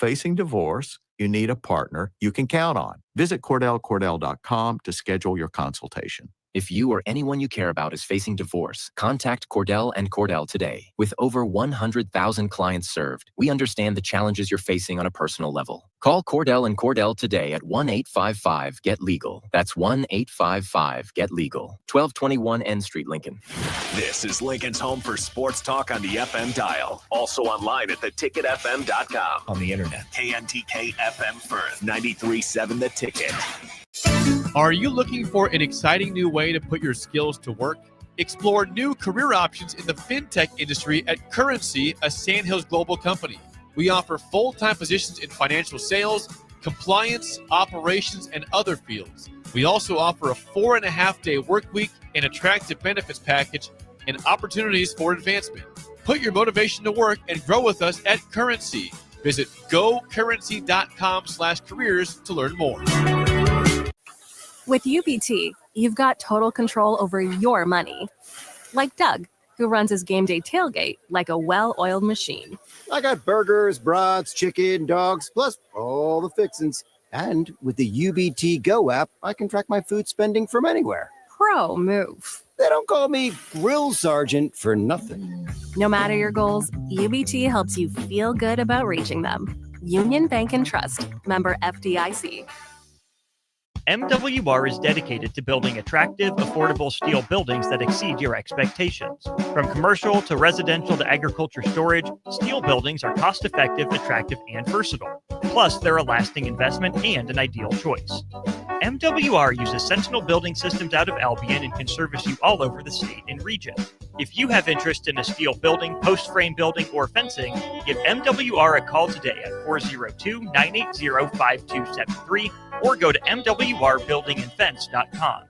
facing divorce, you need a partner you can count on. Visit CordellCordell.com to schedule your consultation. If you or anyone you care about is facing divorce, contact Cordell and Cordell today. With over 100,000 clients served, we understand the challenges you're facing on a personal level. Call Cordell and Cordell today at 1-855-GET-LEGAL. That's 1-855-GET-LEGAL. 1221 N Street, Lincoln. This is Lincoln's home for sports talk on the FM dial. Also online at theticketfm.com. On the internet. KNTK FM Firth, 93.7 The Ticket. Are you looking for an exciting new way to put your skills to work? Explore new career options in the fintech industry at Currency, a Sandhills Global company. We offer full-time positions in financial sales, compliance, operations, and other fields. We also offer a 4.5-day work week, an attractive benefits package, and opportunities for advancement. Put your motivation to work and grow with us at Currency. Visit gocurrency.com/careers to learn more. With UBT, you've got total control over your money. Like Doug, who runs his game day tailgate like a well-oiled machine. I got burgers, brats, chicken, dogs, plus all the fixins. And with the UBT Go app, I can track my food spending from anywhere. Pro move. They don't call me Grill Sergeant for nothing. No matter your goals, UBT helps you feel good about reaching them. Union Bank and Trust. Member FDIC. MWR is dedicated to building attractive, affordable steel buildings that exceed your expectations. From commercial to residential to agriculture storage, steel buildings are cost-effective, attractive, and versatile. Plus, they're a lasting investment and an ideal choice. MWR uses Sentinel Building Systems out of Albion and can service you all over the state and region. If you have interest in a steel building, post-frame building, or fencing, give MWR a call today at 402-980-5273 or go to mwrbuildingandfence.com.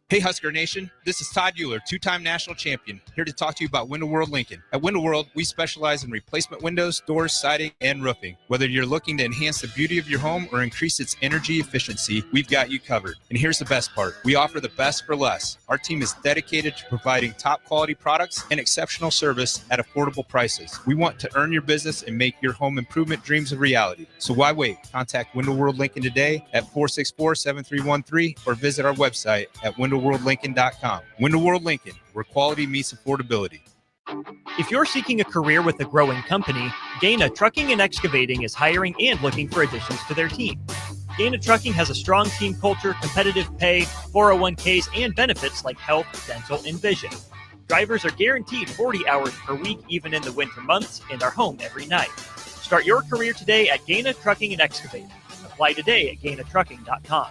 Hey Husker Nation, this is Todd Euler, two-time national champion, here to talk to you about Window World Lincoln. At Window World, we specialize in replacement windows, doors, siding, and roofing. Whether you're looking to enhance the beauty of your home or increase its energy efficiency, we've got you covered. And here's the best part. We offer the best for less. Our team is dedicated to providing top quality products and exceptional service at affordable prices. We want to earn your business and make your home improvement dreams a reality. So why wait? Contact Window World Lincoln today at 464-7313 or visit our website at WindowWorldLincoln.com. Window World Lincoln, where quality meets affordability. If you're seeking a career with a growing company, Gaina Trucking and Excavating is hiring and looking for additions to their team. Gaina Trucking has a strong team culture, competitive pay, 401ks, and benefits like health, dental, and vision. Drivers are guaranteed 40 hours per week, even in the winter months, and are home every night. Start your career today at Gaina Trucking and Excavating. Apply today at GainaTrucking.com.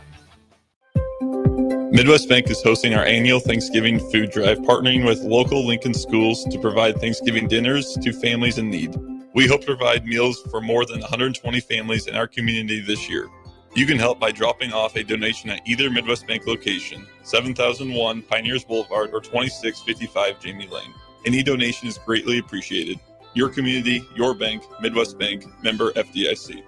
Midwest Bank is hosting our annual Thanksgiving food drive, partnering with local Lincoln schools to provide Thanksgiving dinners to families in need. We hope to provide meals for more than 120 families in our community this year. You can help by dropping off a donation at either Midwest Bank location, 7001 Pioneers Boulevard or 2655 Jamie Lane. Any donation is greatly appreciated. Your community, your bank, Midwest Bank, member FDIC.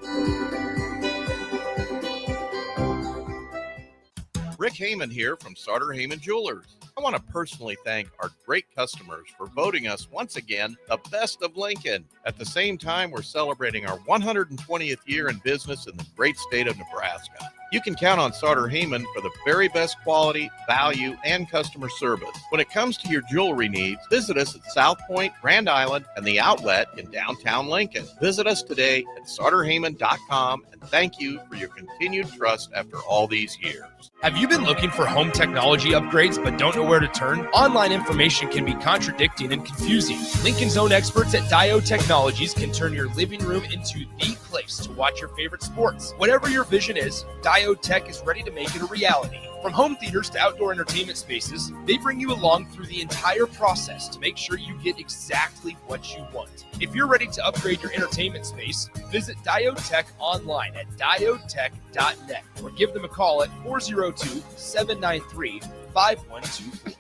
Rick Heyman here from Sartor Heyman Jewelers. I want to personally thank our great customers for voting us once again the best of Lincoln. At the same time, we're celebrating our 120th year in business in the great state of Nebraska. You can count on Sartor Heyman for the very best quality, value, and customer service. When it comes to your jewelry needs, visit us at South Point, Grand Island, and the Outlet in downtown Lincoln. Visit us today at SartorHeyman.com, and thank you for your continued trust after all these years. Have you been looking for home technology upgrades but don't know where to turn? Online information can be contradicting and confusing. Lincoln's own experts at Diode Technologies can turn your living room into the place to watch your favorite sports. Whatever your vision is, Diode Tech is ready to make it a reality. From home theaters to outdoor entertainment spaces, they bring you along through the entire process to make sure you get exactly what you want. If you're ready to upgrade your entertainment space, visit Diode Tech online at diodetech.net or give them a call at 402-793-5124.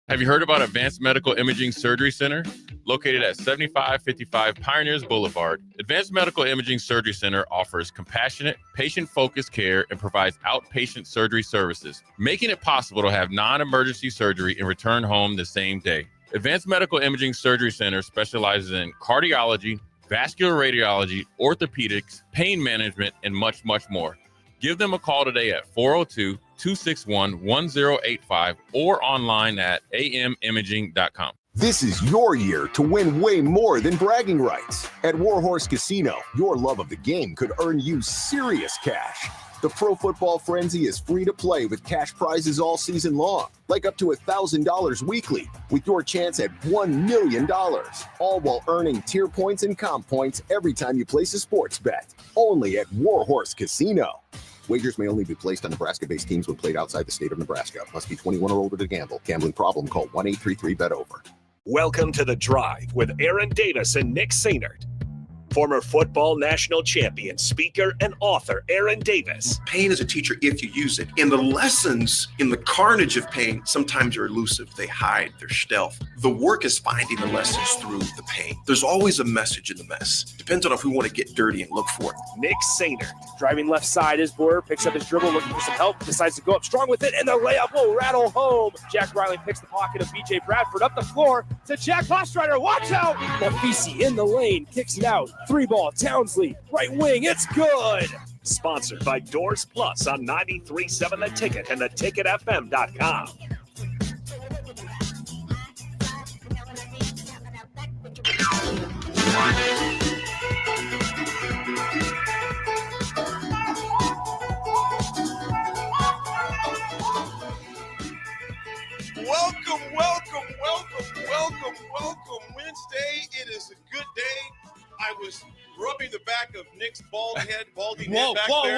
Have you heard about Advanced Medical Imaging Surgery Center? Located at 7555 Pioneers Boulevard, Advanced Medical Imaging Surgery Center offers compassionate, patient-focused care and provides outpatient surgery services, making it possible to have non-emergency surgery and return home the same day. Advanced Medical Imaging Surgery Center specializes in cardiology, vascular radiology, orthopedics, pain management, and much, much more. Give them a call today at 402-261-1085 or online at amimaging.com. This is your year to win way more than bragging rights. At Warhorse Casino, your love of the game could earn you serious cash. The Pro Football Frenzy is free to play with cash prizes all season long, like up to $1,000 weekly, with your chance at $1 million, all while earning tier points and comp points every time you place a sports bet. Only at Warhorse Casino. Wagers may only be placed on Nebraska-based teams when played outside the state of Nebraska. Must be 21 or older to gamble. Gambling problem? Call 1-833-BET-OVER. Welcome to The Drive with Aaron Davis and Nick Sainert. Former football national champion, speaker, and author Aaron Davis. Pain is a teacher if you use it. And the lessons in the carnage of pain sometimes are elusive. They hide, they're stealth. The work is finding the lessons through the pain. There's always a message in the mess. Depends on if we want to get dirty and look for it. Nick Sainert. Driving left side is Boyer, picks up his dribble, looking for some help, decides to go up strong with it, and the layup will rattle home. Jack Riley picks the pocket of BJ Bradford up the floor to Jack Hostrider. Watch out! Nafisi in the lane, kicks it out. 3-ball, Townsley, right wing, it's good! Sponsored by Doors Plus on 93.7 The Ticket and theticketfm.com. Welcome. Wednesday. It is a good day. I was rubbing the back of Nick's bald head back there.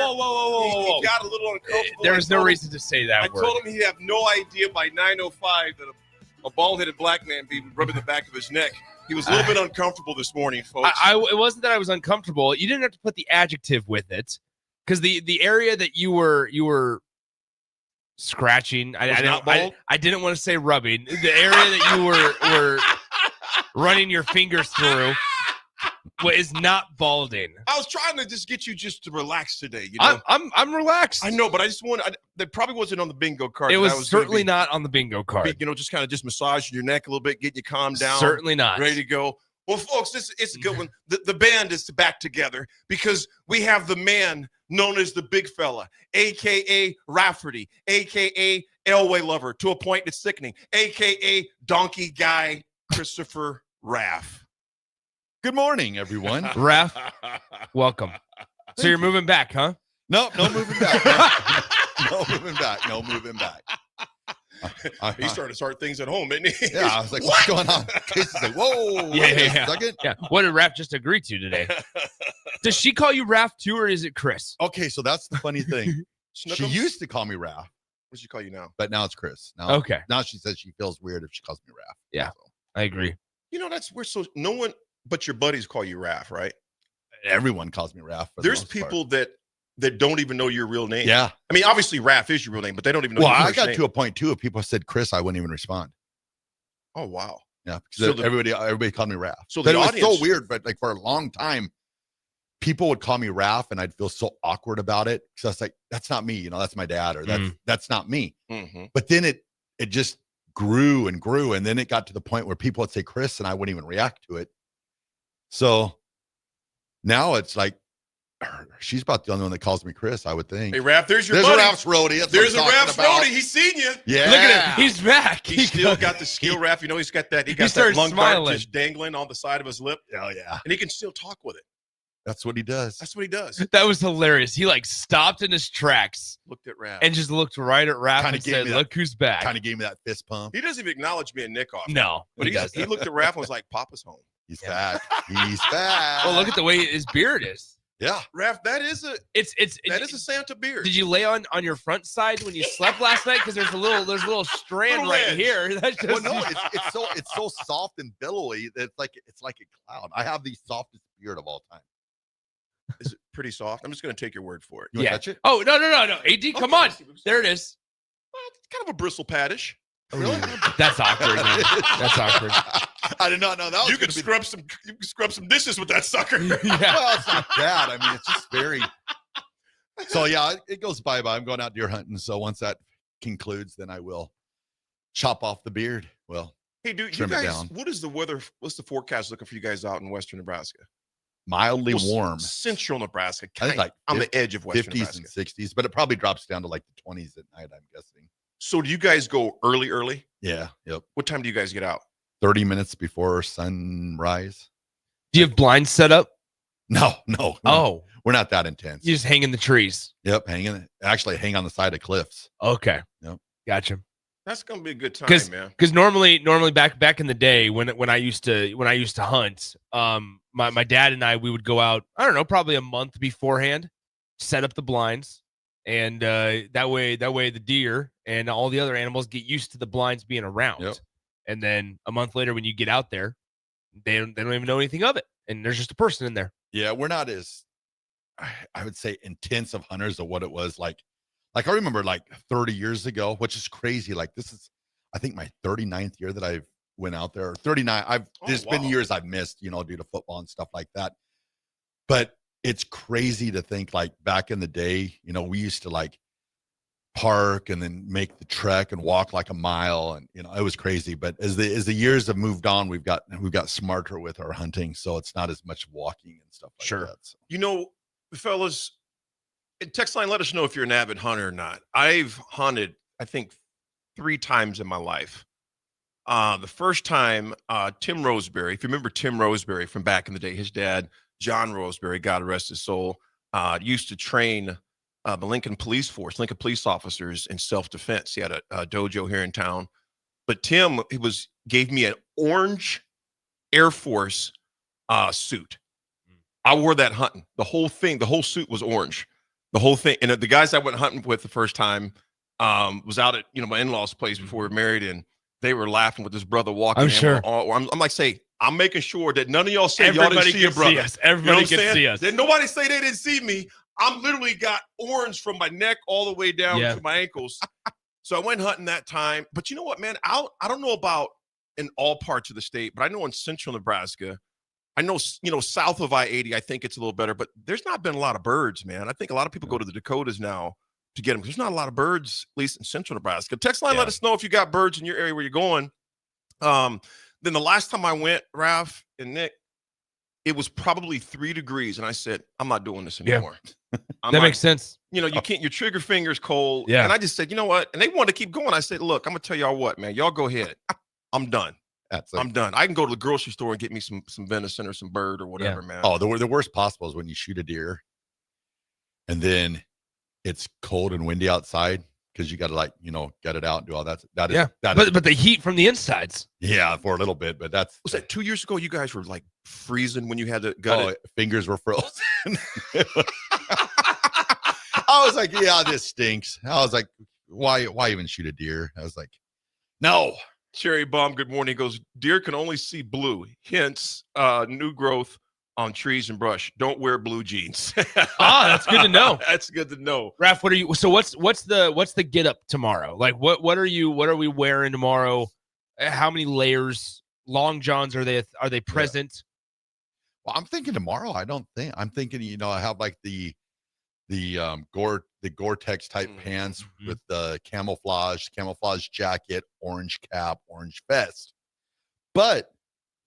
Whoa. He got a little uncomfortable. There's no reason to say that word. I told him he'd have no idea by 9:05 that a bald-headed black man be rubbing the back of his neck. He was a little bit uncomfortable this morning, folks. It wasn't that I was uncomfortable. You didn't have to put the adjective with it, because the area that you were scratching, I didn't want to say rubbing. The area that you were running your fingers through is not balding. I was trying to just get you just to relax today. You know? I'm relaxed. I know, but I just that probably wasn't on the bingo card. It was certainly not on the bingo card. You know, just kind of just massaging your neck a little bit, getting you calmed down. Certainly not. Ready to go. Well, folks, it's a good one. The band is back together because we have the man known as the big fella, a.k.a. Rafferty, a.k.a. Elway Lover, to a point that's sickening, a.k.a. Donkey Guy Christopher Raff. Good morning, everyone. Raph, welcome. So you're moving back, huh? No moving back. No moving back. He's starting to start things at home, isn't he? Yeah, I was like, what's going on? Casey's like, whoa, wait a second. Yeah. What did Raph just agree to today? Does she call you Raph too, or is it Chris? Okay, so that's the funny thing. She used to call me Raph. What does she call you now? But now it's Chris. Now she says she feels weird if she calls me Raph. Yeah, so. I agree. You know, we're so no one but your buddies call you Raph, right? Everyone calls me Raph. There's people that don't even know your real name. Yeah. I mean, obviously Raph is your real name, but they don't even know your I first got name. to a point too. If people said Chris, I wouldn't even respond. Oh, wow. Yeah. Because everybody called me Raph. So it was so weird, but like for a long time, people would call me Raph and I'd feel so awkward about it. Because I was like, that's not me. You know, that's my dad, or that's not me. Mm-hmm. But then it just grew and grew. And then it got to the point where people would say Chris and I wouldn't even react to it. So now it's like, she's about the only one that calls me Chris, I would think. Hey, Raph, there's your buddy. Raph's roadie. There's a Raph's roadie. He's seen you. Yeah. Look at him. He's back. He's still got the skill, Raph. You know, he's got that. He got that lung dart just dangling on the side of his lip. Oh, yeah. And he can still talk with it. That's what he does. That's what he does. That was hilarious. He like stopped in his tracks, looked at Raph, and just looked right at Raph and said, "Look who's back." Kind of gave me that fist pump. He doesn't even acknowledge me and Nick off. No, but he looked at Raph and was like, "Papa's home. He's back. He's back." Well, look at the way his beard is. Yeah, Raph, that is a Santa beard. Did you lay on your front side when you slept last night? Because there's a little strand right here. That's just... Well, no, it's so soft and billowy that it's like a cloud. I have the softest beard of all time. Is it pretty soft? I'm just going to take your word for it. You want to touch it? Oh, no. AD, come on. There it is. Well, it's kind of a bristle paddish. Really? That's awkward, man. That's awkward. I did not know that. You can scrub some dishes with that sucker. Yeah. Well, it's not bad. I mean, it's just very. So yeah, it goes bye-bye. I'm going out deer hunting. So once that concludes, then I will chop off the beard. Well, hey, dude, trim you guys, it down. what is the weather? What's the forecast looking for you guys out in western Nebraska? mildly Well, warm. Central Nebraska, I think like on the edge of western 50s Nebraska. and 60s, but it probably drops down to like the 20s at night, I'm guessing. So do you guys go early? Yeah. Yep. What time do you guys get out? 30 minutes before sunrise. Do you have blinds set up? No. Oh, We're not that intense. you just hang in the trees. Yep. Actually hang on the side of cliffs. Okay. Yep. Gotcha. That's gonna be a good time, man. Because normally back in the day when I used to hunt, my dad and we would go out, I don't know, probably a month beforehand, set up the blinds, and that way the deer and all the other animals get used to the blinds being around. Yep. And then a month later, when you get out there, they don't even know anything of it, and there's just a person in there. Yeah, we're not as, I would say, intense of hunters of what it was like. Like I remember like 30 years ago, which is crazy. Like this is, I think my 39th year that I've went out there. 39. There's been years I've missed, due to football and stuff like that. But it's crazy to think like back in the day, we used to like park and then make the trek and walk like a mile, and it was crazy. But as the years have moved on, we've got smarter with our hunting, so it's not as much walking and stuff like that. So. Fellas, text line, let us know if you're an avid hunter or not. I've hunted, I think, 3 times in my life. The first time, Tim Roseberry, if you remember Tim Roseberry from back in the day, his dad, John Roseberry, God rest his soul, used to train the Lincoln Police Force, Lincoln police officers in self-defense. He had a dojo here in town. But Tim, gave me an orange Air Force suit. I wore that hunting. The whole suit was orange. The whole thing. And the guys I went hunting with the first time was out at my in-laws' place before we were married, and they were laughing with this brother walking. I'm sure. I'm like, I'm making sure that none of y'all say y'all didn't see your brother. See us. Everybody can see us. Did nobody say they didn't see me? I'm literally got orange from my neck all the way down to my ankles. So I went hunting that time. But you know what, man? I don't know about in all parts of the state, but I know in central Nebraska, I know, south of I-80, I think it's a little better, but there's not been a lot of birds, man. I think a lot of people go to the Dakotas now to get them. There's not a lot of birds, at least in central Nebraska. Text line, let us know if you got birds in your area where you're going. Then the last time I went, Ralph and Nick, it was probably 3 degrees. And I said, I'm not doing this anymore. That makes sense. You can't, your trigger finger's cold. Yeah. And I just said, you know what? And they wanted to keep going. I said, look, I'm going to tell y'all what, man, y'all go ahead. I'm done. I'm done. I can go to the grocery store and get me some venison or some bird or whatever, man. Oh, the worst possible is when you shoot a deer and then it's cold and windy outside because you got to get it out and do all that. But the heat from the insides. Yeah, for a little bit, but was that 2 years ago? You guys were like freezing when you had to gut it. Fingers were frozen. I was like, yeah, this stinks. I was like, why even shoot a deer? I was like, no. Cherry Bomb, good morning. He goes, deer can only see blue, hence new growth on trees and brush. Don't wear blue jeans. That's good to know. That's good to know. Raph, what are you? So what's the get up tomorrow? Like what are we wearing tomorrow? How many layers? Long johns are they present? Well, I'm thinking tomorrow. I'm thinking, I have like the Gore-Tex type pants with the camouflage jacket, orange cap, orange vest. But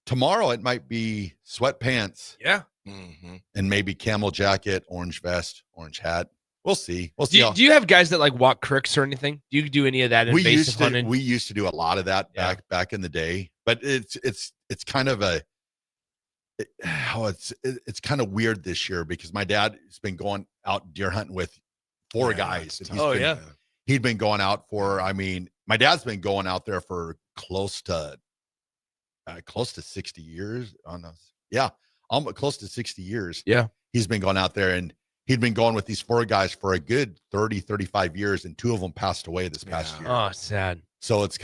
tomorrow it might be sweatpants. Yeah. And maybe camel jacket, orange vest, orange hat. We'll see. Do you have guys that like walk crooks or anything? Do you do any of that invasive hunting? We used to do a lot of that back in the day, but it's kind of it's kind of weird this year because my dad has been going out deer hunting with 4 guys. And he'd been going out for, my dad's been going out there for close to 60 years on us. Yeah. Almost close to 60 years. Yeah. He's been going out there and he'd been going with these 4 guys for a good 35 years. And 2 of them passed away this past year. Oh, sad. So it's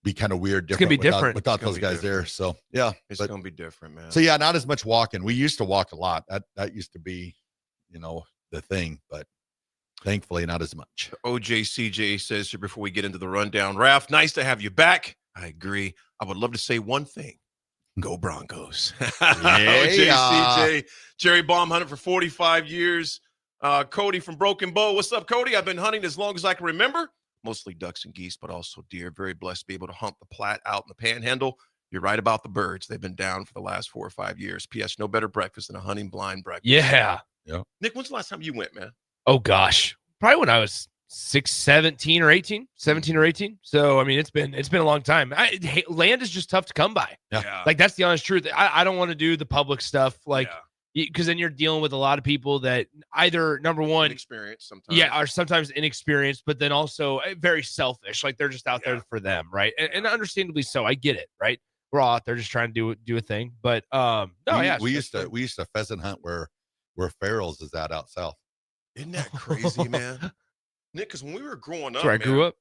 be kind of weird. It's going to be different without those guys there. So yeah, it's going to be different, man. So yeah, not as much walking. We used to walk a lot. That used to be, the thing, but thankfully not as much. OJCJ says here before we get into the rundown, Ralph, nice to have you back. I agree. I would love to say one thing. Go Broncos. OJCJ, Jerry Baum hunted for 45 years. Cody from Broken Bow. What's up, Cody? I've been hunting as long as I can remember. Mostly ducks and geese, but also deer. Very blessed to be able to hunt the Platte out in the Panhandle. You're right about the birds. They've been down for the last 4 or 5 years. P.S. No better breakfast than a hunting blind breakfast. Yeah. Nick, when's the last time you went, man? Oh gosh, probably when I was 17 or 18. So I mean, it's been a long time. Land is just tough to come by. Yeah. Like that's the honest truth. I don't want to do the public stuff, like because then you're dealing with a lot of people that either number one, inexperienced sometimes, are sometimes inexperienced, but then also very selfish. Like they're just out there for them, right? And understandably so. I get it, right? We're all out there just trying to do a thing, but we used to pheasant hunt where Farrell's is out south. Isn't that crazy, man? Nick, because when we were growing up, That's where I grew up.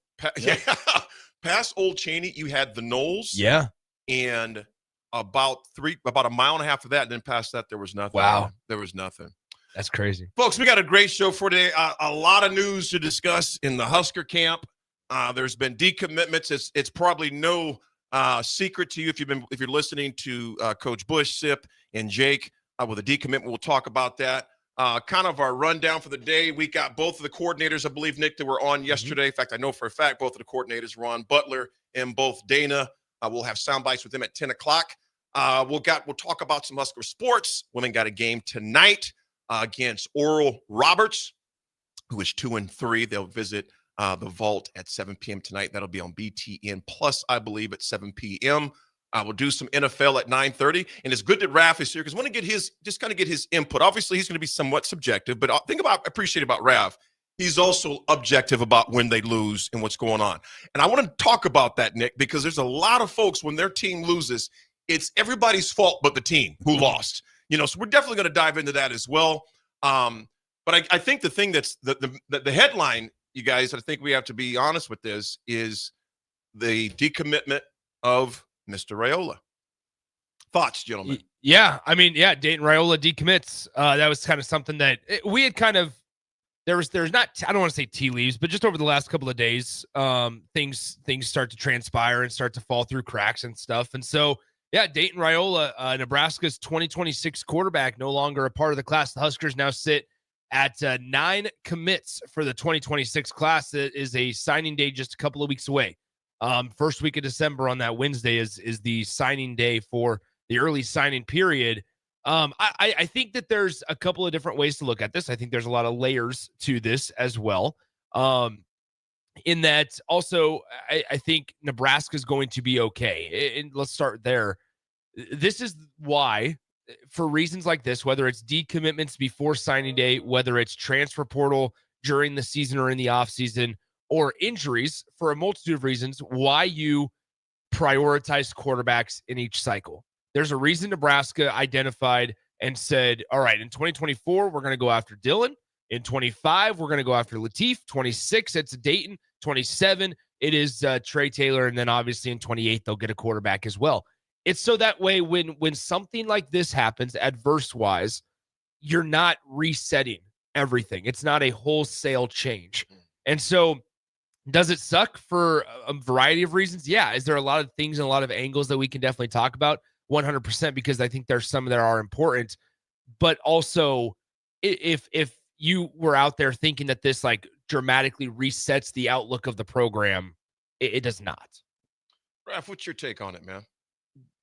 Past Old Cheney, you had the Knolls. Yeah. And about a mile and a half of that, and then past that, there was nothing. Wow. There was nothing. That's crazy. Folks, we got a great show for today. A lot of news to discuss in the Husker camp. There's been decommitments. It's probably no secret to you if you're listening to Coach Bush, Sip, and Jake with a decommitment. We'll talk about that. Kind of our rundown for the day. We got both of the coordinators, I believe, Nick, that were on yesterday. In fact, I know for a fact both of the coordinators were on, Butler and both Dana. We'll have sound bites with them at 10 o'clock. We'll talk about some Husker sports. Women got a game tonight against Oral Roberts, who is 2-3. They'll visit the Vault at 7 p.m. tonight. That'll be on BTN Plus, I believe, at 7 p.m. We'll do some NFL at 9:30, and it's good that Raph is here because I want to get his input. Obviously, he's going to be somewhat subjective, but appreciate about Raph. He's also objective about when they lose and what's going on. And I want to talk about that, Nick, because there's a lot of folks when their team loses, it's everybody's fault but the team who lost. So we're definitely going to dive into that as well. But I think the thing that's the headline, you guys, I think we have to be honest with this, is the decommitment of Mr. Raiola. Thoughts, gentlemen? Yeah. I mean, Dayton Raiola decommits. That was kind of something that we had kind of, there's not, I don't want to say tea leaves, but just over the last couple of days, things start to transpire and start to fall through cracks and stuff. And so, Dayton Raiola, Nebraska's 2026 quarterback, no longer a part of the class. The Huskers now sit at 9 commits for the 2026 class. That is a signing day just a couple of weeks away. First week of December on that Wednesday is the signing day for the early signing period. I think that there's a couple of different ways to look at this. I think there's a lot of layers to this as well. In that also, I think Nebraska is going to be okay. And let's start there. This is why, for reasons like this, whether it's decommitments before signing day, whether it's transfer portal during the season or in the offseason, or injuries, for a multitude of reasons, why you prioritize quarterbacks in each cycle. There's a reason Nebraska identified and said, all right, in 2024, we're going to go after Dylan. In 25, we're going to go after Latif. 26, it's Dayton. 27, it is Trey Taylor. And then obviously in 28, they'll get a quarterback as well. It's so that way when something like this happens, adverse-wise, you're not resetting everything. It's not a wholesale change. And so does it suck for a variety of reasons? Yeah. Is there a lot of things and a lot of angles that we can definitely talk about? 100%, because I think there's some that are important. But also, if you were out there thinking that this like dramatically resets the outlook of the program, it does not. Raph, what's your take on it, man?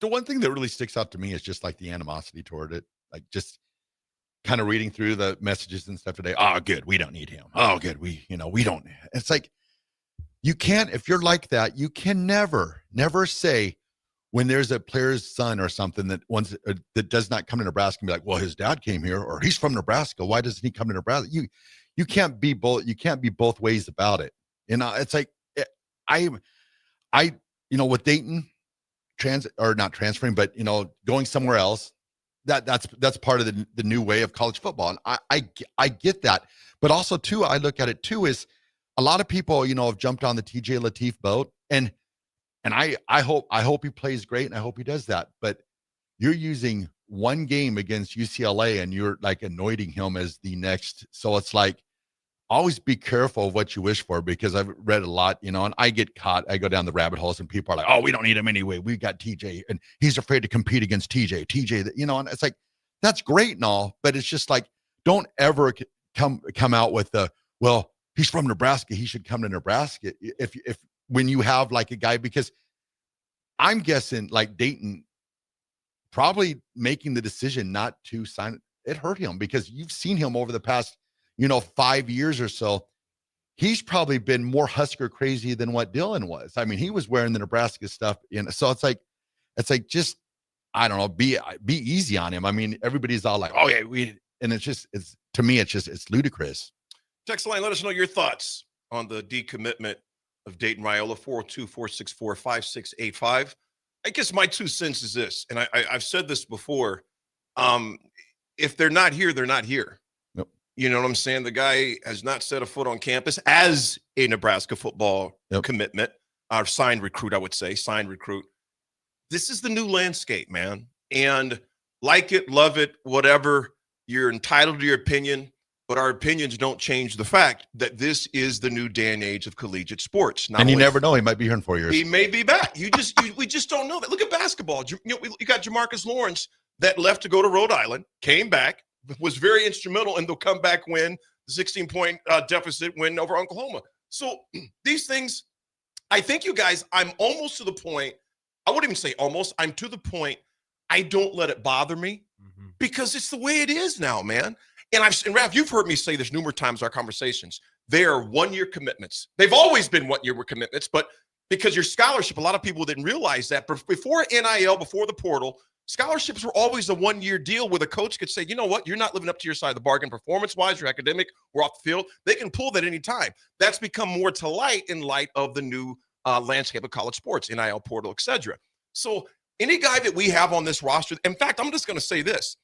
The one thing that really sticks out to me is just like the animosity toward it. Like just kind of reading through the messages and stuff today. Oh, good. We don't need him. Oh, good. We don't. It's like, you can't, if you're like that, you can never say when there's a player's son or something that that does not come to Nebraska and be like, well, his dad came here or he's from Nebraska. Why doesn't he come to Nebraska? You can't be both. You can't be both ways about it. It's like with Dayton not transferring, but going somewhere else. That's part of the new way of college football, and I get that. But also too, I look at it too is a lot of people have jumped on the TJ Latif boat, and I hope he plays great, and I hope he does that. But you're using one game against UCLA, and you're like anointing him as the next. So it's like always be careful of what you wish for, because I've read a lot, and I get caught. I go down the rabbit holes, and people are like, "Oh, we don't need him anyway. We got TJ, and he's afraid to compete against TJ. And it's like that's great and all, but it's just like don't ever come out with the well. He's from Nebraska. He should come to Nebraska. If when you have like a guy, because I'm guessing like Dayton probably making the decision not to sign it hurt him, because you've seen him over the past, 5 years or so. He's probably been more Husker crazy than what Dylan was. I mean, he was wearing the Nebraska stuff so it's like just, I don't know, be easy on him. I mean, everybody's all like, oh yeah, and it's to me, it's ludicrous. Text line, let us know your thoughts on the decommitment of Dayton Raiola, 402-464-5685. I guess my 2 cents is this, and I've said this before. If they're not here, they're not here. Yep. You know what I'm saying? The guy has not set a foot on campus as a Nebraska football commitment, or signed recruit, I would say, signed recruit. This is the new landscape, man. And like it, love it, whatever, you're entitled to your opinion, but our opinions don't change the fact that this is the new day and age of collegiate sports. And you never know, he might be here in 4 years. He may be back. We just don't know that. Look at basketball. You got Jamarcus Lawrence that left to go to Rhode Island, came back, was very instrumental in the comeback win, the 16-point deficit win over Oklahoma. So these things, I think, you guys, I'm almost to the point, I wouldn't even say almost, I'm to the point, I don't let it bother me because it's the way it is now, man. And Raph, you've heard me say this numerous times in our conversations. They are one-year commitments. They've always been one-year commitments, but because your scholarship, a lot of people didn't realize that. But before NIL, before the portal, scholarships were always a one-year deal where the coach could say, you know what, you're not living up to your side of the bargain performance-wise, your academic, or off the field. They can pull that anytime. That's become more to light in light of the new landscape of college sports, NIL portal, etc. So any guy that we have on this roster, in fact, I'm just going to say this.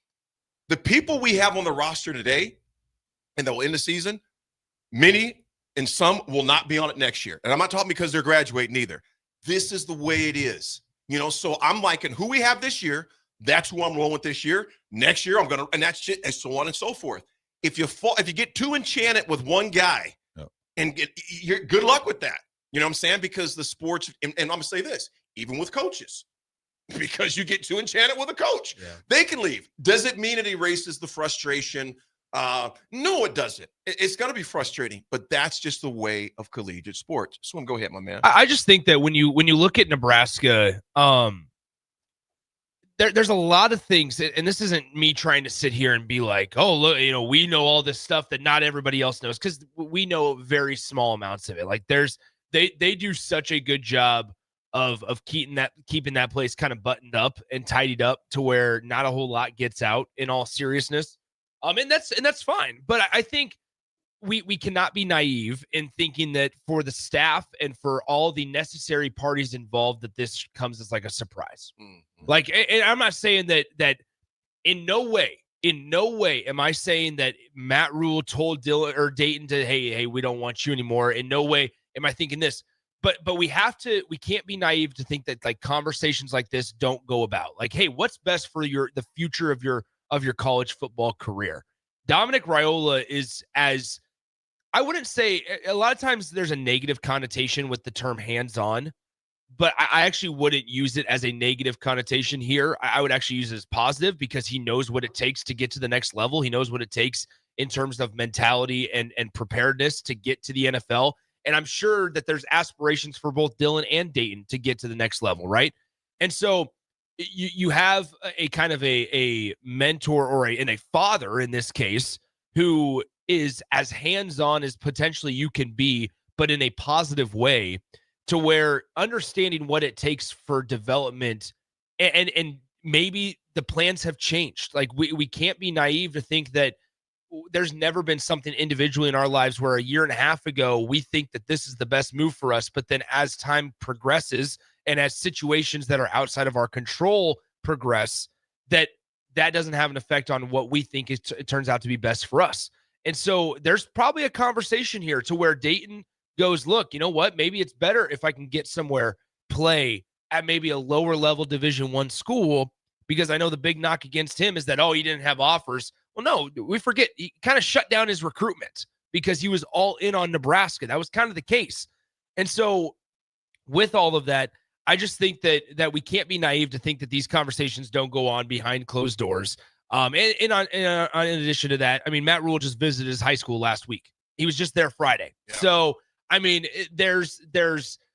The people we have on the roster today, and they'll end the season, many and some will not be on it next year. And I'm not talking because they're graduating either. This is the way it is. So I'm liking who we have this year. That's who I'm rolling with this year. Next year, I'm going to, and that's it, and so on and so forth. If you get too enchanted with one guy, and you're good luck with that. You know what I'm saying? Because the sports, and I'm going to say this, even with coaches, because you get too enchanted with a coach, they can leave. Does it mean it erases the frustration? No, it doesn't. It's going to be frustrating, but that's just the way of collegiate sports. Swim, go ahead, my man. I just think that when you look at Nebraska, there's a lot of things, and this isn't me trying to sit here and be like, oh, look, we know all this stuff that not everybody else knows, because we know very small amounts of it. Like they do such a good job of keeping that place kind of buttoned up and tidied up to where not a whole lot gets out, in all seriousness. And that's fine. But I think we cannot be naive in thinking that for the staff and for all the necessary parties involved, that this comes as like a surprise. Mm-hmm. Like, and I'm not saying that in no way am I saying that Matt Rule told Dylan or Dayton to, hey, we don't want you anymore. In no way am I thinking this. But we can't be naive to think that like conversations like this don't go about. Like, hey, what's best for the future of your college football career? Dominic Raiola is, as I wouldn't say, a lot of times there's a negative connotation with the term hands-on, but I actually wouldn't use it as a negative connotation here. I would actually use it as positive, because he knows what it takes to get to the next level. He knows what it takes in terms of mentality and preparedness to get to the NFL. And I'm sure that there's aspirations for both Dylan and Dayton to get to the next level, right? And so you have a kind of a mentor or a father in this case who is as hands-on as potentially you can be, but in a positive way, to where understanding what it takes for development, and maybe the plans have changed. Like we can't be naive to think that there's never been something individually in our lives where a year and a half ago we think that this is the best move for us, but then as time progresses and as situations that are outside of our control progress, that doesn't have an effect on what we think it turns out to be best for us. And so there's probably a conversation here to where Dayton goes, look, you know what? Maybe it's better if I can get somewhere, play at maybe a lower level Division I school, because I know the big knock against him is that, oh, he didn't have offers. Well, no, we forget he kind of shut down his recruitment because he was all in on Nebraska. That was kind of the case. And so with all of that, I just think that we can't be naive to think that these conversations don't go on behind closed doors. In addition to that, I mean, Matt Rule just visited his high school last week. He was just there Friday. Yeah. So, I mean, there's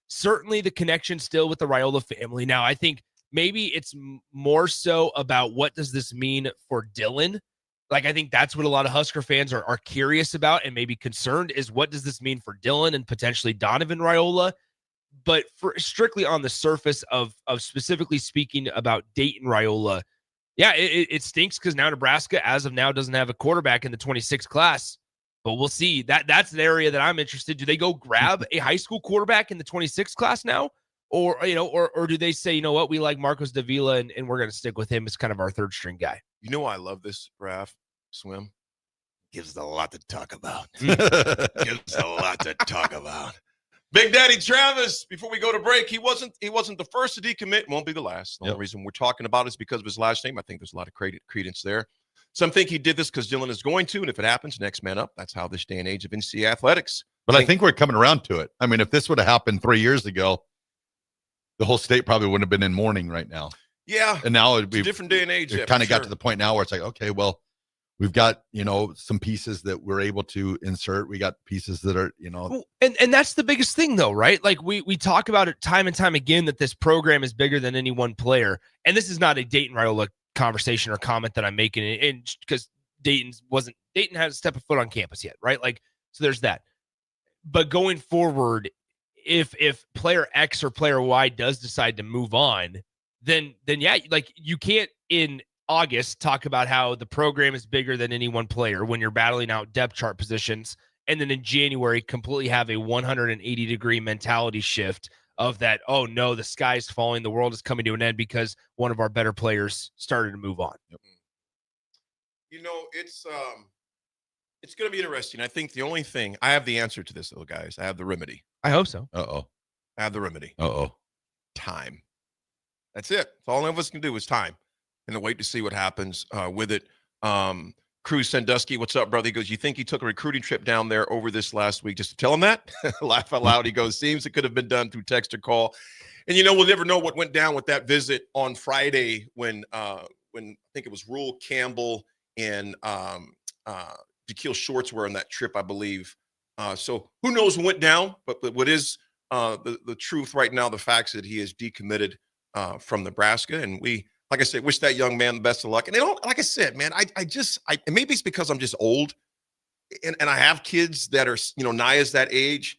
certainly the connection still with the Raiola family. Now, I think maybe it's more so about what does this mean for Dylan? Like, I think that's what a lot of Husker fans are curious about and maybe concerned is what does this mean for Dylan and potentially Donovan Raiola? But for strictly on the surface of specifically speaking about Dayton Raiola, yeah, it stinks because now Nebraska, as of now, doesn't have a quarterback in the 26 class. But we'll see. That's the area that I'm interested. Do they go grab a high school quarterback in the 26 class now? Or do they say, you know what, we like Marcos Davila and we're going to stick with him as kind of our third string guy? You know why I love this, Raph? Swim. Gives us a lot to talk about. Big Daddy Travis, before we go to break, he wasn't the first to decommit, won't be the last. The only reason we're talking about it is because of his last name. I think there's a lot of credence there. Some think he did this because Dylan is going to, and if it happens, next man up. That's how this day and age of NCAA athletics. But I think we're coming around to it. I mean, if this would have happened 3 years ago, the whole state probably wouldn't have been in mourning right now. Yeah. And now it'd be a different day and age. It kind of got to the point now where it's like, okay, well, we've got, some pieces that we're able to insert. We got pieces that are, Well, and that's the biggest thing though, right? Like we talk about it time and time again that this program is bigger than any one player. And this is not a Dayton Raiola conversation or comment that I'm making, and because Dayton hasn't stepped a foot on campus yet, right? Like, so there's that. But going forward, if player X or player Y does decide to move on, then yeah, like you can't in August talk about how the program is bigger than any one player when you're battling out depth chart positions, and then in January completely have a 180-degree mentality shift of that, oh no, the sky's falling, the world is coming to an end because one of our better players started to move on. Yep. It's going to be interesting. I think the only thing, I have the answer to this, though, guys. I have the remedy. I hope so. Uh-oh. I have the remedy. Uh-oh. Time. That's it. That's all of us can do is time. And to wait to see what happens with it. Cruz Sandusky, what's up, brother? He goes, you think he took a recruiting trip down there over this last week just to tell him that? Laugh out loud. He goes, seems it could have been done through text or call. And, we'll never know what went down with that visit on Friday when I think it was Rule Campbell and Jaquil Shorts were on that trip, I believe. So who knows what went down? But what is the truth right now, the facts that he is decommitted from Nebraska. And we, like I said, wish that young man the best of luck. And they don't, like I said, man, I maybe it's because I'm just old and I have kids that are, nigh as that age.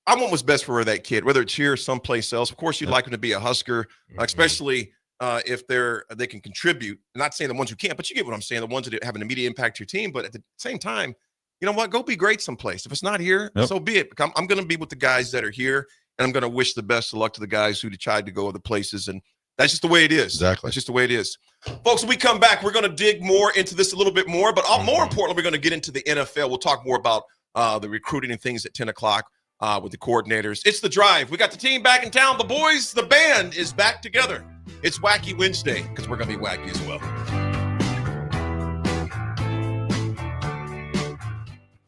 I want what's best for that kid, whether it's here or someplace else. Of course, you'd like them to be a Husker, especially if they can contribute. I'm not saying the ones who can't, but you get what I'm saying, the ones that have an immediate impact to your team. But at the same time, you know what? Go be great someplace. If it's not here, so be it. I'm going to be with the guys that are here, and I'm going to wish the best of luck to the guys who tried to go other places. And that's just the way it is. Exactly. That's just the way it is. Folks, when we come back, we're going to dig more into this a little bit more. But more importantly, we're going to get into the NFL. We'll talk more about the recruiting and things at 10 o'clock with the coordinators. It's The Drive. We got the team back in town. The boys, the band is back together. It's Wacky Wednesday because we're going to be wacky as well.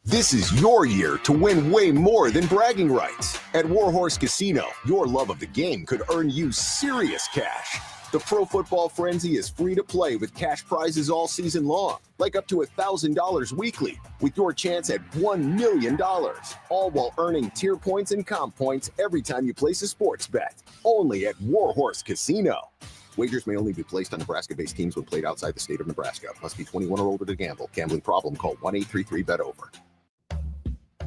This is your year to win way more than bragging rights. At Warhorse Casino, your love of the game could earn you serious cash. The Pro Football Frenzy is free to play with cash prizes all season long, like up to $1,000 weekly, with your chance at $1 million, all while earning tier points and comp points every time you place a sports bet. Only at Warhorse Casino. Wagers may only be placed on Nebraska-based teams when played outside the state of Nebraska. Must be 21 or older to gamble. Gambling problem? Call 1-833-BET-OVER.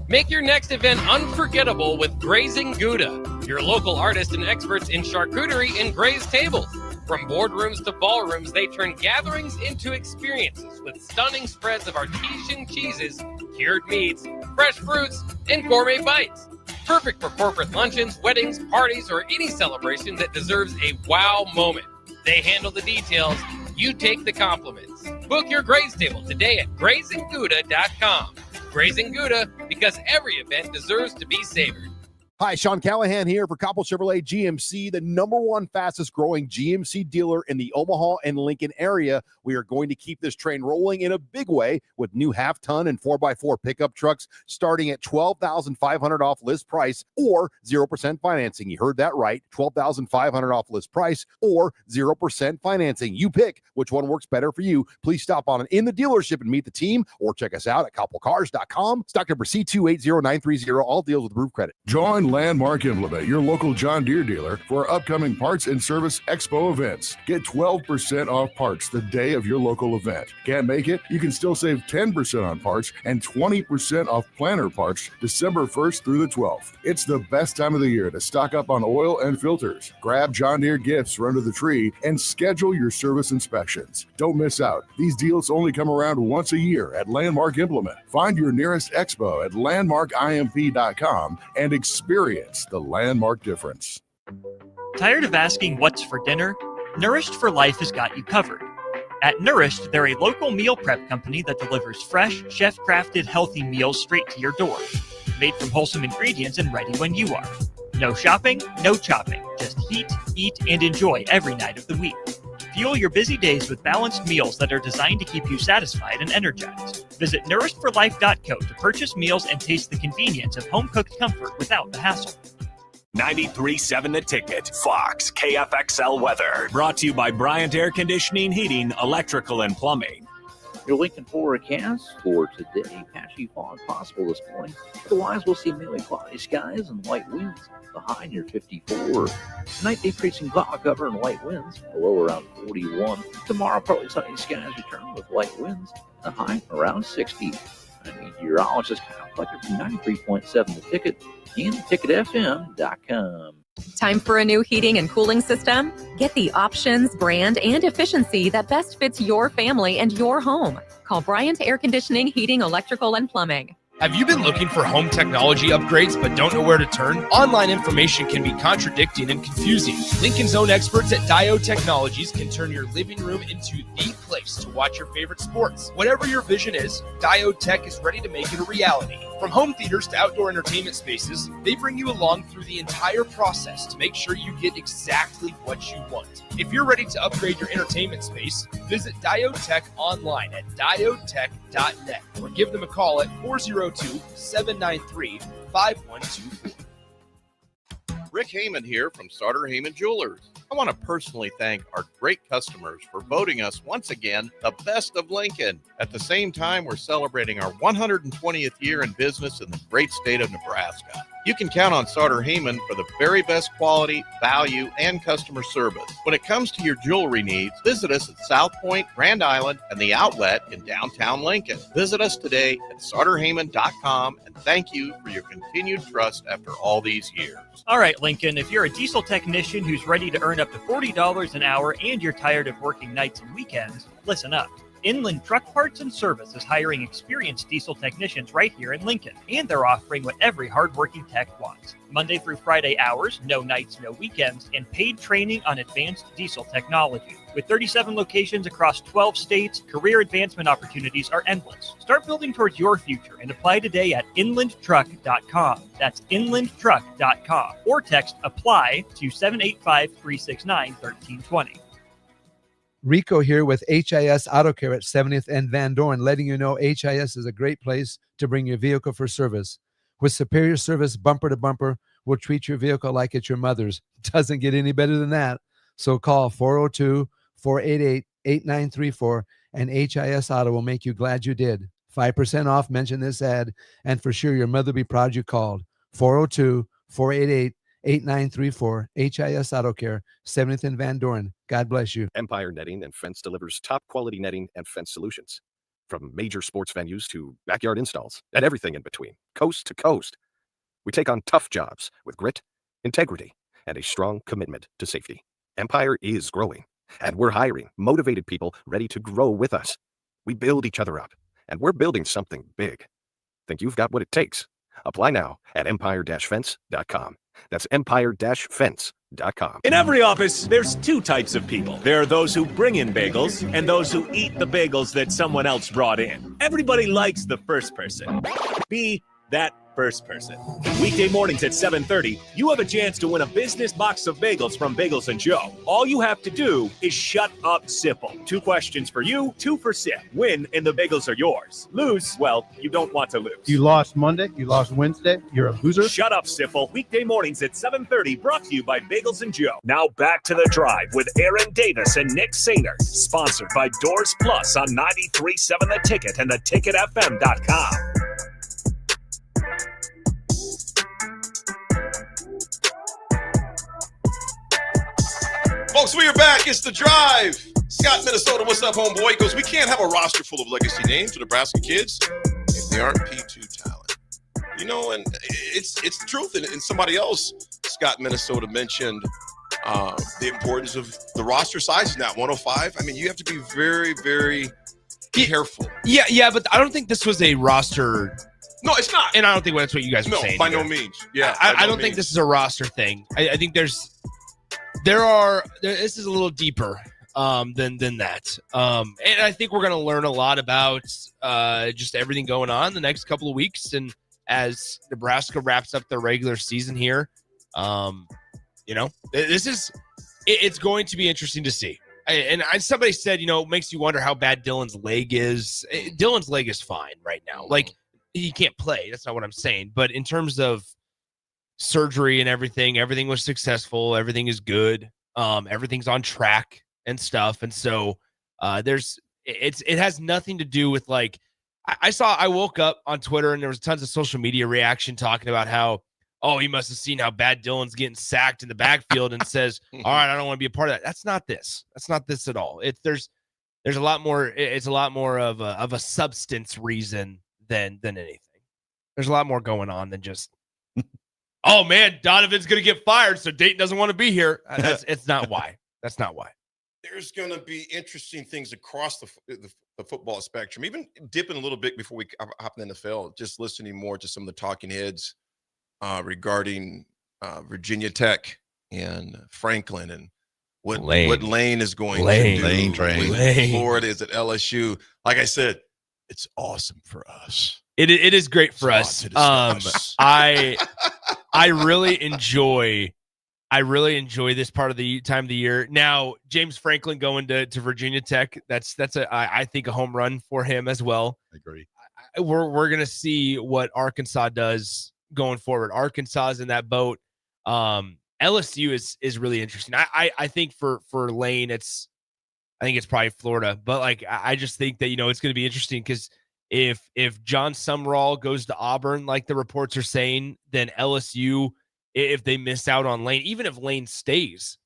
Make your next event unforgettable with Grazing Gouda, your local artists and experts in charcuterie and grazed tables. From boardrooms to ballrooms, they turn gatherings into experiences with stunning spreads of artesian cheeses, cured meats, fresh fruits, and gourmet bites. Perfect for corporate luncheons, weddings, parties, or any celebration that deserves a wow moment. They handle the details. You take the compliments. Book your graze table today at GrazingGouda.com. Grazing Gouda, because every event deserves to be savored. Hi, Sean Callahan here for Coppell Chevrolet GMC, the #1 fastest growing GMC dealer in the Omaha and Lincoln area. We are going to keep this train rolling in a big way with new half-ton and 4x4 pickup trucks starting at $12,500 off list price or 0% financing. You heard that right, $12,500 off list price or 0% financing. You pick which one works better for you. Please stop on in the dealership and meet the team or check us out at CoppellCars.com. Stock number C280930, all deals with approved credit. John Landmark Implement, your local John Deere dealer, for our upcoming Parts and Service Expo events. Get 12% off parts the day of your local event. Can't make it? You can still save 10% on parts and 20% off planter parts December 1st through the 12th. It's the best time of the year to stock up on oil and filters. Grab John Deere gifts for under the tree and schedule your service inspections. Don't miss out. These deals only come around once a year at Landmark Implement. Find your nearest expo at landmarkimp.com and experience the Landmark difference. Tired of asking what's for dinner? Nourished for Life has got you covered. At Nourished, they're a local meal prep company that delivers fresh, chef-crafted, healthy meals straight to your door. Made from wholesome ingredients and ready when you are. No shopping, no chopping. Just heat, eat, and enjoy every night of the week. Fuel your busy days with balanced meals that are designed to keep you satisfied and energized. Visit nourishedforlife.co to purchase meals and taste the convenience of home-cooked comfort without the hassle. 93.7 The Ticket, Fox, KFXL weather. Brought to you by Bryant Air Conditioning, Heating, Electrical, and Plumbing. Your Lincoln forecast for today: patchy fog possible this morning. Otherwise, we'll see mainly cloudy skies and light winds. The high near 54. Tonight, decreasing cloud cover and light winds. The low around 41. Tomorrow, partly sunny skies return with light winds. The high around 60. And meteorologist Kyle Clucker from 93.7 The Ticket and ticketfm.com. Time for a new heating and cooling system? Get the options, brand, and efficiency that best fits your family and your home. Call Bryant Air Conditioning, Heating, Electrical, and Plumbing. Have you been looking for home technology upgrades but don't know where to turn? Online information can be contradicting and confusing. Lincoln's own experts at Dio Technologies can turn your living room into the place to watch your favorite sports. Whatever your vision is, Dio Tech is ready to make it a reality. From home theaters to outdoor entertainment spaces, they bring you along through the entire process to make sure you get exactly what you want. If you're ready to upgrade your entertainment space, visit Dio Tech online at diotech.net or give them a call at 402-793-5124. Rick Heyman here from Sartor Heyman Jewelers. I want to personally thank our great customers for voting us once again the best of Lincoln. At the same time, we're celebrating our 120th year in business in the great state of Nebraska. You can count on Sartor Heyman for the very best quality, value, and customer service. When it comes to your jewelry needs, visit us at South Point, Grand Island, and the Outlet in downtown Lincoln. Visit us today at sartorheyman.com, and thank you for your continued trust after all these years. All right, Lincoln, if you're a diesel technician who's ready to earn up to $40 an hour and you're tired of working nights and weekends, listen up. Inland Truck Parts and Service is hiring experienced diesel technicians right here in Lincoln, and they're offering what every hardworking tech wants. Monday through Friday hours, no nights, no weekends, and paid training on advanced diesel technology. With 37 locations across 12 states, career advancement opportunities are endless. Start building towards your future and apply today at inlandtruck.com. That's inlandtruck.com. Or text APPLY to 785-369-1320. Rico here with HIS Auto Care at 70th and Van Dorn, letting you know HIS is a great place to bring your vehicle for service. With superior service bumper to bumper, we'll treat your vehicle like it's your mother's. Doesn't get any better than that. So call 402-488-8934 and HIS Auto will make you glad you did. 5% off, mention this ad, and for sure your mother will be proud you called. 402-488-8934, HIS Auto Care, 70th and Van Dorn. God bless you. Empire Netting and Fence delivers top quality netting and fence solutions. From major sports venues to backyard installs and everything in between, coast to coast. We take on tough jobs with grit, integrity, and a strong commitment to safety. Empire is growing, and we're hiring motivated people ready to grow with us. We build each other up, and we're building something big. Think you've got what it takes? Apply now at empire-fence.com. That's empire-fence.com. In every office, there's two types of people. There are those who bring in bagels and those who eat the bagels that someone else brought in. Everybody likes the first person. Be that first person. Weekday mornings at 7:30, you have a chance to win a business box of bagels from Bagels & Joe. All you have to do is shut up, Sipple. 2 questions for you, 2 for Sip. Win, and the bagels are yours. Lose, well, you don't want to lose. You lost Monday, you lost Wednesday, you're a loser. Shut up, Sipple. Weekday mornings at 7:30, brought to you by Bagels & Joe. Now back to the drive with Aaron Davis and Nick Sainer. Sponsored by Doors Plus on 93.7 The Ticket and theticketfm.com. Folks, we are back. It's The Drive. Scott, Minnesota, what's up, homeboy? He goes, we can't have a roster full of legacy names for Nebraska kids if they aren't P2 talent. You know, and it's the truth. And somebody else, Scott, Minnesota, mentioned the importance of the roster sizes now, 105. I mean, you have to be very, very careful. Yeah, but I don't think this was a roster. No, it's not. And I don't think that's what you guys were saying. No, by either. no means. Yeah, I don't think this is a roster thing. I think this is a little deeper than that. And I think we're going to learn a lot about just everything going on the next couple of weeks. And as Nebraska wraps up their regular season here, it's going to be interesting to see. And somebody said, it makes you wonder how bad Dylan's leg is. Dylan's leg is fine right now. Like, he can't play. That's not what I'm saying. But in terms of surgery and everything was successful. Everything is good. Everything's on track and stuff. And so it has nothing to do with like, I woke up on Twitter and there was tons of social media reaction talking about how, he must have seen how bad Dylan's getting sacked in the backfield and says, all right, I don't want to be a part of that. That's not this. That's not this at all. There's a lot more. It's a lot more of a substance reason than anything. There's a lot more going on than just, oh man, Donovan's going to get fired, so Dayton doesn't want to be here. It's not why. That's not why. There's going to be interesting things across the football spectrum, even dipping a little bit before we hop in the NFL, just listening more to some of the talking heads regarding Virginia Tech and Franklin and what Lane is going to do. Lane. Florida is at LSU. Like I said, it's awesome for us. It is great for us. I really enjoy this part of the time of the year. Now, James Franklin going to Virginia Tech, that's I think a home run for him as well. I agree. We're gonna see what Arkansas does going forward. Arkansas is in that boat. LSU is really interesting. I think for Lane, I think it's probably Florida, but like I just think that it's going to be interesting because if John Sumrall goes to Auburn, like the reports are saying, then LSU, if they miss out on Lane, even if Lane stays,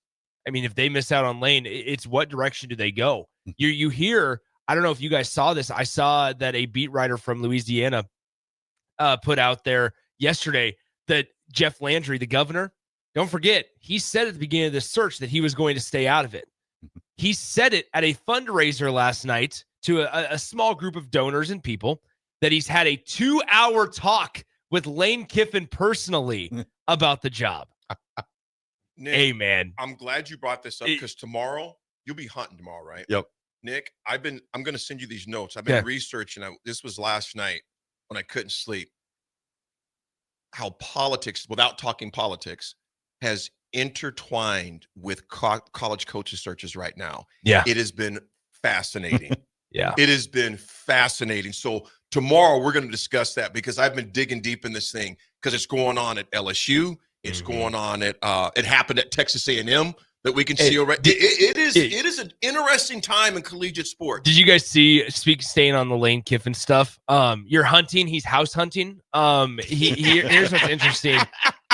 I mean, if they miss out on Lane, it's what direction do they go? You hear, I don't know if you guys saw this. I saw that a beat writer from Louisiana put out there yesterday that Jeff Landry, the governor, don't forget, he said at the beginning of this search that he was going to stay out of it. He said it at a fundraiser last night to a small group of donors and people that he's had a 2-hour talk with Lane Kiffin personally about the job. Nick, hey, man. I'm glad you brought this up because tomorrow, you'll be hunting tomorrow, right? Yep. Nick, I'm going to send you these notes. I've been researching. This was last night when I couldn't sleep. How politics, without talking politics, has intertwined with college coaches searches right now. Yeah. It has been fascinating. Yeah. It has been fascinating. So tomorrow we're going to discuss that because I've been digging deep in this thing because it's going on at LSU. It's going on at it happened at Texas A&M that we can see already. It is an interesting time in collegiate sports. Did you guys staying on the Lane Kiffin stuff? You're hunting, he's house hunting. Here's what's interesting.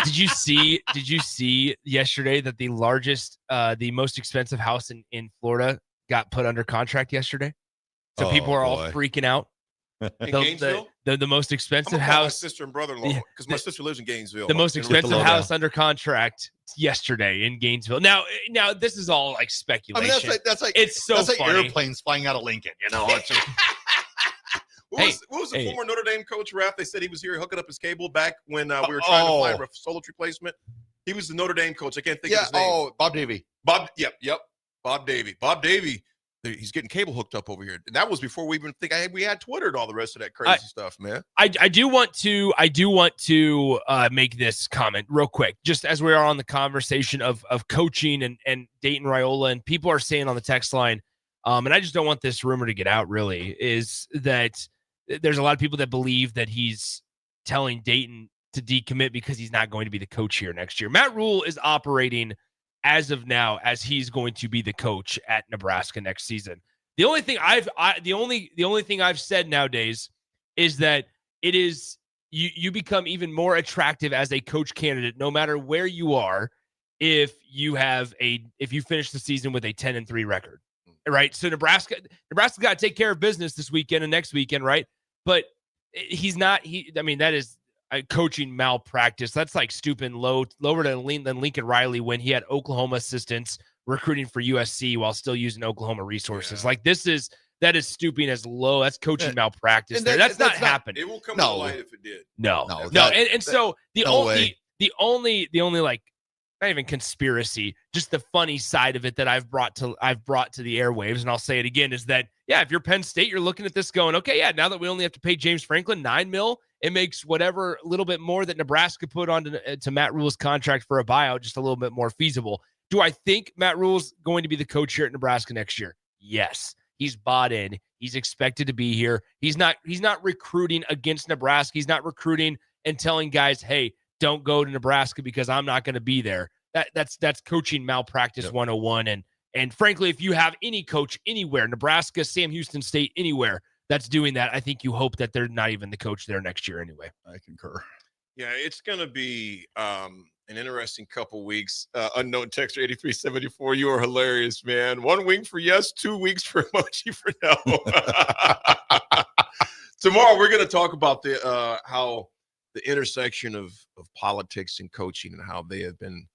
Did you see yesterday that the most expensive house in Florida got put under contract yesterday? So people are all freaking out. In Gainesville? The most expensive I'm house. my sister and brother-in-law because my sister lives in Gainesville. The most expensive house under contract yesterday in Gainesville. Now this is all like speculation. I mean, that's like it's so that's funny. like airplanes flying out of Lincoln. It's just, What was the former Notre Dame coach, Raph? They said he was here hooking up his cable back when we were trying to find a Solich replacement. He was the Notre Dame coach. I can't think of his name. Bob Davie. Yep. Bob Davie. He's getting cable hooked up over here. And that was before we even think we had Twitter and all the rest of that crazy stuff, man. I do want to make this comment real quick, just as we are on the conversation of coaching and Dayton Raiola, and people are saying on the text line, and I just don't want this rumor to get out really, is that there's a lot of people that believe that he's telling Dayton to decommit because he's not going to be the coach here next year. Matt Rule is operating as of now as he's going to be the coach at Nebraska next season. The only thing the only thing I've said nowadays is that it is you become even more attractive as a coach candidate no matter where you are if you finish the season with a 10-3 record, right? So Nebraska's got to take care of business this weekend and next weekend, right? But that is a coaching malpractice. That's like stooping lower than Lincoln Riley when he had Oklahoma assistants recruiting for USC while still using Oklahoma resources. Like that is stooping as low. That's coaching malpractice. That's not happening. It will come to light if it did. No. So the only like, not even conspiracy, just the funny side of it that I've brought to the airwaves, and I'll say it again, is that, if you're Penn State, you're looking at this going, okay, now that we only have to pay James Franklin $9 million, it makes whatever a little bit more that Nebraska put on to Matt Rule's contract for a buyout just a little bit more feasible. Do I think Matt Rule's going to be the coach here at Nebraska next year? Yes. He's bought in. He's expected to be here. He's not recruiting against Nebraska. He's not recruiting and telling guys, hey, don't go to Nebraska because I'm not going to be there. That's coaching malpractice 101. And frankly, if you have any coach anywhere, Nebraska, Sam Houston State, anywhere that's doing that, I think you hope that they're not even the coach there next year anyway. I concur. Yeah, it's going to be an interesting couple weeks. Unknown texter 8374, you are hilarious, man. 1 week for yes, 2 weeks for emoji for no. Tomorrow we're going to talk about how the intersection of politics and coaching and how they have been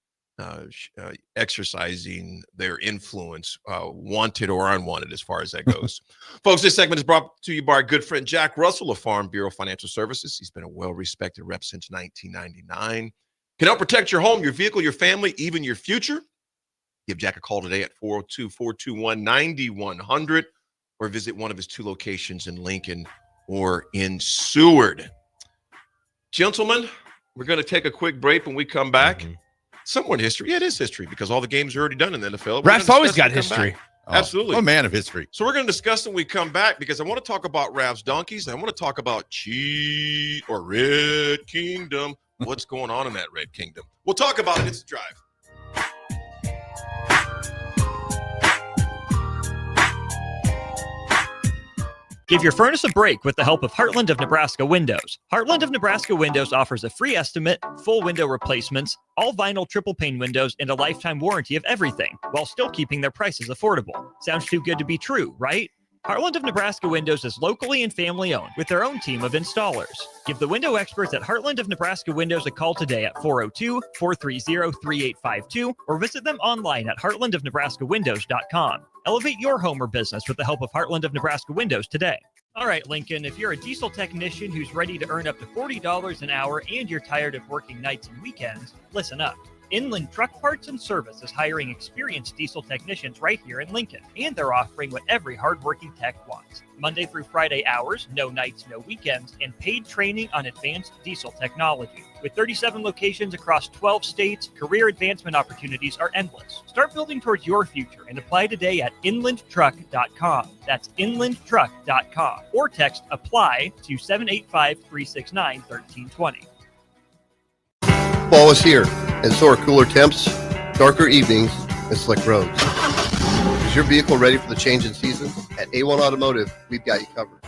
exercising their influence, wanted or unwanted, as far as that goes. Folks, this segment is brought to you by our good friend Jack Russell of Farm Bureau Financial Services. He's been a well-respected rep since 1999. Can help protect your home, your vehicle, your family, even your future. Give Jack a call today at 402-421-9100 or visit one of his 2 locations in Lincoln or in Seward. Gentlemen, we're going to take a quick break. When we come back, somewhere in history. Yeah, it is history because all the games are already done in the NFL. Raf's always got history. Absolutely. I'm a man of history. So we're going to discuss when we come back because I want to talk about Rav's donkeys. And I want to talk about Cheat or Red Kingdom. What's going on in that Red Kingdom? We'll talk about it. It's a drive. Give your furnace a break with the help of Heartland of Nebraska Windows. Heartland of Nebraska Windows offers a free estimate, full window replacements, all vinyl triple pane windows, and a lifetime warranty of everything, while still keeping their prices affordable. Sounds too good to be true, right? Heartland of Nebraska Windows is locally and family owned with their own team of installers. Give the window experts at Heartland of Nebraska Windows a call today at 402-430-3852 or visit them online at heartlandofnebraskawindows.com. Elevate your home or business with the help of Heartland of Nebraska Windows today. All right, Lincoln, if you're a diesel technician who's ready to earn up to $40 an hour and you're tired of working nights and weekends, listen up. Inland Truck Parts and Service is hiring experienced diesel technicians right here in Lincoln, and they're offering what every hardworking tech wants. Monday through Friday hours, no nights, no weekends, and paid training on advanced diesel technology. With 37 locations across 12 states, career advancement opportunities are endless. Start building towards your future and apply today at inlandtruck.com. That's inlandtruck.com. Or text APPLY to 785-369-1320. Fall is here, and so are cooler temps, darker evenings, and slick roads. Is your vehicle ready for the change in season? At A1 Automotive, we've got you covered.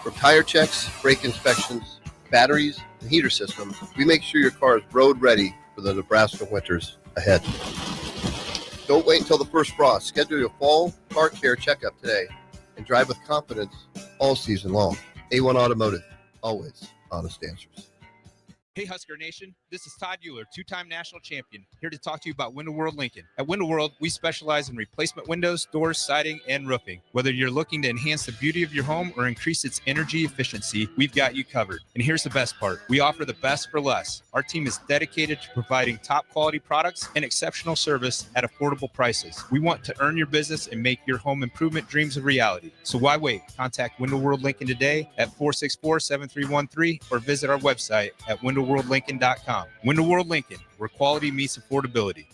From tire checks, brake inspections, batteries, and heater systems, we make sure your car is road ready for the Nebraska winters ahead. Don't wait until the first frost. Schedule your fall car care checkup today and drive with confidence all season long. A1 Automotive, always honest answers. Hey, Husker Nation, this is Todd Euler, 2-time national champion, here to talk to you about Window World Lincoln. At Window World, we specialize in replacement windows, doors, siding, and roofing. Whether you're looking to enhance the beauty of your home or increase its energy efficiency, we've got you covered. And here's the best part. We offer the best for less. Our team is dedicated to providing top quality products and exceptional service at affordable prices. We want to earn your business and make your home improvement dreams a reality. So why wait? Contact Window World Lincoln today at 464-7313 or visit our website at windowworldlincoln.com. Window World Lincoln, where quality meets affordability.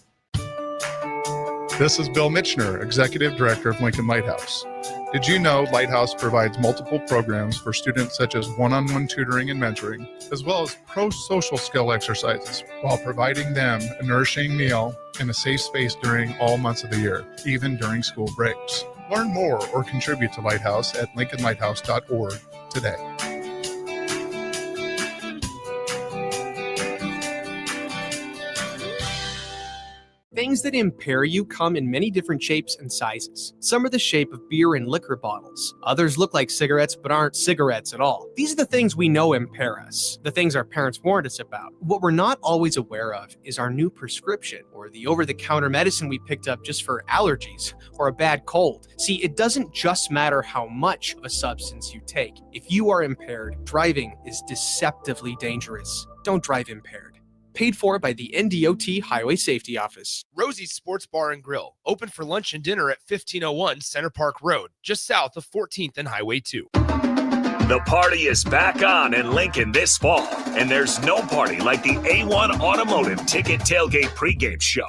This is Bill Mitchner, Executive Director of Lincoln Lighthouse. Did you know Lighthouse provides multiple programs for students such as one-on-one tutoring and mentoring, as well as pro-social skill exercises, while providing them a nourishing meal and a safe space during all months of the year, even during school breaks? Learn more or contribute to Lighthouse at lincolnlighthouse.org today. Things that impair you come in many different shapes and sizes. Some are the shape of beer and liquor bottles. Others look like cigarettes but aren't cigarettes at all. These are the things we know impair us, the things our parents warned us about. What we're not always aware of is our new prescription, or the over-the-counter medicine we picked up just for allergies or a bad cold. See, it doesn't just matter how much of a substance you take. If you are impaired, driving is deceptively dangerous. Don't drive impaired. Paid for by the NDOT Highway Safety Office. Rosie's Sports Bar and Grill, open for lunch and dinner at 1501 Center Park Road, just south of 14th and Highway 2. The party is back on in Lincoln this fall, and there's no party like the A1 Automotive Ticket Tailgate pregame show.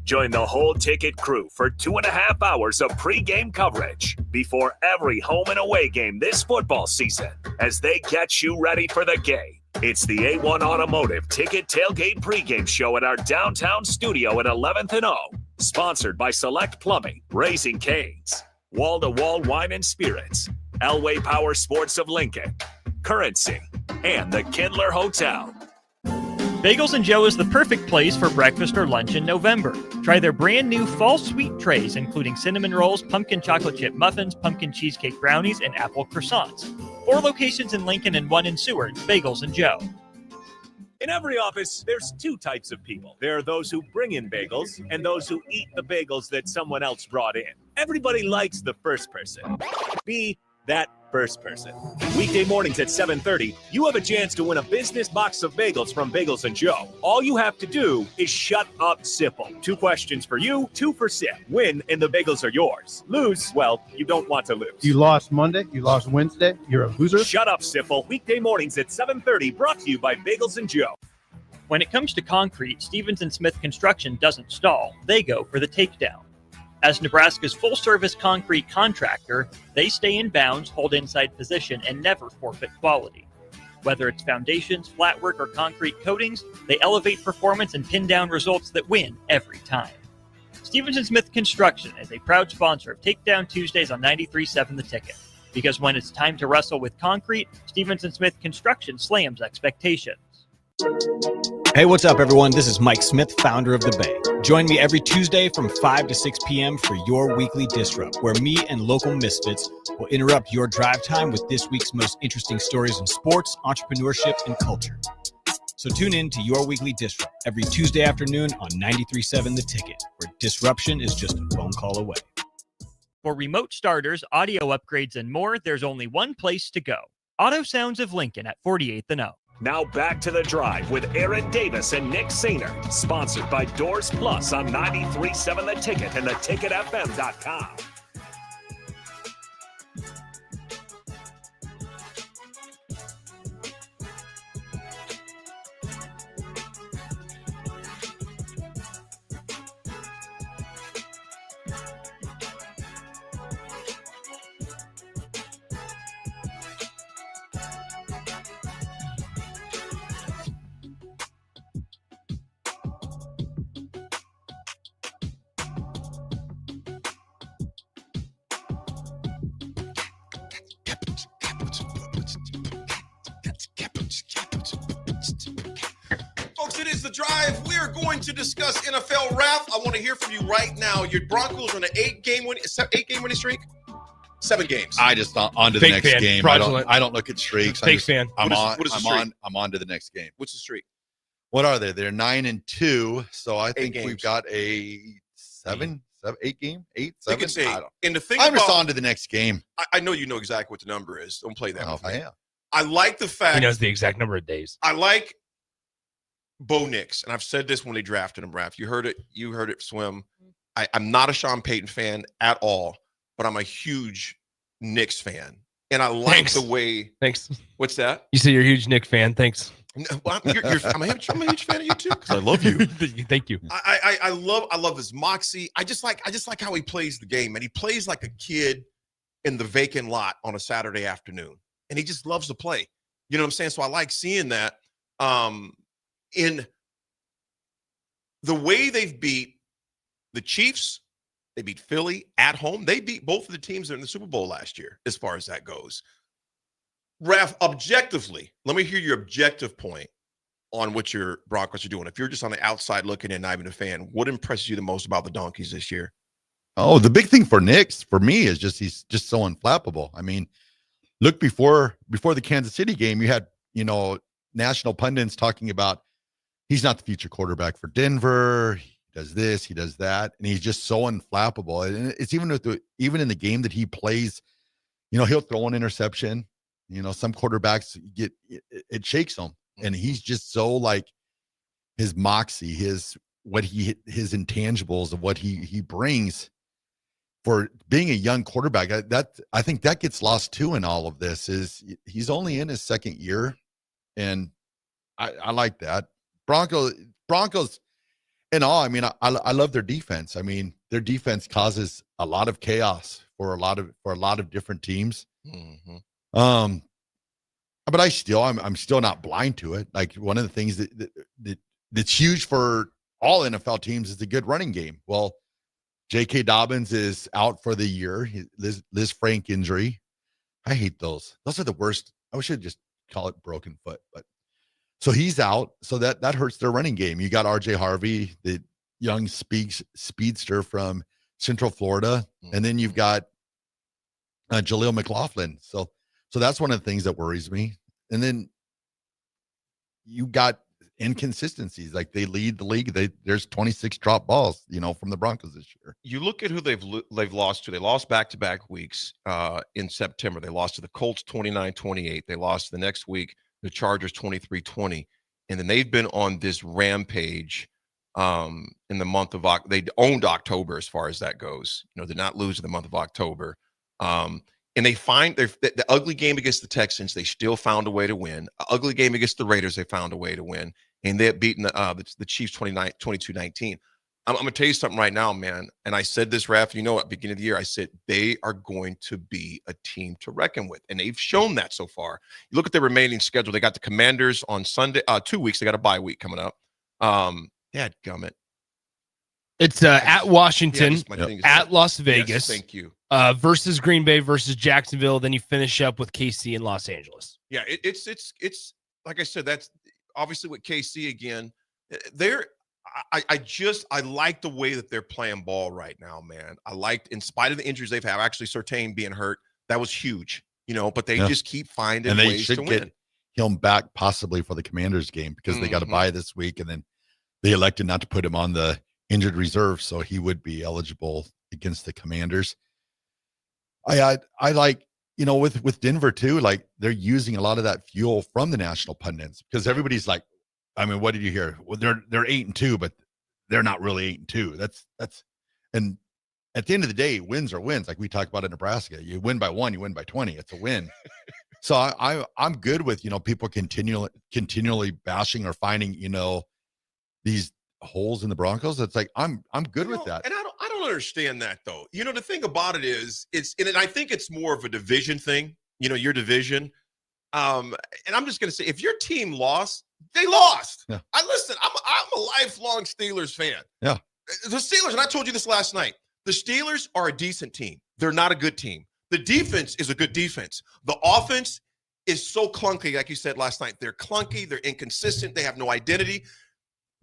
Join the whole ticket crew for 2.5 hours of pregame coverage before every home and away game this football season as they get you ready for the game. It's the A1 Automotive Ticket Tailgate pregame show at our downtown studio at 11th and O. Sponsored by Select Plumbing, Raising Cane's, Wall to Wall Wine and Spirits, Elway Power Sports of Lincoln, Currency, and the Kindler Hotel. Bagels & Joe is the perfect place for breakfast or lunch in November. Try their brand new fall sweet trays, including cinnamon rolls, pumpkin chocolate chip muffins, pumpkin cheesecake brownies, and apple croissants. 4 locations in Lincoln and 1 in Seward. Bagels & Joe. In every office, there's 2 types of people. There are those who bring in bagels and those who eat the bagels that someone else brought in. Everybody likes the first person. Be that first person. Weekday mornings at 7:30, you have a chance to win a business box of bagels from Bagels & Joe. All you have to do is shut up, Sipple. 2 questions for you, 2 for Sip. Win, and the bagels are yours. Lose, well, you don't want to lose. You lost Monday. You lost Wednesday. You're a loser. Shut up, Sipple. Weekday mornings at 7:30, brought to you by Bagels & Joe. When it comes to concrete, Stevens & Smith Construction doesn't stall. They go for the takedown. As Nebraska's full-service concrete contractor, they stay in bounds, hold inside position, and never forfeit quality. Whether it's foundations, flatwork, or concrete coatings, they elevate performance and pin down results that win every time. Stevens & Smith Construction is a proud sponsor of Takedown Tuesdays on 93.7 The Ticket. Because when it's time to wrestle with concrete, Stevens & Smith Construction slams expectations. Hey, what's up, everyone? This is Mike Smith, founder of The Bay. Join me every Tuesday from 5 to 6 p.m. for your weekly Disrupt, where me and local misfits will interrupt your drive time with this week's most interesting stories in sports, entrepreneurship, and culture. So tune in to your weekly Disrupt every Tuesday afternoon on 93.7 The Ticket, where disruption is just a phone call away. For remote starters, audio upgrades, and more, there's only one place to go. Auto Sounds of Lincoln at 48th and O. Now back to the drive with Aaron Davis and Nick Sainer, sponsored by Doors Plus on 93.7 The Ticket and theticketfm.com. Folks, it is The Drive. We are going to discuss NFL Rap. I want to hear from you right now. Your Broncos are on an 8-game winning streak. 7 games. I just on to the next game. I don't look at streaks. I'm on to the next game. What's the streak? What are they? They're 9-2. So I think we've got a 8 game. 8, 7. It's 8. And the thing I'm just on to the next game. I know you know exactly what the number is. Don't play that. I am. I like the fact he knows the exact number of days. I like Bo Nix, and I've said this when they drafted him, Raph. You heard it, Swim. I'm not a Sean Payton fan at all, but I'm a huge Knicks fan. And I like the way. Thanks. What's that? You say you're a huge Nick fan. Thanks. Well, I'm a huge fan of you too, because I love you. Thank you. I love his moxie. I just like how he plays the game, and he plays like a kid in the vacant lot on a Saturday afternoon, and he just loves to play. You know what I'm saying? So I like seeing that. In the way they've beat the Chiefs, they beat Philly at home. They beat both of the teams in the Super Bowl last year, as far as that goes. Raph, objectively, let me hear your objective point on what your Broncos are doing. If you're just on the outside looking in, not even a fan, what impresses you the most about the Donkeys this year? Oh, the big thing for Nix, for me, is just he's just so unflappable. I mean, look, before the Kansas City game, you had, national pundits talking about he's not the future quarterback for Denver. He does this, he does that, and he's just so unflappable. And it's even in the game that he plays, he'll throw an interception. Some quarterbacks it shakes them, and he's just so like his moxie, his intangibles of what he brings for being a young quarterback. I think that gets lost too in all of this. Is he's only in his second year, and I like that. Broncos in all. I mean, I love their defense. I mean, their defense causes a lot of chaos for a lot of different teams. Mm-hmm. But I'm still not blind to it. Like, one of the things that's huge for all NFL teams is a good running game. Well, J.K. Dobbins is out for the year. Liz Frank injury. I hate those. Those are the worst. I wish I'd just call it broken foot. But so he's out. So that hurts their running game. You got R.J. Harvey, the young speedster from Central Florida, and then you've got Jaleel McLaughlin. So that's one of the things that worries me. And then you got inconsistencies. Like, they lead the league. There's 26 drop balls, from the Broncos this year. You look at who they've lost to. They lost back-to-back weeks in September. They lost to the Colts 29-28. They lost the next week, the Chargers 23-20. And then they've been on this rampage in the month of October. They owned October as far as that goes. Did not lose in the month of October. And they find the ugly game against the Texans, they still found a way to win. Ugly game against the Raiders, they found a way to win. And they had beaten the Chiefs 22-19. I'm going to tell you something right now, man. And I said this, Raph, at the beginning of the year, I said they are going to be a team to reckon with. And they've shown that so far. You look at their remaining schedule. They got the Commanders on Sunday, 2 weeks. They got a bye week coming up. Dadgummit. It's at Washington, at Las Vegas. Yes, thank you. Versus Green Bay versus Jacksonville. Then you finish up with KC in Los Angeles. Yeah, it's like I said, that's obviously with KC again. I like the way that they're playing ball right now, man. I liked, in spite of the injuries they've had, actually Surtain being hurt, that was huge, but they just keep finding ways to win. Get him back possibly for the Commanders game, because they got to bye this week, and then they elected not to put him on the injured reserve, so he would be eligible against the Commanders. I like, with Denver too, like, they're using a lot of that fuel from the national pundits, because everybody's like, I mean, what did you hear? Well, they're 8-2, but they're not really 8-2. That's and at the end of the day, wins are wins. Like we talked about in Nebraska, you win by 1, you win by 20. It's a win. So I'm good with, people continually bashing or finding, these holes in the Broncos. It's like, I'm good with that. And I don't understand that, though. The thing about it is, and I think it's more of a division thing, your division. And I'm just going to say, if your team lost, they lost. Yeah. I'm a lifelong Steelers fan. Yeah. The Steelers, and I told you this last night, the Steelers are a decent team. They're not a good team. The defense is a good defense. The offense is so clunky, like you said last night. They're clunky. They're inconsistent. They have no identity.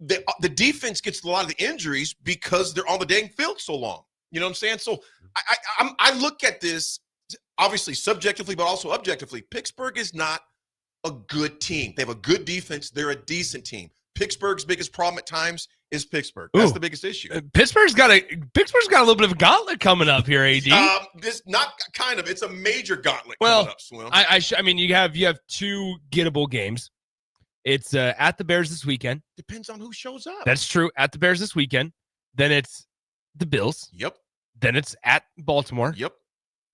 The defense gets a lot of the injuries because they're on the dang field so long. You know what I'm saying? So I look at this, obviously subjectively, but also objectively. Pittsburgh is not a good team. They have a good defense. They're a decent team. Pittsburgh's biggest problem at times is Pittsburgh. That's the biggest issue. Pittsburgh's got a little bit of a gauntlet coming up here, AD. It's a major gauntlet coming up, Swim. I mean, you have 2 gettable games. It's at the Bears this weekend. Depends on who shows up. That's true. At the Bears this weekend. Then it's the Bills. Yep. Then it's at Baltimore. Yep.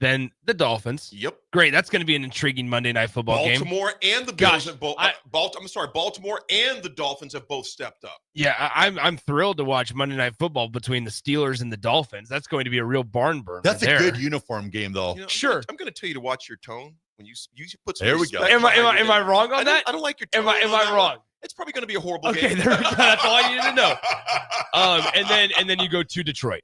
Then the Dolphins. Yep. Great. That's going to be an intriguing Monday Night Football game. Baltimore and the Bills have both. Baltimore and the Dolphins have both stepped up. Yeah, I'm thrilled to watch Monday Night Football between the Steelers and the Dolphins. That's going to be a real barn burner. That's a good uniform game, though. Sure. I'm going to tell you to watch your tone when you put some. There we go. Am I wrong on that? I don't like your tone. Am I wrong? It's probably going to be a horrible game. game. Okay, that's all I needed to know. And then you go to Detroit.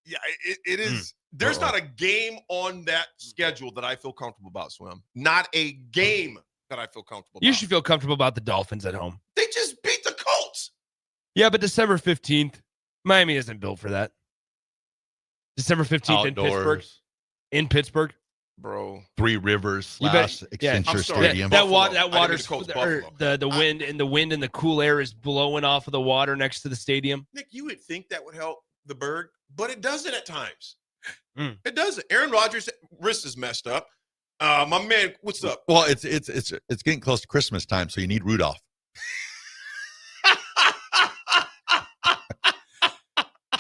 Yeah, it is. There's not a game on that schedule that I feel comfortable about, Swim. Not a game that I feel comfortable about. You should feel comfortable about the Dolphins at home. Yeah, but December 15th, Miami isn't built for that. December 15th Outdoors. in Pittsburgh. Bro. Three Rivers / You bet- Accenture Stadium. That Buffalo. water's I didn't mean to coach Buffalo. the wind and the cool air is blowing off of the water next to the stadium. Nick, you would think that would help the Berg, but it doesn't at times. Mm. It doesn't. Aaron Rodgers' wrist is messed up. My man, what's up? Well, it's getting close to Christmas time, so you need Rudolph.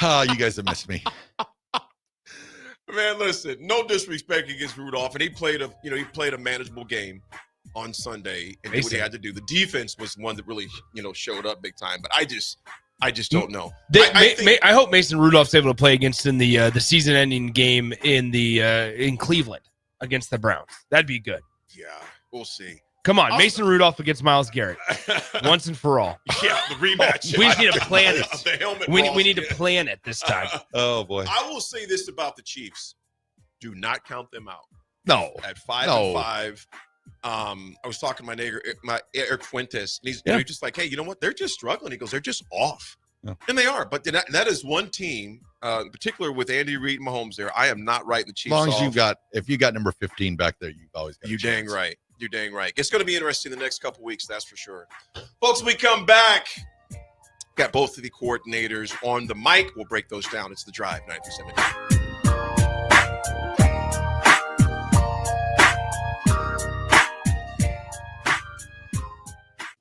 You guys have missed me. Man, listen, no disrespect against Rudolph, and he played a manageable game on Sunday and did what he had to do. The defense was one that really, showed up big time, but I just don't know. I hope Mason Rudolph's able to play against in the season-ending game in Cleveland against the Browns. That'd be good. Yeah, we'll see. Come on, Mason Rudolph against Myles Garrett, once and for all. Yeah, the rematch. We just need to plan it. The helmet We balls, need to plan it this time. Oh boy! I will say this about the Chiefs: do not count them out. No, at 5-5. I was talking to my neighbor, Eric Fuentes, and he's just like, hey, you know what? They're just struggling. He goes, they're just off. Yeah. And they are. But that is one team, in particular with Andy Reid and Mahomes there. I am not writing the Chiefs As long as off. if you got number 15 back there, you've always got a You're chance. dang right. You're dang right. It's going to be interesting the next couple weeks, that's for sure. Folks, we come back. Got both of the coordinators on the mic. We'll break those down. It's The Drive, 937.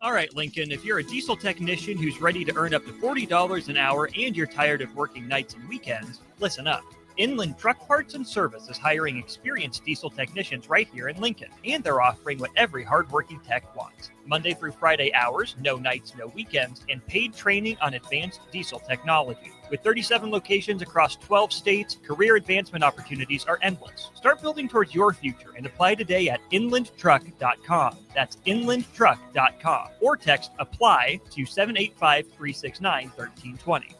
All right, Lincoln, if you're a diesel technician who's ready to earn up to $40 an hour and you're tired of working nights and weekends, listen up. Inland Truck Parts and Service is hiring experienced diesel technicians right here in Lincoln, and they're offering what every hardworking tech wants. Monday through Friday hours, no nights, no weekends, and paid training on advanced diesel technology. With 37 locations across 12 states, career advancement opportunities are endless. Start building towards your future and apply today at inlandtruck.com. That's inlandtruck.com. Or text APPLY to 785-369-1320.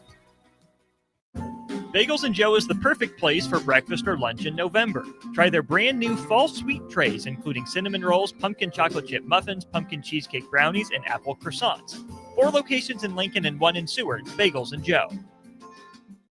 Bagels and Joe is the perfect place for breakfast or lunch in November. Try their brand new fall sweet trays, including cinnamon rolls, pumpkin chocolate chip muffins, pumpkin cheesecake brownies, and apple croissants. 4 locations in Lincoln and 1 in Seward. Bagels and Joe.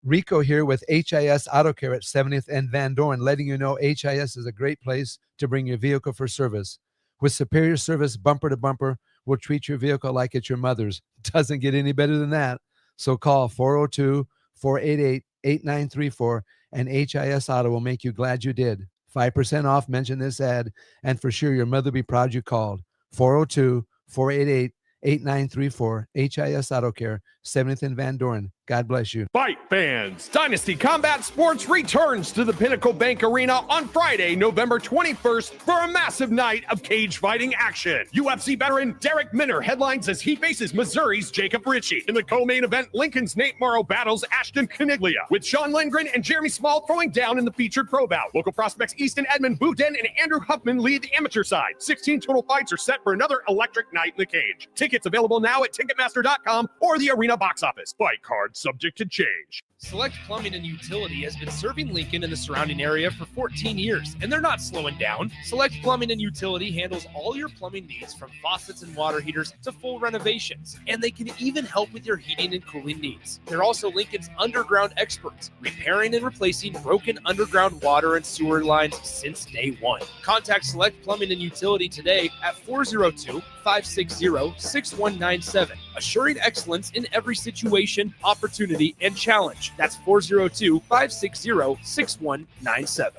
Rico here with HIS Auto Care at 70th and Van Dorn, letting you know HIS is a great place to bring your vehicle for service. With superior service bumper to bumper, we'll treat your vehicle like it's your mother's. Doesn't get any better than that. So call 402-488-8934 and HIS Auto will make you glad you did. 5% off, mention this ad, and for sure your mother will be proud you called. 402-488-8934, HIS Auto Care, 70th and Van Dorn. God bless you. Fight fans, Dynasty Combat Sports returns to the Pinnacle Bank Arena on Friday, November 21st for a massive night of cage fighting action. UFC veteran Derek Minner headlines as he faces Missouri's Jacob Ritchie. In the co-main event, Lincoln's Nate Morrow battles Ashton Caniglia, with Sean Lindgren and Jeremy Small throwing down in the featured pro bout. Local prospects Easton Edmund, Boudin, and Andrew Huffman lead the amateur side. 16 total fights are set for another electric night in the cage. Tickets available now at Ticketmaster.com or the arena box office. Fight card subject to change. Select Plumbing and Utility has been serving Lincoln and the surrounding area for 14 years, and they're not slowing down. Select Plumbing and Utility handles all your plumbing needs, from faucets and water heaters to full renovations, and they can even help with your heating and cooling needs. They're also Lincoln's underground experts, repairing and replacing broken underground water and sewer lines since day one. Contact Select Plumbing and Utility today at 402-560-6197, assuring excellence in every situation, opportunity, and challenge. That's 402-560-6197.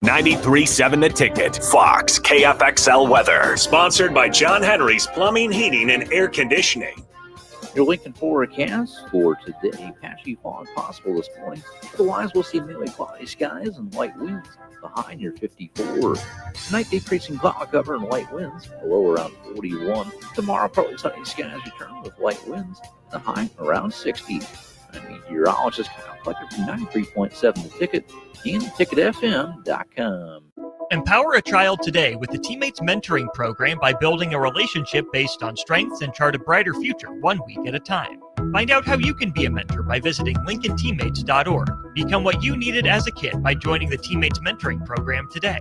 93.7 The Ticket, Fox, KFXL weather. Sponsored by John Henry's Plumbing, Heating, and Air Conditioning. Your Lincoln forecast for today: patchy fog possible this morning. Otherwise, we'll see mainly cloudy skies and light winds. The high near 54. Tonight, decreasing cloud cover and light winds. The low around 41. Tomorrow, partly sunny skies return with light winds. The high around 60. I'm meteorologist Kyle Fletcher from 93.7 The Ticket and TicketFM.com. Empower a child today with the Teammates Mentoring Program by building a relationship based on strengths and chart a brighter future 1 week at a time. Find out how you can be a mentor by visiting LincolnTeammates.org. Become what you needed as a kid by joining the Teammates Mentoring Program today.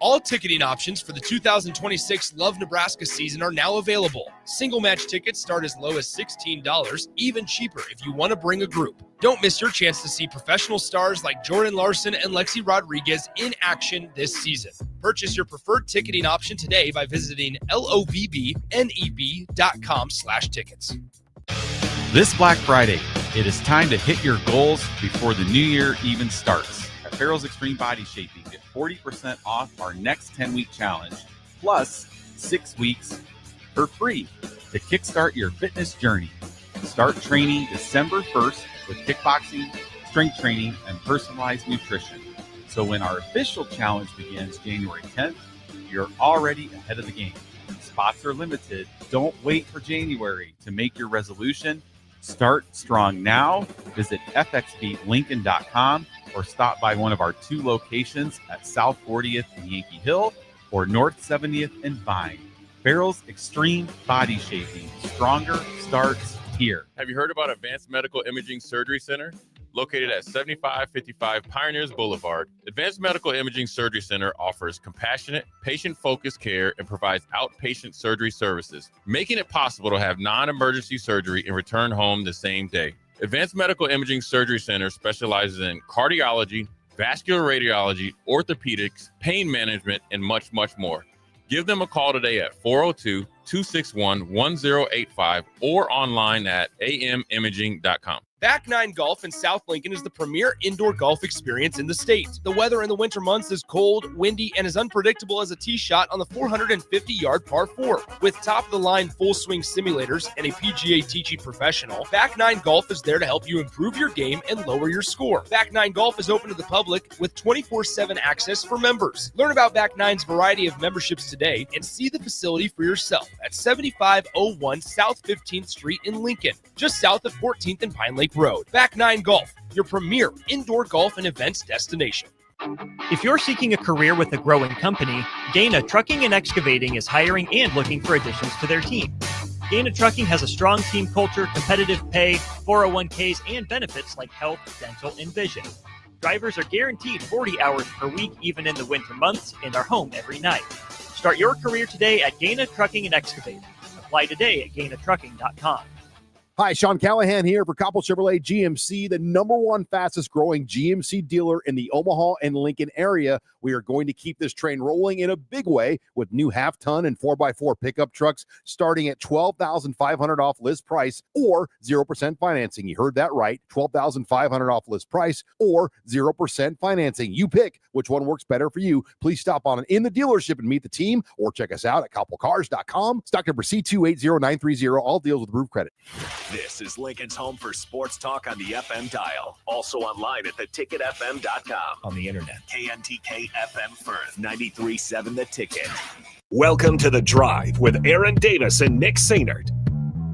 All ticketing options for the 2026 Love Nebraska season are now available. Single match tickets start as low as $16, even cheaper if you want to bring a group. Don't miss your chance to see professional stars like Jordan Larson and Lexi Rodriguez in action this season. Purchase your preferred ticketing option today by visiting lovneb.com/tickets. This Black Friday, it is time to hit your goals before the new year even starts. At Farrell's Extreme Body Shaping, get 40% off our next 10-week challenge, plus 6 weeks for free to kickstart your fitness journey. Start training December 1st with kickboxing, strength training, and personalized nutrition. So when our official challenge begins January 10th, you're already ahead of the game. Spots are limited. Don't wait for January to make your resolution. Start strong now. Visit fxbeatlincoln.com or stop by one of our 2 locations at South 40th and Yankee Hill or North 70th and Vine. Farrell's Extreme Body Shaping. Stronger starts here. Have you heard about Advanced Medical Imaging Surgery Center? Located at 7555 Pioneers Boulevard, Advanced Medical Imaging Surgery Center offers compassionate, patient-focused care and provides outpatient surgery services, making it possible to have non-emergency surgery and return home the same day. Advanced Medical Imaging Surgery Center specializes in cardiology, vascular radiology, orthopedics, pain management, and much, much more. Give them a call today at 402-261-1085 or online at amimaging.com. Back Nine Golf in South Lincoln is the premier indoor golf experience in the state. The weather in the winter months is cold, windy, and as unpredictable as a tee shot on the 450-yard par 4. With top-of-the-line full-swing simulators and a PGA teaching professional, Back Nine Golf is there to help you improve your game and lower your score. Back Nine Golf is open to the public with 24/7 access for members. Learn about Back Nine's variety of memberships today and see the facility for yourself at 7501 South 15th Street in Lincoln, just south of 14th and Pine Lake Road. Back Nine Golf, your premier indoor golf and events destination. If you're seeking a career with a growing company, Dana Trucking and Excavating is hiring and looking for additions to their team. Dana Trucking has a strong team culture, competitive pay, 401ks, and benefits like health, dental, and vision. Drivers are guaranteed 40 hours per week, even in the winter months, and are home every night. Start your career today at Dana Trucking and Excavating. Apply today at GainaTrucking.com. Hi, Sean Callahan here for Coppell Chevrolet GMC, the #1 fastest growing GMC dealer in the Omaha and Lincoln area. We are going to keep this train rolling in a big way with new half-ton and 4x4 pickup trucks starting at $12,500 off list price or 0% financing. You heard that right, $12,500 off list price or 0% financing. You pick which one works better for you. Please stop on in the dealership and meet the team or check us out at CoppellCars.com. Stock number C280930. All deals with approved credit. This is Lincoln's home for sports talk on the FM dial. Also online at theticketfm.com. On the internet. KNTK FM Firth, 93.7 The Ticket. Welcome to The Drive with Aaron Davis and Nick Sainert.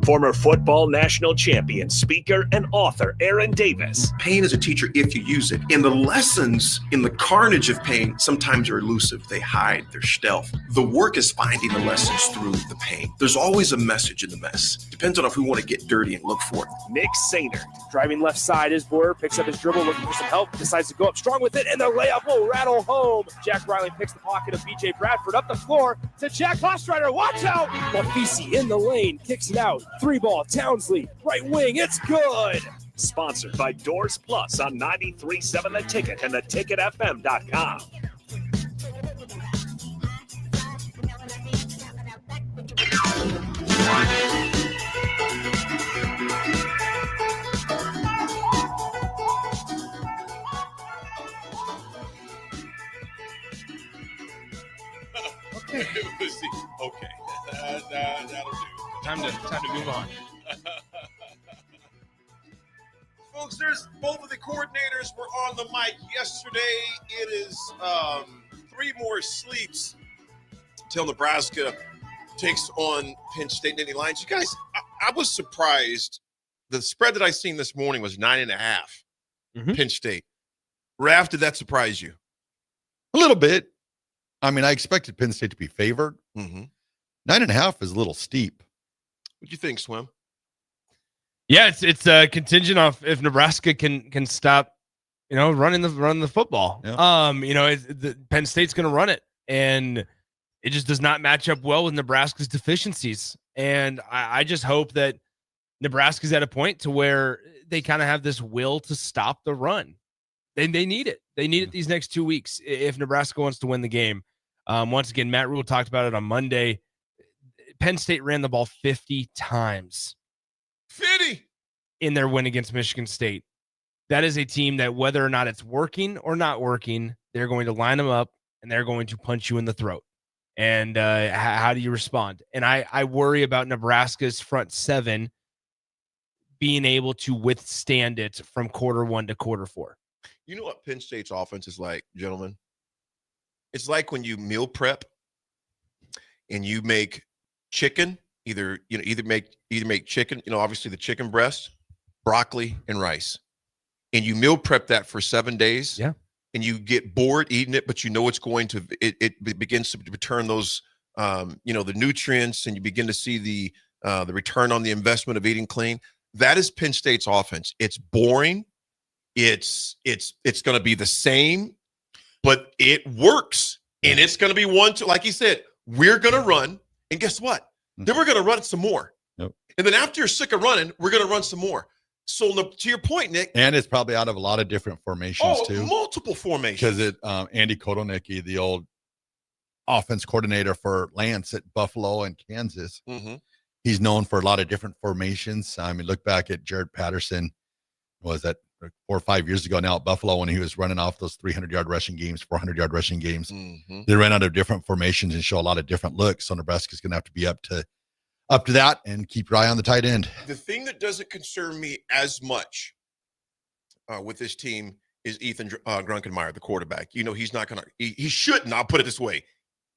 Former football national champion, speaker, and author Aaron Davis. Pain is a teacher if you use it. And the lessons in the carnage of pain sometimes are elusive. They hide, they're stealth. The work is finding the lessons through the pain. There's always a message in the mess. Depends on if we want to get dirty and look for it. Nick Sainert. Driving left side is Boyer, picks up his dribble, looking for some help, decides to go up strong with it, and the layup will rattle home. Jack Riley picks the pocket of BJ Bradford up the floor to Jack Hostrider. Watch out! Mafisi in the lane, kicks it out. 3-ball, Townsley, right wing, it's good! Sponsored by Doors Plus on 93.7 The Ticket and theticketfm.com. Okay. That'll do. Time to move on. Folks, there's both of the coordinators were on the mic yesterday. It is 3 more sleeps till Nebraska takes on Penn State Nittany Lions. You guys, I was surprised. The spread that I seen this morning was 9.5 Penn State. Raph, did that surprise you? A little bit. I mean, I expected Penn State to be favored. 9.5 is a little steep. What do you think, Swim? Yeah, it's contingent off if Nebraska can stop, running the football. Yeah. Penn State's going to run it. and it just does not match up well with Nebraska's deficiencies. And I just hope that Nebraska's at a point to where they kind of have this will to stop the run. They need it. They need it these next 2 weeks if Nebraska wants to win the game. Once again, Matt Rule talked about it on Monday. Penn State ran the ball 50 times. 50 in their win against Michigan State. That is a team that, whether or not it's working or not working, they're going to line them up and they're going to punch you in the throat. And how do you respond? And I worry about Nebraska's front seven being able to withstand it from quarter one to quarter four. You know what Penn State's offense is like, gentlemen? It's like when you meal prep and you make chicken, either make chicken, obviously the chicken breast, broccoli, and rice. And you meal prep that for 7 days. Yeah. And you get bored eating it, but it's going to, it begins to return those, the nutrients, and you begin to see the return on the investment of eating clean. That is Penn State's offense. It's boring. It's going to be the same, but it works. And it's going to be like you said, we're going to run. And guess what? Then we're going to run it some more. Yep. And then after you're sick of running, we're going to run some more. So to your point, Nick. And it's probably out of a lot of different formations too. Multiple formations. Because Andy Kotelnicki, the old offense coordinator for Lance at Buffalo and Kansas, he's known for a lot of different formations. I mean, look back at Jared Patterson. Was that 4 or 5 years ago now at Buffalo when he was running off those 300-yard rushing games, 400-yard rushing games? They ran out of different formations and show a lot of different looks. So Nebraska's going to have to be up to that and keep your eye on the tight end. The thing that doesn't concern me as much with this team is Ethan Grunkenmeyer, the quarterback. He's not going to – he shouldn't. I'll put it this way.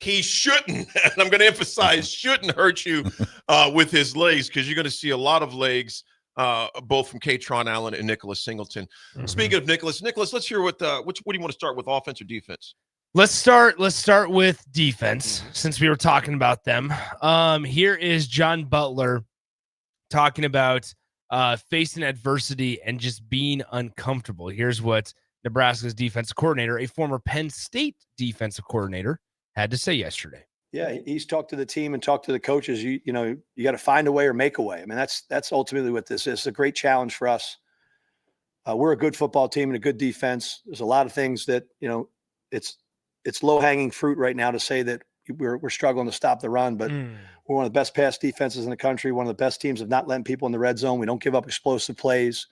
He shouldn't, and I'm going to emphasize, shouldn't hurt you with his legs, because you're going to see a lot of legs both from Katron Allen and Nicholas Singleton. Speaking of Nicholas, let's hear what do you want to start with, offense or defense? Let's start with defense, since we were talking about them. Here is John Butler talking about facing adversity and just being uncomfortable. Here's what Nebraska's defensive coordinator, a former Penn State defensive coordinator, had to say yesterday. Yeah, he's talked to the team and talked to the coaches. You got to find a way or make a way. I mean, that's ultimately what this is. It's a great challenge for us. We're a good football team and a good defense. There's a lot of things that, it's low-hanging fruit right now to say that we're struggling to stop the run, but we're one of the best pass defenses in the country, one of the best teams of not letting people in the red zone. We don't give up explosive plays.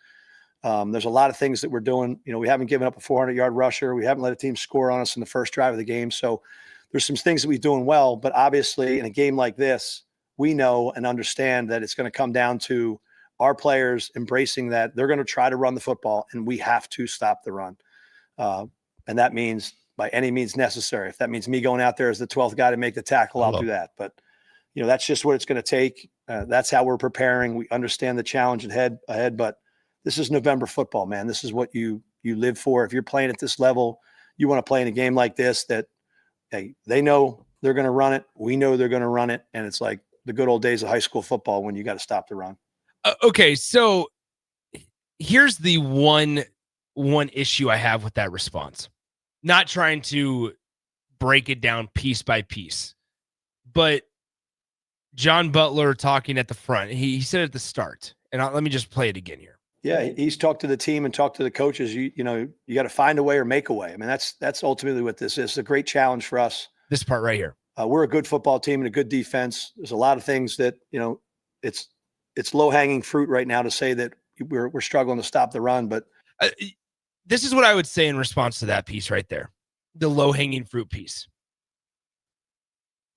There's a lot of things that we're doing. We haven't given up a 400-yard rusher. We haven't let a team score on us in the first drive of the game. So there's some things that we're doing well, but obviously in a game like this, we know and understand that it's going to come down to our players embracing that they're going to try to run the football, and we have to stop the run. And that means by any means necessary. If that means me going out there as the 12th guy to make the tackle, I'll do that. But, that's just what it's going to take. That's how we're preparing. We understand the challenge ahead, but this is November football, man. This is what you live for. If you're playing at this level, you want to play in a game like this that, hey, they know they're going to run it. We know they're going to run it. And it's like the good old days of high school football when you got to stop the run. Okay, so here's the one issue I have with that response. Not trying to break it down piece by piece, but John Butler talking at the front, he said at the start, and let me just play it again here. Yeah, he's talked to the team and talked to the coaches. You got to find a way or make a way. I mean, that's ultimately what this is. It's a great challenge for us. This part right here. We're a good football team and a good defense. There's a lot of things that, it's low-hanging fruit right now to say that we're struggling to stop the run, but this is what I would say in response to that piece right there, the low-hanging fruit piece.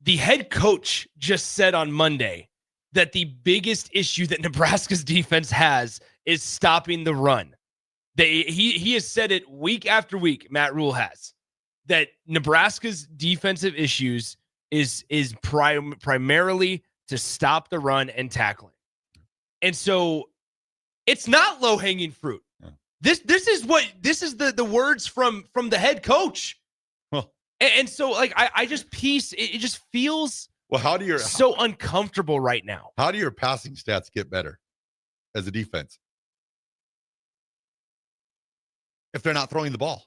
The head coach just said on Monday that the biggest issue that Nebraska's defense has is stopping the run. He has said it week after week, Matt Rule has, that Nebraska's defensive issues is primarily to stop the run and tackling. And so it's not low-hanging fruit. This is the words from the head coach. Well, and so like I just it just feels how so uncomfortable right now. How do your passing stats get better as a defense if they're not throwing the ball?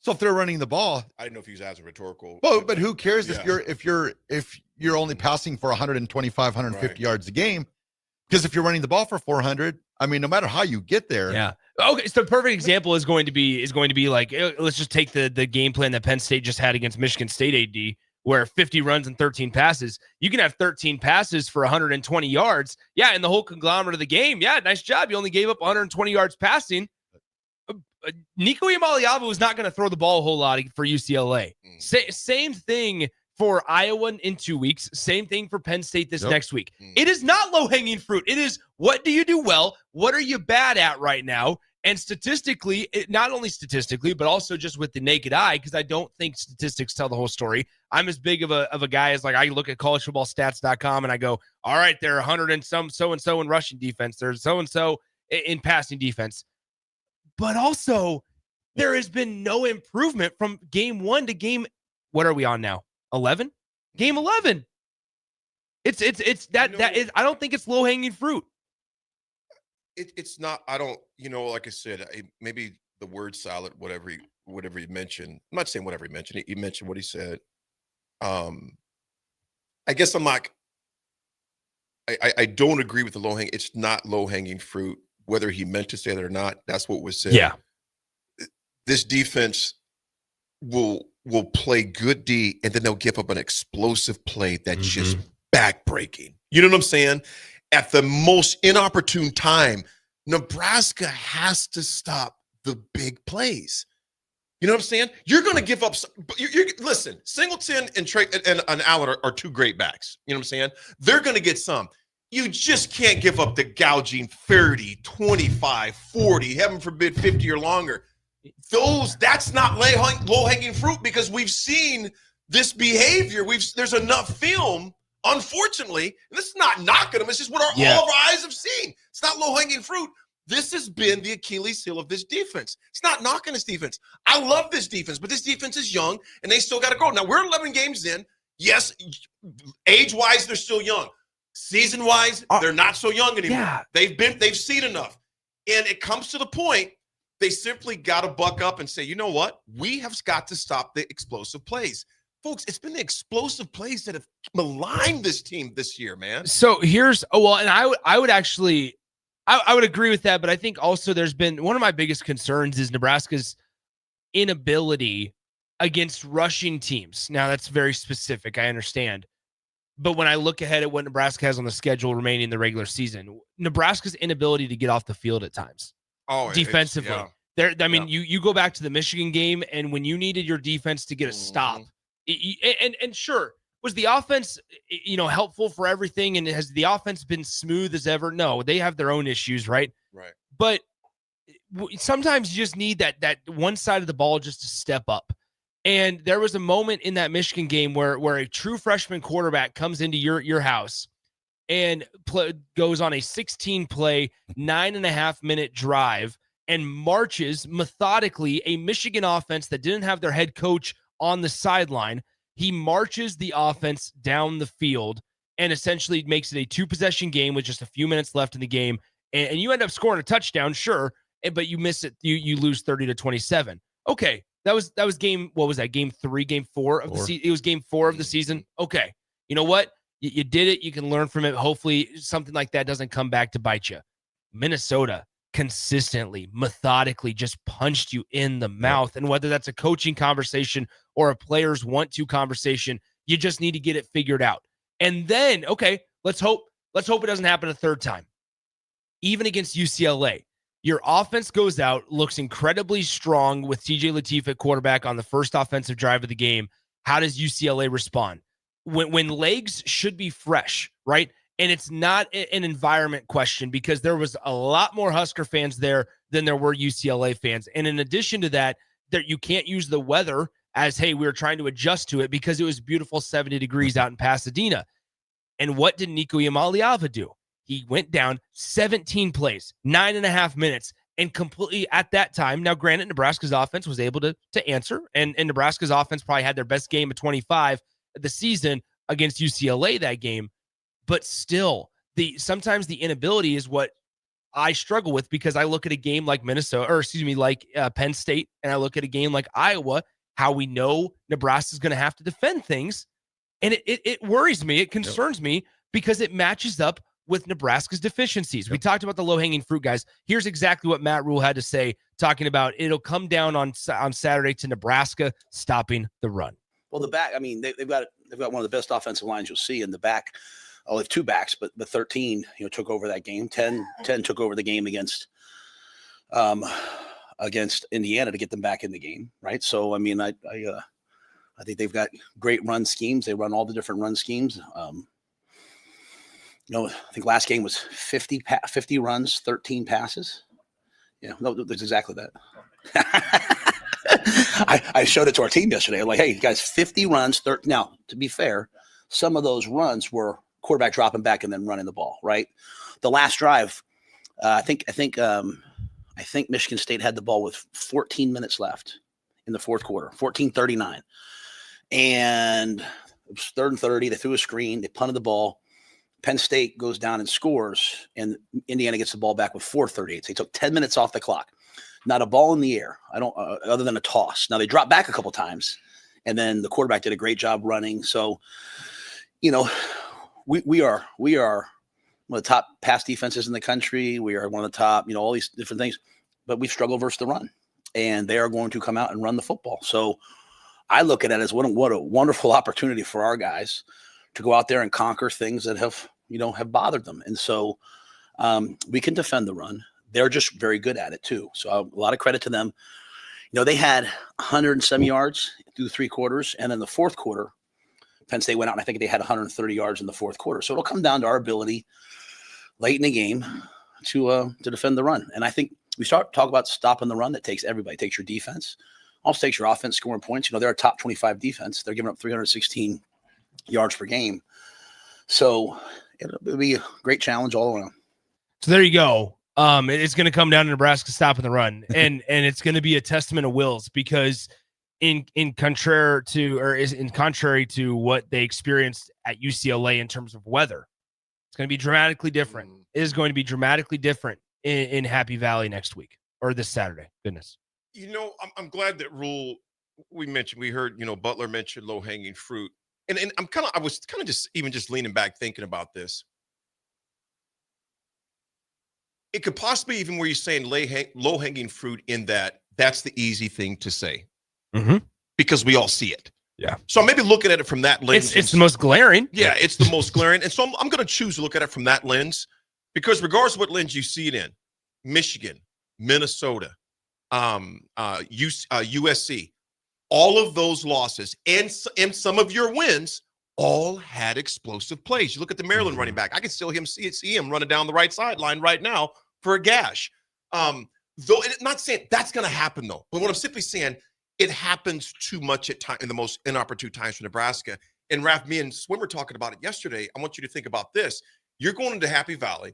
So if they're running the ball, I didn't know if he was asking rhetorical. well, but who cares Yeah. if you're only passing for 125, 150 yards a game? Because if you're running the ball for 400, I mean, no matter how you get there. Yeah. Okay. So the perfect example is going to be like, let's just take the game plan that Penn State just had against Michigan State AD, where 50 runs and 13 passes. You can have 13 passes for 120 yards. Yeah. And the whole conglomerate of the game. Yeah. Nice job. You only gave up 120 yards passing. Nico Iamaleava was not going to throw the ball a whole lot for UCLA. Same thing for Iowa in 2 weeks. Same thing for Penn State this next week. It is not low-hanging fruit. It is, what do you do well? What are you bad at right now? And statistically, not only statistically, but also just with the naked eye, because I don't think statistics tell the whole story. I'm as big of a guy as, like, I look at collegefootballstats.com and I go, all right, there are 100 and some so-and-so in rushing defense. There's so-and-so in passing defense. But also, there has been no improvement from game 1 to game, what are we on now? 11? Game 11. It's I don't think it's low-hanging fruit. It's not. I don't. Like I said, maybe the word salad, whatever he mentioned. I'm not saying whatever he mentioned. He mentioned what he said. I guess I'm like, I don't agree with the low hanging. It's not low hanging fruit. Whether he meant to say that or not, that's what was said. Yeah. This defense will play good D, and then they'll give up an explosive play that's just backbreaking. You know what I'm saying? At the most inopportune time, Nebraska has to stop the big plays. You know what I'm saying? You're going to give up. Listen, Singleton and Allen are two great backs. You know what I'm saying? They're going to get some. You just can't give up the gouging 30, 25, 40, heaven forbid 50 or longer. That's not low-hanging fruit, because we've seen this behavior. There's enough film, unfortunately, and this is not knocking them. It's just what all of our eyes have seen. It's not low-hanging fruit. This has been the Achilles heel of this defense. It's not knocking this defense. I love this defense, but this defense is young, and they still got to grow. Now, we're 11 games in. Yes, age-wise, they're still young. Season-wise, they're not so young anymore. Yeah. They've seen enough. And it comes to the point, they simply got to buck up and say, you know what? We have got to stop the explosive plays. Folks, it's been the explosive plays that have maligned this team this year, man. So here's, and I would actually, I would agree with that, but I think also there's been, one of my biggest concerns is Nebraska's inability against rushing teams. Now, that's very specific, I understand. But when I look ahead at what Nebraska has on the schedule remaining in the regular season, Nebraska's inability to get off the field at times. Defensively. You go back to the Michigan game, and when you needed your defense to get a stop, and sure, was the offense, helpful for everything, and has the offense been smooth as ever? No, they have their own issues, right? Right. But sometimes you just need that one side of the ball just to step up. And there was a moment in that Michigan game where a true freshman quarterback comes into your house and goes on a 16-play, 9.5-minute drive and marches methodically a Michigan offense that didn't have their head coach on the sideline. He marches the offense down the field and essentially makes it a 2-possession game with just a few minutes left in the game. And you end up scoring a touchdown, sure, but you miss it. You lose 30-27. Okay. That was game, what was that? Game 3, game 4 of the season. It was game 4 of the season. Okay. You know what? You did it. You can learn from it. Hopefully something like that doesn't come back to bite you. Minnesota consistently, methodically just punched you in the mouth. And whether that's a coaching conversation or a players want to conversation, you just need to get it figured out. And then, okay, let's hope it doesn't happen a third time. Even against UCLA. Your offense goes out, looks incredibly strong with TJ Lateef at quarterback on the first offensive drive of the game. How does UCLA respond? When legs should be fresh, right? And it's not an environment question, because there was a lot more Husker fans there than there were UCLA fans. And in addition to that, you can't use the weather as, hey, we were trying to adjust to it, because it was beautiful 70 degrees out in Pasadena. And what did Nico Iamaleava do? He went down 17 plays, 9.5 minutes, and completely at that time. Now, granted, Nebraska's offense was able to answer, and Nebraska's offense probably had their best game of 25 of the season against UCLA that game. But still, sometimes the inability is what I struggle with, because I look at a game like like Penn State, and I look at a game like Iowa, how we know Nebraska's going to have to defend things. And it worries me. It concerns me because it matches up with Nebraska's deficiencies. We talked about the low-hanging fruit, guys. Here's exactly what Matt Rule had to say, talking about it'll come down on Saturday to Nebraska stopping the run. Well, the back, I mean, they've got one of the best offensive lines you'll see in the back. Oh, they have two backs, but the 13, took over that game. 10 took over the game against Indiana to get them back in the game, right? So, I mean, I think they've got great run schemes. They run all the different run schemes. I think last game was 50 runs, 13 passes. Yeah, no, that's exactly that. I showed it to our team yesterday. I'm like, hey, guys, 50 runs. Now, to be fair, some of those runs were quarterback dropping back and then running the ball, right? The last drive, I think Michigan State had the ball with 14 minutes left in the fourth quarter, 14:39. And it was 3rd and 30. They threw a screen. They punted the ball. Penn State goes down and scores, and Indiana gets the ball back with 4:38. So they took 10 minutes off the clock. Not a ball in the air. Other than a toss. Now they dropped back a couple times, and then the quarterback did a great job running. So, we are one of the top pass defenses in the country. We are one of the top, all these different things, but we struggle versus the run, and they are going to come out and run the football. So I look at it as what a wonderful opportunity for our guys to go out there and conquer things that have bothered them. And so we can defend the run. They're just very good at it too. So a lot of credit to them. They had 107 yards through 3 quarters. And in the fourth quarter, Penn State went out and I think they had 130 yards in the fourth quarter. So it'll come down to our ability late in the game to defend the run. And I think we talk about stopping the run. That takes everybody. It takes your defense. Also takes your offense scoring points. They're a top 25 defense. They're giving up 316 yards per game. So it'll be a great challenge all around. So there you go. It's going to come down to Nebraska stopping the run, and it's going to be a testament of Will's, because in contrary to what they experienced at UCLA in terms of weather, it's going to be dramatically different. It is going to be dramatically different in Happy Valley next week or this Saturday. Goodness. I'm glad that Rule, we heard, Butler mentioned low-hanging fruit. And I was just leaning back thinking about this. It could possibly even where you're saying low-hanging fruit in that's the easy thing to say. Mm-hmm. Because we all see it. Yeah. So I'm maybe looking at it from that lens. It's the most glaring. Yeah, it's the most glaring. And so I'm going to choose to look at it from that lens, because regardless of what lens you see it in, Michigan, Minnesota, USC, all of those losses and some of your wins all had explosive plays. You look at the Maryland running back. I can still see him running down the right sideline right now for a gash. Though not saying that's going to happen, though. But what I'm simply saying, it happens too much at in the most inopportune times for Nebraska. And Raph, me and Swim were talking about it yesterday. I want you to think about this. You're going into Happy Valley,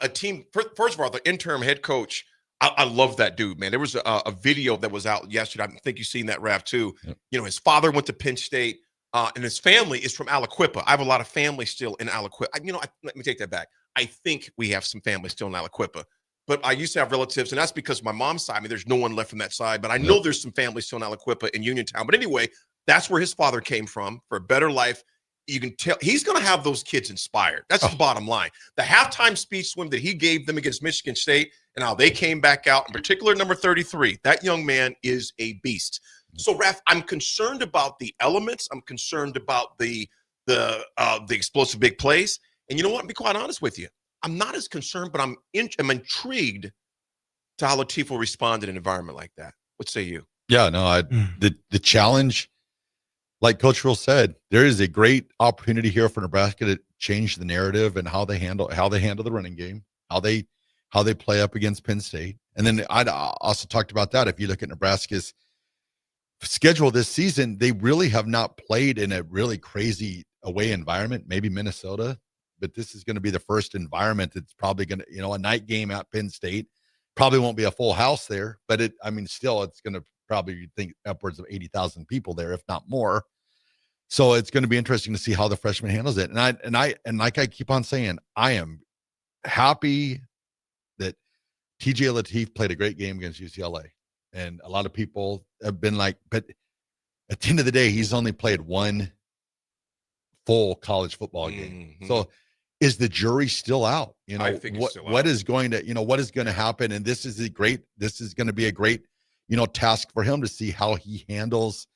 a team. First of all, the interim head coach. I love that dude, man. There was a video that was out yesterday. I think you've seen that, Raph, too. Yep. His father went to Penn State, and his family is from Aliquippa. I have a lot of family still in Aliquippa. Let me take that back. I think we have some family still in Aliquippa. But I used to have relatives, and that's because my mom's side. I mean, there's no one left from that side, but I know there's some family still in Aliquippa in Uniontown. But anyway, that's where his father came from for a better life. You can tell he's going to have those kids inspired. That's the bottom line. The halftime speech, Swim, that he gave them against Michigan State and how they came back out, in particular, number 33, that young man is a beast. So, Raph, I'm concerned about the elements. I'm concerned about the explosive big plays. And you know what? I'll be quite honest with you. I'm not as concerned, but I'm intrigued to how Latif will respond in an environment like that. What say you? Yeah, no, the challenge, like Coach Rule said, there is a great opportunity here for Nebraska to change the narrative and how they handle the running game, how they play up against Penn State. And then I also talked about that. If you look at Nebraska's schedule this season, they really have not played in a really crazy away environment, maybe Minnesota, but this is going to be the first environment that's probably going to, a night game at Penn State. Probably won't be a full house there, but still it's going to probably think upwards of 80,000 people there, if not more. So it's going to be interesting to see how the freshman handles it. And like I keep on saying, I am happy TJ Lateef played a great game against UCLA. And a lot of people have been like, but at the end of the day, he's only played one full college football game. So is the jury still out? You know, I think it's still what out. is going to, what is going to happen? And this is going to be a great, task for him to see how he handles,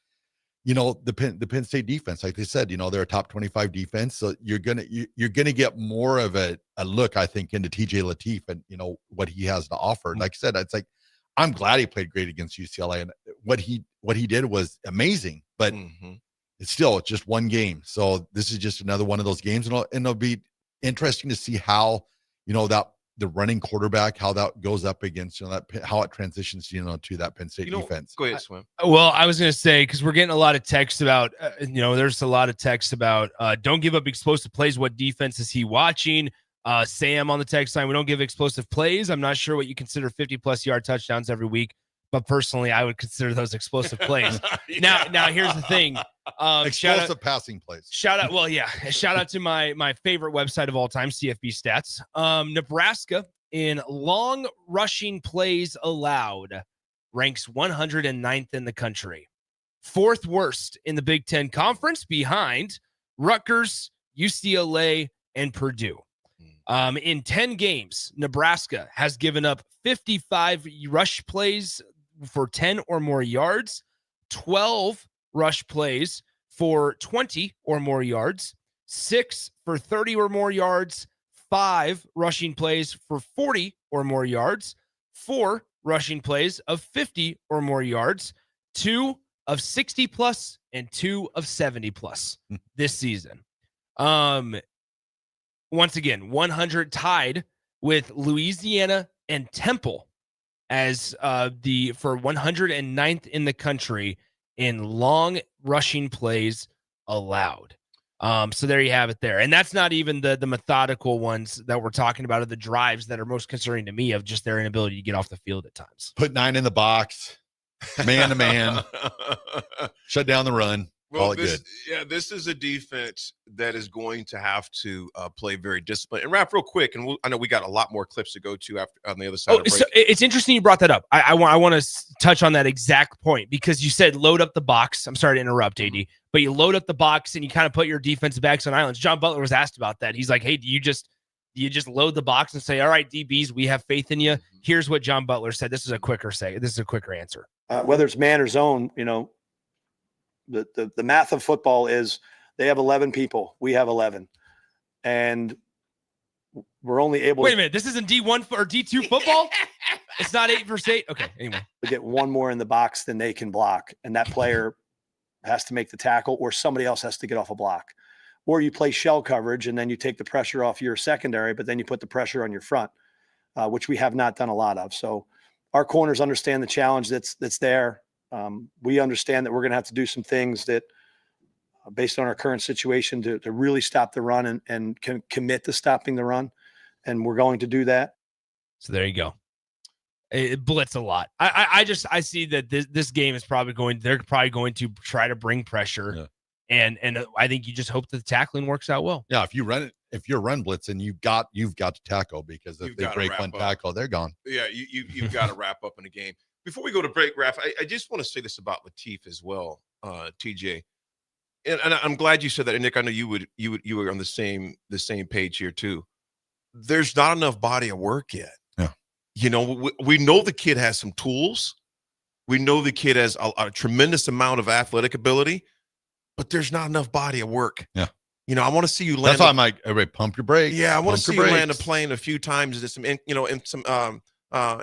the Penn State defense. Like they said, they're a top 25 defense. So you're going to get more of a look, I think, into TJ Lateef and, what he has to offer. Like I said, it's like, I'm glad he played great against UCLA, and what he did was amazing, but it's still just one game. So this is just another one of those games, and it'll be interesting to see how, that the running quarterback, how that goes up against, how it transitions, to that Penn State defense. Go ahead, Swim. Well, I was going to say, because we're getting a lot of text about, there's a lot of text about don't give up explosive plays. What defense is he watching? Sam on the text line, we don't give explosive plays. I'm not sure what you consider 50-plus yard touchdowns every week, but personally, I would consider those explosive plays. Now, here's the thing. Explosive passing plays. Shout out to my favorite website of all time, CFB Stats. Nebraska in long rushing plays allowed ranks 109th in the country, 4th worst in the Big Ten Conference, behind Rutgers, UCLA, and Purdue. In 10 games, Nebraska has given up 55 rush plays for 10 or more yards, 12 rush plays for 20 or more yards, 6 for 30 or more yards, 5 rushing plays for 40 or more yards, 4 rushing plays of 50 or more yards, 2 of 60 plus, and 2 of 70 plus this season. Once again, 100 tied with Louisiana and Temple as for 109th in the country in long rushing plays allowed. So there you have it there. And that's not even the methodical ones that we're talking about, of the drives that are most concerning to me, of just their inability to get off the field at times. Put 9 in the box, man to man, shut down the run. Well, good. This is a defense that is going to have to play very disciplined. And wrap real quick, and I know we got a lot more clips to go to after on the other side of the break. So it's interesting you brought that up. I want to touch on that exact point, because you said load up the box. I'm sorry to interrupt, AD, but you load up the box and you kind of put your defensive backs on islands. John Butler was asked about that. He's like, hey, do you just load the box and say, all right, DBs, we have faith in you? Here's what John Butler said. This is a quicker answer. Whether it's man or zone, the math of football is they have 11 people. We have 11. And we're only able Wait a minute. This isn't D1 or D2 football? It's not 8 versus 8? Okay, anyway. to get one more in the box than they can block. And that player has to make the tackle, or somebody else has to get off a block. Or you play shell coverage and then you take the pressure off your secondary, but then you put the pressure on your front, which we have not done a lot of. So our corners understand the challenge that's there. We understand that we're going to have to do some things that, based on our current situation, to really stop the run and can commit to stopping the run. And we're going to do that. So there you go. It blitz a lot. I see that this game is they're probably going to try to bring pressure. Yeah. And I think you just hope that the tackling works out well. Yeah, if you're run blitzing, you've got to tackle, because if they break one tackle, they're gone. Yeah, you've got to wrap up in a game. Before we go to break, Raph, I just want to say this about Lateef as well, TJ. And I'm glad you said that. And Nick, I know you were on the same page here too. There's not enough body of work yet. Yeah. We know the kid has some tools. We know the kid has a tremendous amount of athletic ability, but there's not enough body of work. Yeah. I want to see you land. That's why I'm like, everybody pump your brakes. Yeah, I want to see you land a plane a few times in some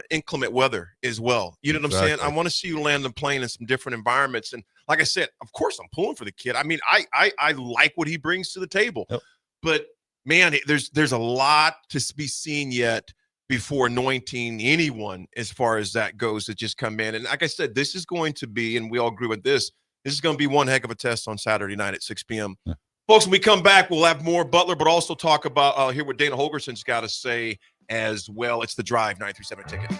inclement weather as well. You know what I'm saying? I want to see you land the plane in some different environments. And like I said, of course I'm pulling for the kid. I mean, I like what he brings to the table. Yep. But man, there's a lot to be seen yet before anointing anyone as far as that goes that just come in. And like I said, this is going to be, and we all agree with this is going to be one heck of a test on Saturday night at 6 p.m. Yeah. Folks, when we come back, we'll have more Butler, but also talk about hear what Dana Holgerson's got to say as well. It's The Drive, 937 Ticket.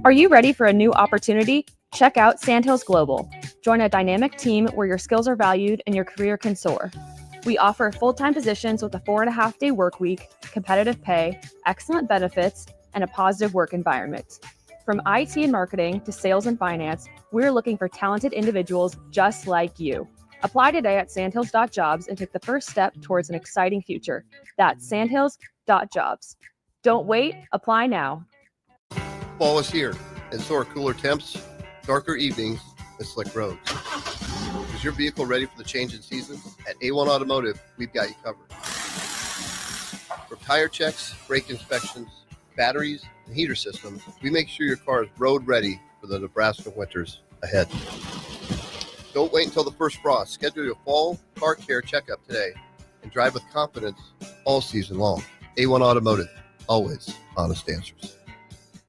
Are you ready for a new opportunity? Check out Sandhills Global. Join a dynamic team where your skills are valued and your career can soar. We offer full-time positions with a 4.5-day work week, competitive pay, excellent benefits, and a positive work environment. From IT and marketing to sales and finance, we're looking for talented individuals just like you. Apply today at sandhills.jobs and take the first step towards an exciting future. That's sandhills.jobs. Don't wait, apply now. Fall is here, and so are cooler temps, darker evenings, and slick roads. Is your vehicle ready for the change in seasons? At A1 Automotive, we've got you covered. From tire checks, brake inspections, batteries, and heater systems, we make sure your car is road ready for the Nebraska winters ahead. Don't wait until the first frost. Schedule your fall car care checkup today and drive with confidence all season long. A1 Automotive, always honest answers.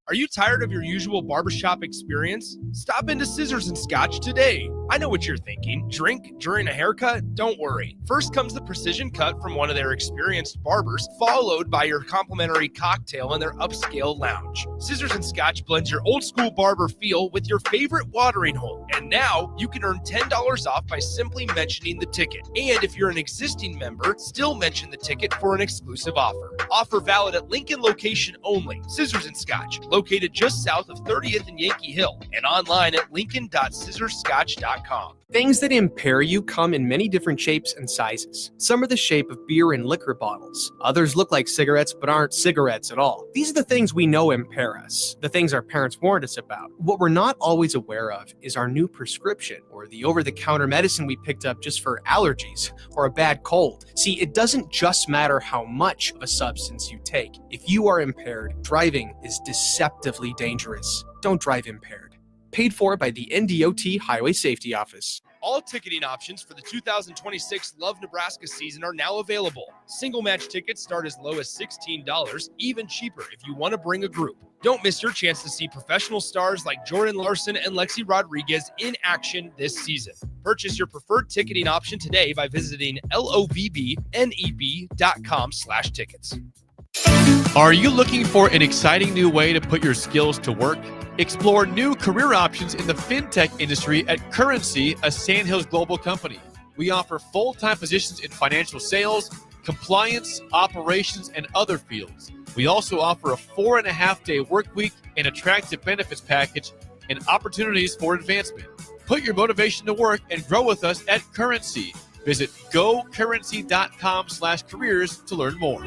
Are you tired of your usual barbershop experience? Stop into Scissors and Scotch today. I know what you're thinking. Drink during a haircut? Don't worry. First comes the precision cut from one of their experienced barbers, followed by your complimentary cocktail in their upscale lounge. Scissors and Scotch blends your old school barber feel with your favorite watering hole. And now you can earn $10 off by simply mentioning the ticket. And if you're an existing member, still mention the ticket for an exclusive offer. Offer valid at Lincoln location only. Scissors and Scotch, located just south of 30th and Yankee Hill, and online at lincoln.scissorscotch.com. Things that impair you come in many different shapes and sizes. Some are the shape of beer and liquor bottles. Others look like cigarettes but aren't cigarettes at all. These are the things we know impair us, the things our parents warned us about. What we're not always aware of is our new prescription, or the over-the-counter medicine we picked up just for allergies or a bad cold. See, it doesn't just matter how much of a substance you take. If you are impaired, driving is deceptively dangerous. Don't drive impaired. Paid for by the NDOT Highway Safety Office. All ticketing options for the 2026 Love Nebraska season are now available. Single match tickets start as low as $16, even cheaper if you want to bring a group. Don't miss your chance to see professional stars like Jordan Larson and Lexi Rodriguez in action this season. Purchase your preferred ticketing option today by visiting lovneb.com/tickets. Are you looking for an exciting new way to put your skills to work? Explore new career options in the fintech industry at Currency, a Sandhills global company. We offer full-time positions in financial sales, compliance, operations, and other fields. We also offer a 4.5-day work week, an attractive benefits package, and opportunities for advancement. Put your motivation to work and grow with us at Currency. Visit gocurrency.com/careers to learn more.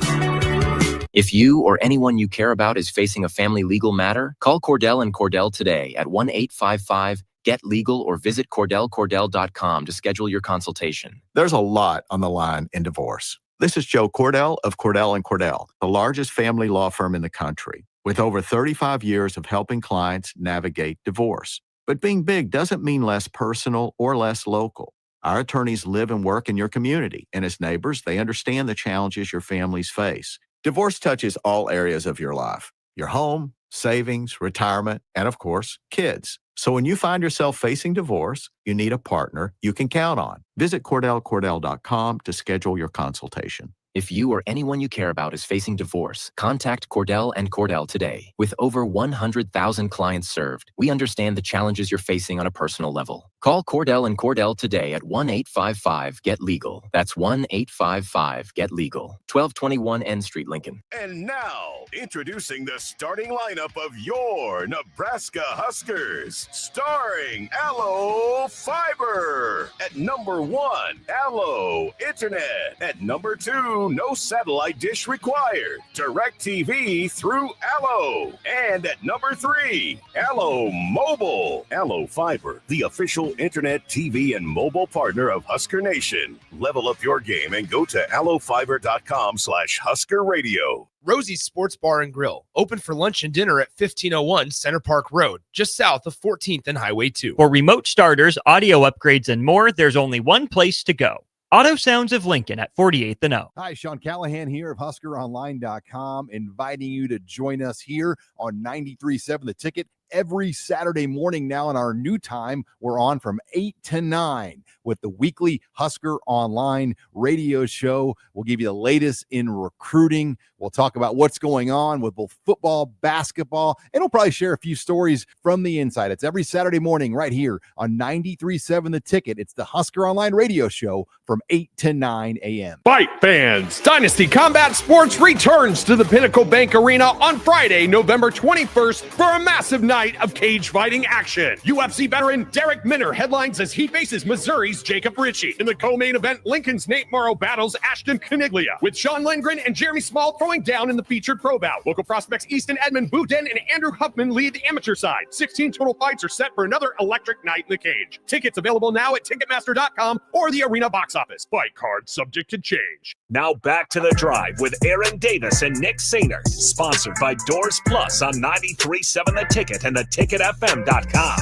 If you or anyone you care about is facing a family legal matter, call Cordell and Cordell today at 1-855-GET-LEGAL or visit CordellCordell.com to schedule your consultation. There's a lot on the line in divorce. This is Joe Cordell of Cordell & Cordell, the largest family law firm in the country, with over 35 years of helping clients navigate divorce. But being big doesn't mean less personal or less local. Our attorneys live and work in your community, and as neighbors, they understand the challenges your families face. Divorce touches all areas of your life, your home, savings, retirement, and of course, kids. So when you find yourself facing divorce, you need a partner you can count on. Visit CordellCordell.com to schedule your consultation. If you or anyone you care about is facing divorce, contact Cordell and Cordell today. With over 100,000 clients served, we understand the challenges you're facing on a personal level. Call Cordell and Cordell today at 1-855-GET-LEGAL. That's 1-855-GET-LEGAL. 1221 N Street, Lincoln. And now, introducing the starting lineup of your Nebraska Huskers. Starring Allo Fiber. At number 1, Allo Internet. At number 2, no satellite dish required. DirecTV through Allo. And at number 3, Allo Mobile. Allo Fiber, the official internet, TV, and mobile partner of Husker Nation. Level up your game and go to allofiber.com/Husker Radio. Rosie's Sports Bar and Grill, open for lunch and dinner at 1501 Center Park Road, just south of 14th and Highway 2. For remote starters, audio upgrades, and more, there's only one place to go. Auto Sounds of Lincoln at 48th and O. Hi, Sean Callahan here of HuskerOnline.com, inviting you to join us here on 93.7 The Ticket every Saturday morning now in our new time. We're on from 8 to 9 with the weekly Husker Online radio show. We'll give you the latest in recruiting. We'll talk about what's going on with both football, basketball, and we'll probably share a few stories from the inside. It's every Saturday morning right here on 93.7 The Ticket. It's the Husker Online radio show from 8 to 9 a.m. Fight fans, Dynasty Combat Sports returns to the Pinnacle Bank Arena on Friday, November 21st for a massive night of cage fighting action. UFC veteran Derek Minner headlines as he faces Missouri's Jacob Ritchie. In the co-main event, Lincoln's Nate Morrow battles Ashton Caniglia, with Sean Lindgren and Jeremy Small throwing down in the featured pro bout. Local prospects Easton Edmond, Boudin, and Andrew Huffman lead the amateur side. 16 total fights are set for another electric night in the cage. Tickets available now at Ticketmaster.com or the arena box office. Fight card subject to change. Now back to the drive with Aaron Davis and Nick Sainer, sponsored by Doors Plus on 93.7 The Ticket and theticketfm.com.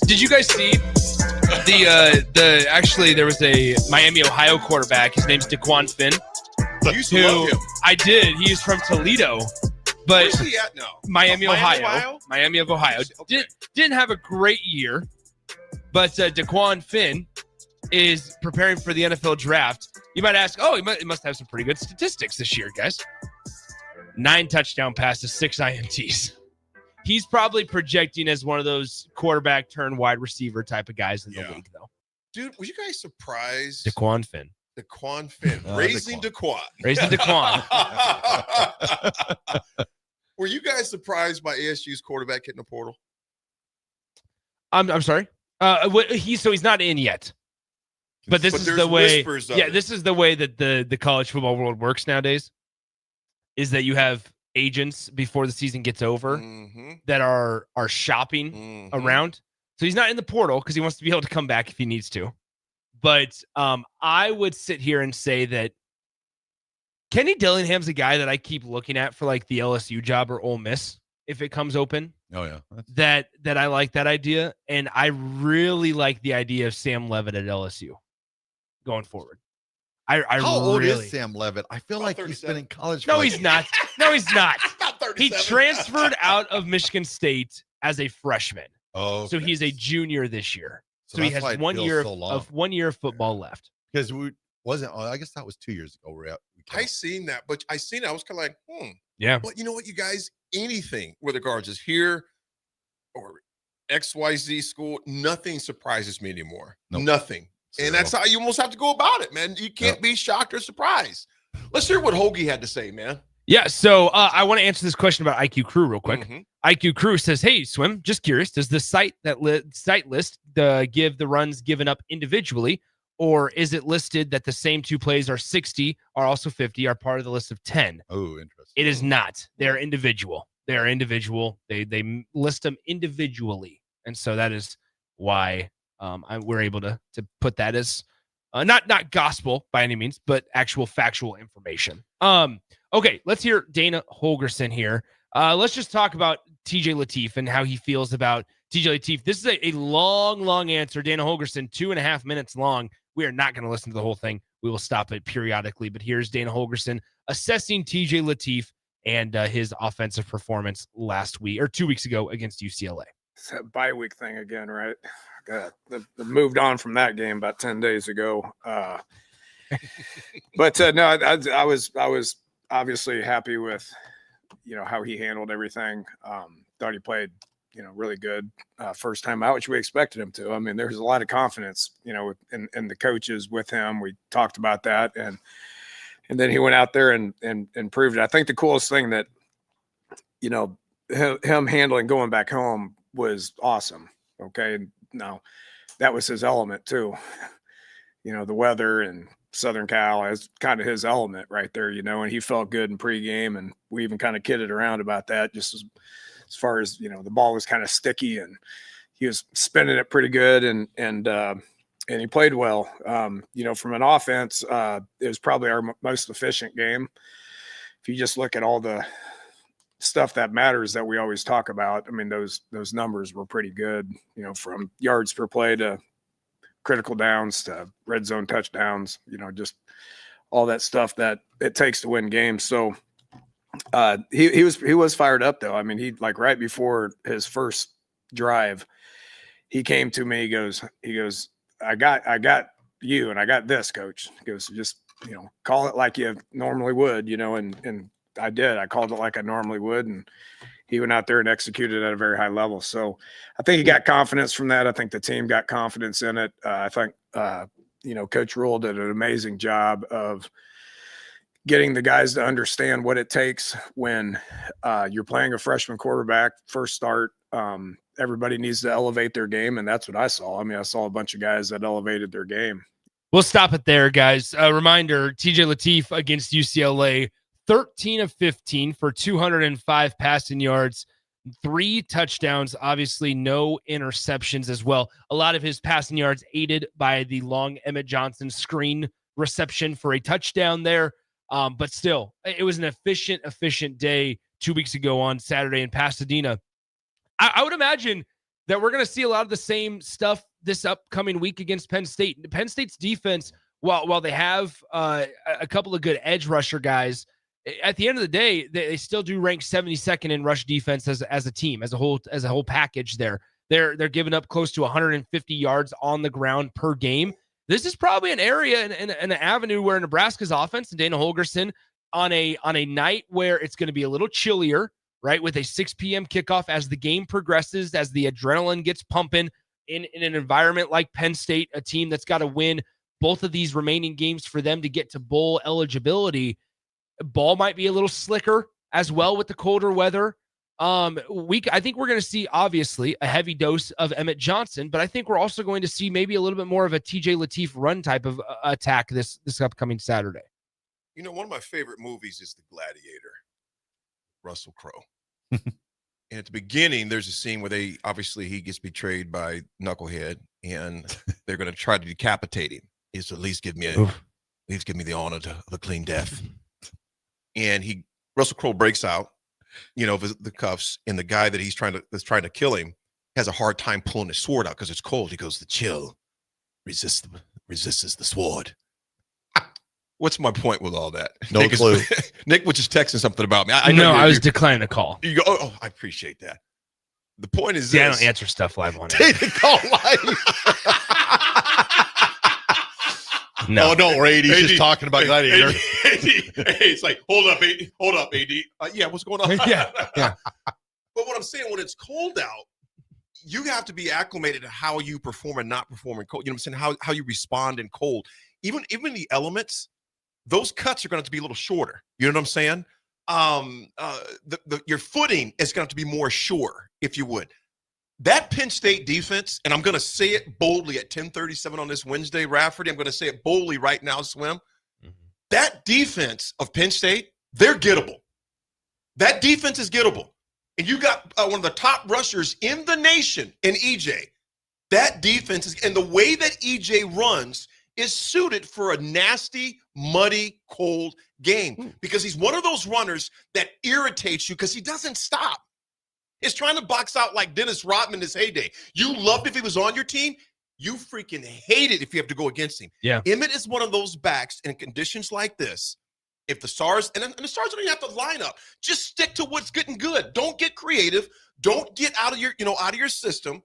Did you guys see actually there was a Miami, Ohio quarterback. His name's DeQuan Finn. You used to love him. I did. He's from Toledo. But Where's he at now? Miami, Miami, Ohio. Miami of Ohio. Didn't have a great year, but DeQuan Finn is preparing for the NFL draft. You might ask, he must have some pretty good statistics this year, guys. 9 touchdown passes, 6 INTs. He's probably projecting as one of those quarterback turn wide receiver type of guys in the league, though. Dude, were you guys surprised? DeQuan Finn. DeQuan Finn. Raising DeQuan. Raising DeQuan. Were you guys surprised by ASU's quarterback hitting the portal? I'm sorry. He's not in yet. But this is the way. Yeah, this is the way that the college football world works nowadays. Is that you have agents before the season gets over that are shopping around. So he's not in the portal because he wants to be able to come back if he needs to. But I would sit here and say that Kenny Dillingham's a guy that I keep looking at for like the LSU job or Ole Miss if it comes open. Oh yeah, that I like that idea, and I really like the idea of Sam Levitt at LSU going forward. How old is Sam Levitt? I feel like 37. he's been in college. No, for he's not. No, he's not. He 37. transferred out of Michigan State as a freshman. Oh, so he's a junior this year. So he that's why has it 1 feels year so long. of 1 year of football left. Because we wasn't. I guess that was 2 years ago. I seen that, but I seen it. I was kind of like, Yeah. But you know what, you guys, anything with regards is here or XYZ school, nothing surprises me anymore. Nope. Nothing. And that's how you almost have to go about it, man. You can't be shocked or surprised. Let's hear what Hoagie had to say, man. Yeah, so I want to answer this question about IQ Crew real quick. IQ Crew says, "Hey, Swim, just curious, does the site list give the runs given up individually, or is it listed that the same 2 plays are 60, are also 50, are part of the list of 10?" Oh, interesting. It is not. They're individual. They are individual. They list them individually, and so that is why we're able to put that as not gospel by any means, but actual factual information. Okay, let's hear Dana Holgerson here. Let's just talk about TJ Lateef and how he feels about TJ Lateef. This is a long answer. Dana Holgerson, 2.5 minutes long. We are not going to listen to the whole thing. We will stop it periodically. But here's Dana Holgerson assessing TJ Lateef and his offensive performance last week or 2 weeks ago against UCLA. It's that bye week thing again, right? God, they moved on from that game about 10 days ago. But no, I was obviously happy with, how he handled everything. Thought he played, really good first time out, which we expected him to. I mean, there's a lot of confidence, in the coaches with him. We talked about that, and then he went out there and proved it. I think the coolest thing that, him handling going back home was awesome. Okay. Now that was his element too. The weather and Southern Cal is kind of his element right there, and he felt good in pregame, and we even kind of kidded around about that just as far as, the ball was kind of sticky and, he was spinning it pretty good, and he played well. From an offense, it was probably our most efficient game. If you just look at all the stuff that matters that we always talk about, I mean, those numbers were pretty good, from yards per play to critical downs to red zone touchdowns, just all that stuff that it takes to win games. So he was fired up though. I mean, he right before his first drive, he came to me, he goes, I got you, and I got this, coach. He goes, just, call it like you normally would, and I did. I called it like I normally would, and he went out there and executed at a very high level. So I think he got confidence from that. I think the team got confidence in it. I think, Coach Rule did an amazing job of getting the guys to understand what it takes when you're playing a freshman quarterback, first start. Everybody needs to elevate their game, and that's what I saw. I mean, I saw a bunch of guys that elevated their game. We'll stop it there, guys. A reminder, TJ Lateef against UCLA, 13 of 15 for 205 passing yards, 3 touchdowns, obviously no interceptions as well. A lot of his passing yards aided by the long Emmett Johnson screen reception for a touchdown there. But still, it was an efficient day 2 weeks ago on Saturday in Pasadena. I would imagine that we're going to see a lot of the same stuff this upcoming week against Penn State. Penn State's defense, while they have a couple of good edge rusher guys, at the end of the day, they still do rank 72nd in rush defense as a team, as a whole package there. They're giving up close to 150 yards on the ground per game. This is probably an area and an avenue where Nebraska's offense and Dana Holgorsen on a night where it's going to be a little chillier, right, with a 6 p.m. kickoff as the game progresses, as the adrenaline gets pumping in an environment like Penn State, a team that's got to win both of these remaining games for them to get to bowl eligibility. Ball might be a little slicker as well with the colder weather. I think we're going to see, obviously, a heavy dose of Emmett Johnson, but I think we're also going to see maybe a little bit more of a TJ Lateef run type of attack this upcoming Saturday. One of my favorite movies is The Gladiator, Russell Crowe. And at the beginning, there's a scene where he gets betrayed by Knucklehead, and they're going to try to decapitate him. Is at least give me the honor of a clean death. And Russell Crowe breaks out, the cuffs, and the guy that's trying to kill him has a hard time pulling his sword out because it's cold. He goes, "The chill resists the sword." What's my point with all that? No clue. Nick was just texting something about me. I was declining the call. You go, oh, I appreciate that. The point is I don't answer stuff live on Take the call live. No. Oh, don't worry. He's just talking about Gladiator. AD, it's like, hold up, AD. Yeah, what's going on? Yeah. But what I'm saying, when it's cold out, you have to be acclimated to how you perform and not perform in cold. You know what I'm saying? How you respond in cold. Even the elements, those cuts are going to have to be a little shorter. You know what I'm saying? Your footing is going to have to be more sure, if you would. That Penn State defense, and I'm going to say it boldly at 10:37 on this Wednesday, Rafferty, I'm going to say it boldly right now, Swim. Mm-hmm. That defense of Penn State, they're gettable. That defense is gettable. And you got one of the top rushers in the nation in EJ. That defense is, and the way that EJ runs is suited for a nasty, muddy, cold game because he's one of those runners that irritates you because he doesn't stop. It's trying to box out like Dennis Rodman in his heyday. You loved if he was on your team. You freaking hate it if you have to go against him. Yeah. Emmett is one of those backs in conditions like this. If the Stars, and the Stars don't even have to line up. Just stick to what's getting good. Don't get creative. Don't get out of your system.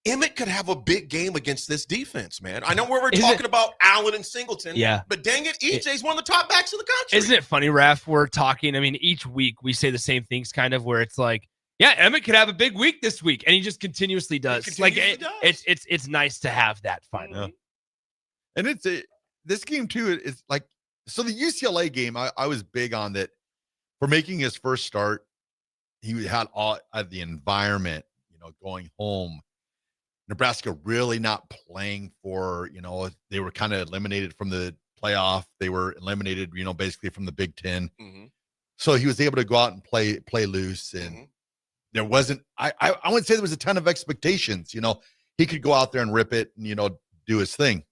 Emmett could have a big game against this defense, man. I know we're talking about Allen and Singleton. Yeah. But dang it, EJ's one of the top backs in the country. Isn't it funny, Raph? We're talking, each week we say the same things kind of where it's like, yeah, Emmett could have a big week this week, and he just continuously does. It's nice to have that finally. Yeah. And this game too is like, so the UCLA game, I was big on that for making his first start. He had all of the environment, going home. Nebraska really not playing for, they were kind of eliminated from the playoff. They were eliminated, basically from the Big Ten. Mm-hmm. So he was able to go out and play loose. And there wasn't, I wouldn't say there was a ton of expectations. You know, he could go out there and rip it and, you know, do his thing.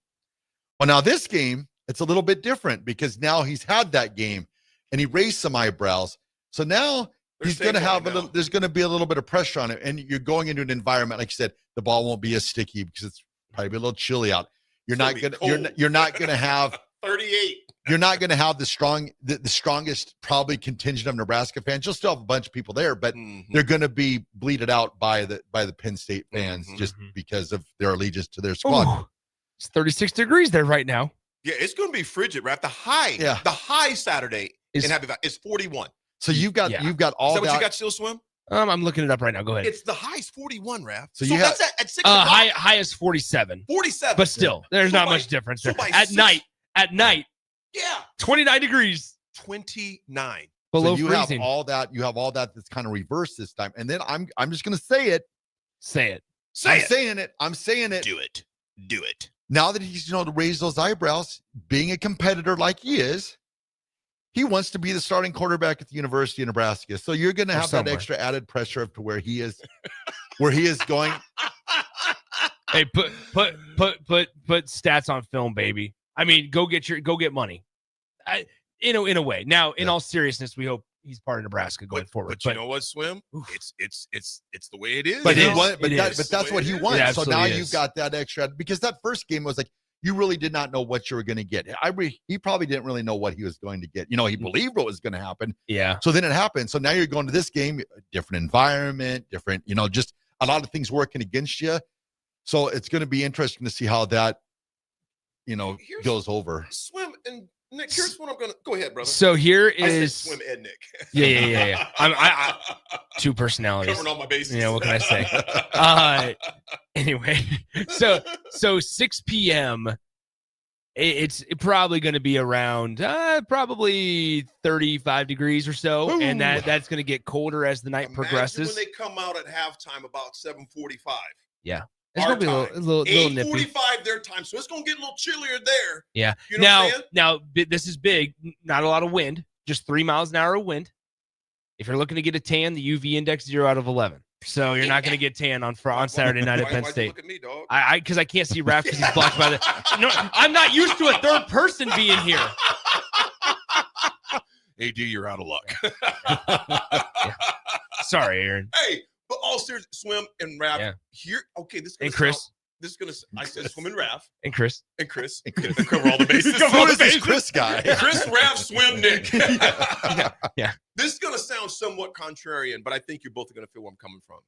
Well, now this game, it's a little bit different because now he's had that game and he raised some eyebrows. So now he's going to have there's going to be a little bit of pressure on it. And you're going into an environment, like you said, the ball won't be as sticky because it's probably a little chilly out. You're not going to have 38. You're not going to have the strongest probably contingent of Nebraska fans. You'll still have a bunch of people there, but they're going to be bleated out by the Penn State fans just because of their allegiance to their squad. Ooh, it's 36 degrees there right now. Yeah, it's going to be frigid, right? The high Saturday in Happy Valley is 41. So you've got all is that. What that. you got, Still Swim? I'm looking it up right now. Go ahead. It's the high's 41, Raph. So you have that's at 6 o'clock. High is 47. 47. But still, there's not much difference there. At night, yeah, 29 degrees. 29. Below so you freezing. have all that. You have all that that's kind of reversed this time. And then I'm just going to say it. Say it. I'm saying it. Do it. Now that he's, to raise those eyebrows, being a competitor like he is, he wants to be the starting quarterback at the University of Nebraska. So you're going to have that extra added pressure up to where he is going. Hey, put stats on film, baby. I mean, go get money. In a way. Now, in all seriousness, we hope he's part of Nebraska going forward. But you know what, Swim? It's the way it is. But that's what he wants. So now you've got that extra, because that first game was like, you really did not know what you were going to get. He probably didn't really know what he was going to get. He believed what was going to happen. Yeah. So then it happened. So now you're going to this game, different environment, different, just a lot of things working against you. So it's going to be interesting to see how that, goes over. Swim and Nick, here's what I'm going to go ahead, brother. So here I is said Swim and Nick. Yeah. I'm two personalities. Covering all my bases. Yeah, what can I say? Anyway, so 6 p.m. It's probably going to be around probably 35 degrees or so. Ooh. And that's going to get colder as the night progresses. When they come out at halftime about 7:45. Yeah. It's going to be a little nippy. 8:45 their time. So it's going to get a little chillier there. Yeah. You know what I'm saying? Now, this is big. Not a lot of wind. Just 3 miles an hour of wind. If you're looking to get a tan, the UV index 0 out of 11. So you're not going to get tan on Saturday night at Penn State. Look at me, dog. Because I can't see Raph because he's blocked by the. No, I'm not used to a third person being here. AD, you're out of luck. Yeah. Sorry, Aaron. Hey, but all serious, Swim and Raph here. Okay, this is and Chris. This is gonna. I said Swim and Raph. And Chris. And Chris. Cover all the bases. Who is this Chris guy? Chris, Raph, Swim, Nick. Yeah. This is gonna sound somewhat contrarian, but I think you're both gonna feel where I'm coming from.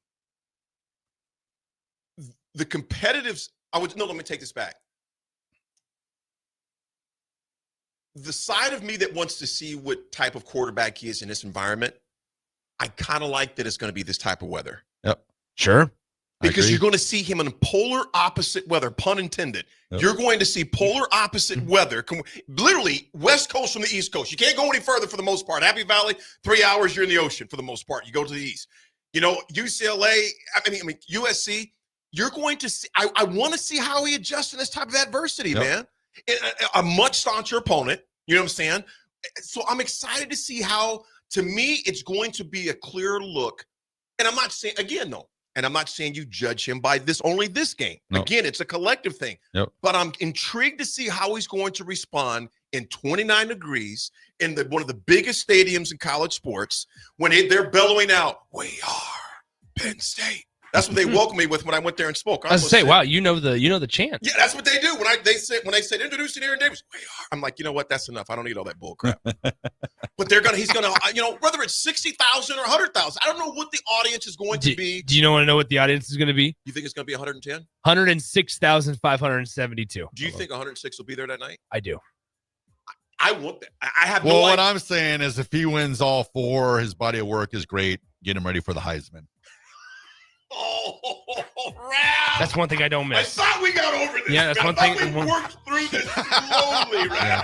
The competitives. Let me take this back. The side of me that wants to see what type of quarterback he is in this environment, I kind of like that it's going to be this type of weather. Yep. Sure. Because you're going to see him in polar opposite weather, pun intended. Yep. You're going to see polar opposite weather. Literally, West Coast from the East Coast. You can't go any further for the most part. Happy Valley, 3 hours, you're in the ocean for the most part. You go to the east. UCLA, I mean USC, you're going to see, I want to see how he adjusts in this type of adversity, man. A much stauncher opponent, you know what I'm saying? So I'm excited to see how, to me, it's going to be a clear look. And I'm not saying, again, no. And I'm not saying you judge him by only this game. No. Again, it's a collective thing. Yep. But I'm intrigued to see how he's going to respond in 29 degrees in one of the biggest stadiums in college sports when they're bellowing out, "We are Penn State." That's what they welcomed me with when I went there and spoke. I was say, wow, you know the chant. Yeah, that's what they do when they said introducing Aaron Davis. We are. I'm like, you know what? That's enough. I don't need all that bull crap. But he's gonna, whether it's 60,000 or 100,000, I don't know what the audience is going to be. Do you want to know what the audience is going to be? You think it's going to be 110? 106,572. Do you think 106 will be there that night? I do. I want that. I have no. Well, what idea. I'm saying is, if he wins all four, his body of work is great. Get him ready for the Heisman. Oh, Raph. That's one thing I don't miss. I thought we got over this. Yeah, that's one thing. We worked through this slowly, Raph.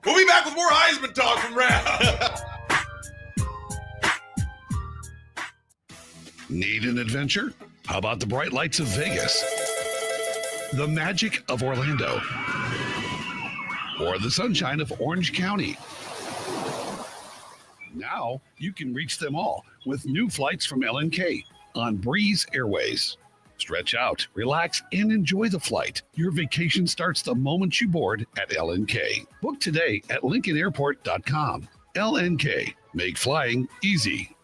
We'll be back with more Heisman talk from Raph. Need an adventure? How about the bright lights of Vegas? The magic of Orlando? Or the sunshine of Orange County? Now you can reach them all with new flights from LNK on Breeze Airways. Stretch out, relax, and enjoy the flight. Your vacation starts the moment you board at LNK. Book today at LincolnAirport.com. LNK. Make flying easy.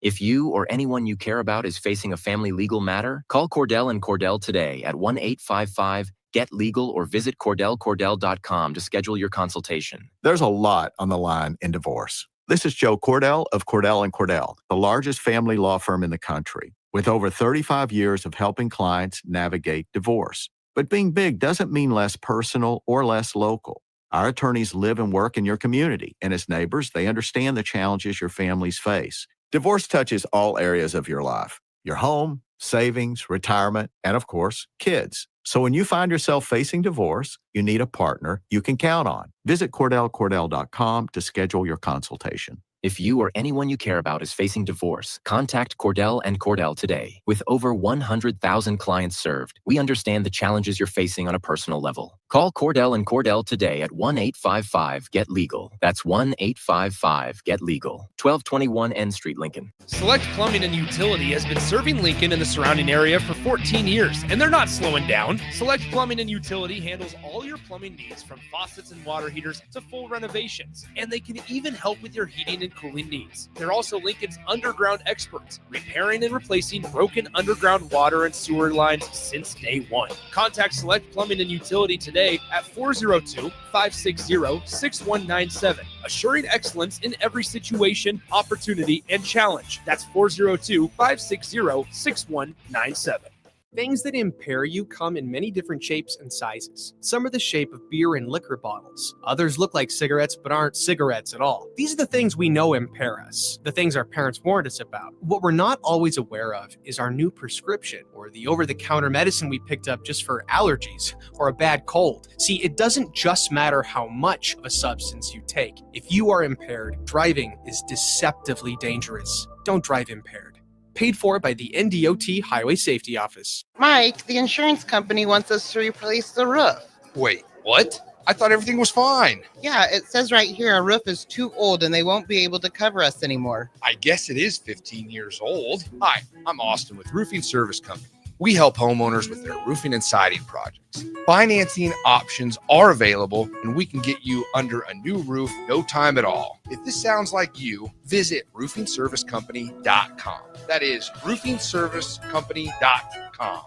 If you or anyone you care about is facing a family legal matter, call Cordell and Cordell today at 1-855-GET-LEGAL or visit CordellCordell.com to schedule your consultation. There's a lot on the line in divorce. This is Joe Cordell of Cordell & Cordell, the largest family law firm in the country, with over 35 years of helping clients navigate divorce. But being big doesn't mean less personal or less local. Our attorneys live and work in your community, and as neighbors, they understand the challenges your families face. Divorce touches all areas of your life: your home, savings, retirement, and of course, kids. So when you find yourself facing divorce, you need a partner you can count on. Visit CordellCordell.com to schedule your consultation. If you or anyone you care about is facing divorce, contact Cordell and Cordell today. With over 100,000 clients served, we understand the challenges you're facing on a personal level. Call Cordell and Cordell today at 1-855-GET-LEGAL. That's 1-855-GET-LEGAL. 1221 N Street, Lincoln. Select Plumbing and Utility has been serving Lincoln and the surrounding area for 14 years, and they're not slowing down. Select Plumbing and Utility handles all your plumbing needs, from faucets and water heaters to full renovations, and they can even help with your heating and cooling needs. They're also Lincoln's underground experts, repairing and replacing broken underground water and sewer lines since day one. Contact Select Plumbing and Utility today at 402-560-6197, assuring excellence in every situation, opportunity, and challenge. That's 402-560-6197. Things that impair you come in many different shapes and sizes. Some are the shape of beer and liquor bottles. Others look like cigarettes but aren't cigarettes at all. These are the things we know impair us, the things our parents warned us about. What we're not always aware of is our new prescription, or the over-the-counter medicine we picked up just for allergies or a bad cold. See, it doesn't just matter how much of a substance you take. If you are impaired, driving is deceptively dangerous. Don't drive impaired. Paid for by the NDOT Highway Safety Office. Mike, the insurance company wants us to replace the roof. Wait, what? I thought everything was fine. Yeah, it says right here our roof is too old and they won't be able to cover us anymore. I guess it is 15 years old. Hi, I'm Austin with Roofing Service Company. We help homeowners with their roofing and siding projects. Financing options are available, and we can get you under a new roof no time at all. If this sounds like you, visit roofingservicecompany.com. That is roofingservicecompany.com.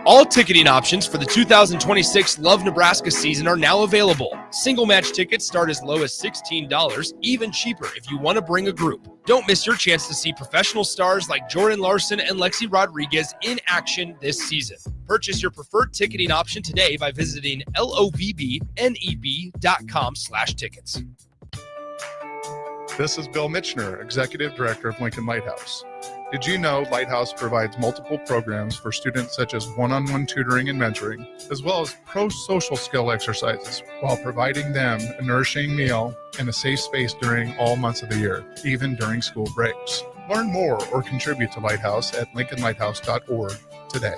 All ticketing options for the 2026 Love Nebraska season are now available. Single match tickets start as low as $16, even cheaper if you want to bring a group. Don't miss your chance to see professional stars like Jordan Larson and Lexi Rodriguez in action this season. Purchase your preferred ticketing option today by visiting lovneb.com/tickets. This is Bill Mitchner, Executive Director of Lincoln Lighthouse. Did you know Lighthouse provides multiple programs for students such as one-on-one tutoring and mentoring, as well as pro-social skill exercises, while providing them a nourishing meal and a safe space during all months of the year, even during school breaks? Learn more or contribute to Lighthouse at lincolnlighthouse.org today.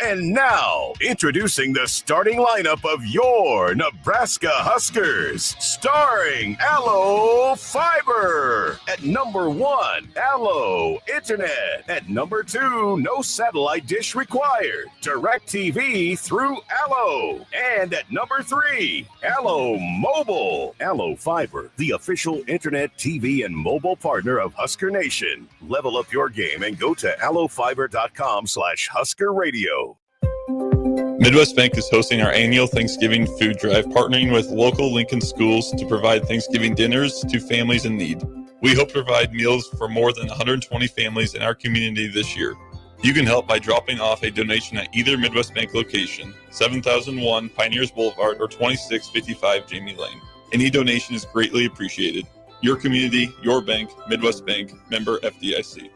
And now, introducing the starting lineup of your Nebraska Huskers, starring Allo Fiber. At number 1, Allo Internet. At number 2, no satellite dish required. DirecTV through Allo. And at number 3, Allo Mobile. Allo Fiber, the official internet, TV, and mobile partner of Husker Nation. Level up your game and go to allofiber.com/Husker Radio. Midwest Bank is hosting our annual Thanksgiving food drive, partnering with local Lincoln schools to provide Thanksgiving dinners to families in need. We hope to provide meals for more than 120 families in our community this year. You can help by dropping off a donation at either Midwest Bank location, 7001 Pioneers Boulevard or 2655 Jamie Lane. Any donation is greatly appreciated. Your community, your bank, Midwest Bank, member FDIC.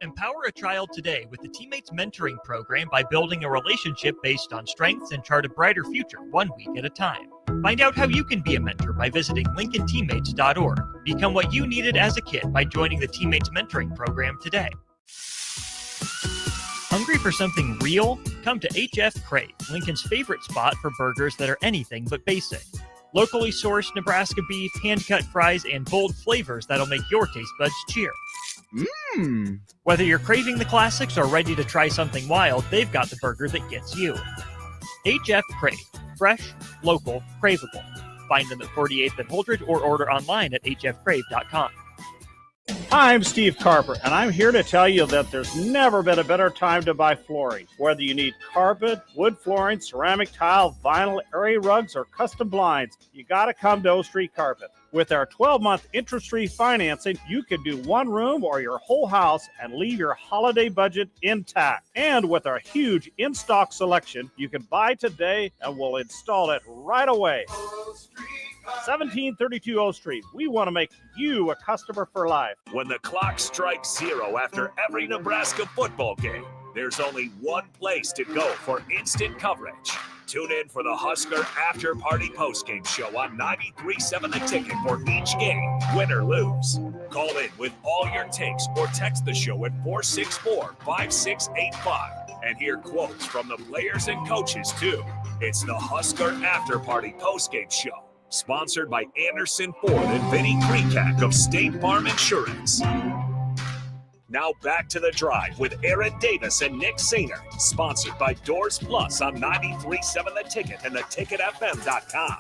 Empower a child today with the Teammates Mentoring Program by building a relationship based on strengths and chart a brighter future 1 week at a time. Find out how you can be a mentor by visiting lincolnteammates.org. Become what you needed as a kid by joining the Teammates Mentoring Program today. Hungry for something real? Come to HF Crave, Lincoln's favorite spot for burgers that are anything but basic. Locally sourced Nebraska beef, hand-cut fries, and bold flavors that'll make your taste buds cheer. Mmm. Whether you're craving the classics or ready to try something wild, they've got the burger that gets you. HF Crave. Fresh, local, craveable. Find them at 48th and Holdridge or order online at hfcrave.com. Hi, I'm Steve Carper, and I'm here to tell you that there's never been a better time to buy flooring. Whether you need carpet, wood flooring, ceramic tile, vinyl, area rugs, or custom blinds, you got to come to O Street Carpet. With our 12-month interest-free financing, you can do one room or your whole house and leave your holiday budget intact. And with our huge in-stock selection, you can buy today and we'll install it right away. 1732 O Street. We want to make you a customer for life. When the clock strikes 0 after every Nebraska football game, there's only one place to go for instant coverage. Tune in for the Husker After Party Postgame Show on 93.7 The Ticket for each game, win or lose. Call in with all your takes or text the show at 464-5685 and hear quotes from the players and coaches too. It's the Husker After Party Postgame Show, sponsored by Anderson Ford and Vinny Kreekak of State Farm Insurance. Now back to The Drive with Aaron Davis and Nick Sainer, sponsored by Doors Plus on 93.7 The Ticket and theticketfm.com.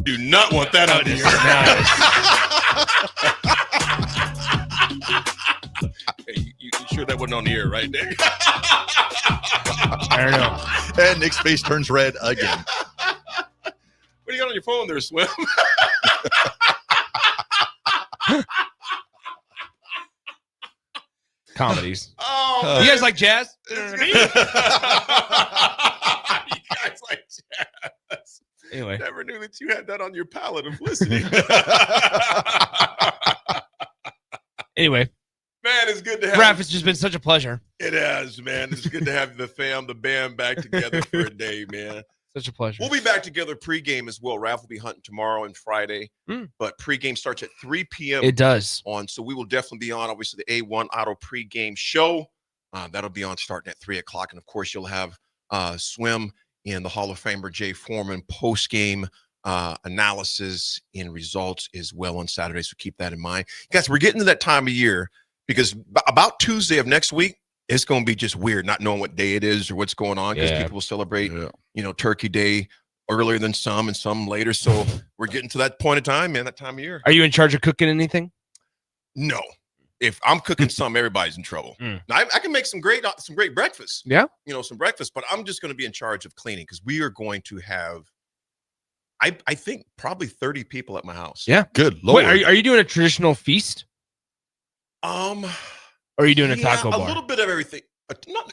Do not want that on here. Hey, you sure that wasn't on the air, right, Nick? I don't know. And Nick's face turns red again. What do you got on your phone there, Swim? Comedies. Oh, you guys like jazz? You guys like jazz. Anyway. Never knew that you had that on your palette of listening. Anyway. Man, it's good to have Raph, it's just been such a pleasure. It has, man. It's good to have the band back together for a day, man. Such a pleasure. We'll be back together pregame as well. Raph will be hunting tomorrow and Friday, but pregame starts at 3 p.m. It does. So we will definitely be on, obviously, the A1 Auto pregame show. That'll be on starting at 3 o'clock. And, of course, you'll have Swim and the Hall of Famer Jay Foreman post-game analysis and results as well on Saturday. So keep that in mind. Guys, we're getting to that time of year because about Tuesday of next week, it's going to be just weird not knowing what day it is or what's going on because people will celebrate, Turkey Day earlier than some and some later. So we're getting to that point of time, man, that time of year. Are you in charge of cooking anything? No. If I'm cooking something, everybody's in trouble. Now, I can make some great breakfast. Yeah. Some breakfast, but I'm just going to be in charge of cleaning because we are going to have, I think, probably 30 people at my house. Yeah. Good Lord. Wait, are you doing a traditional feast? Or are you doing a taco bar? A little bit of everything.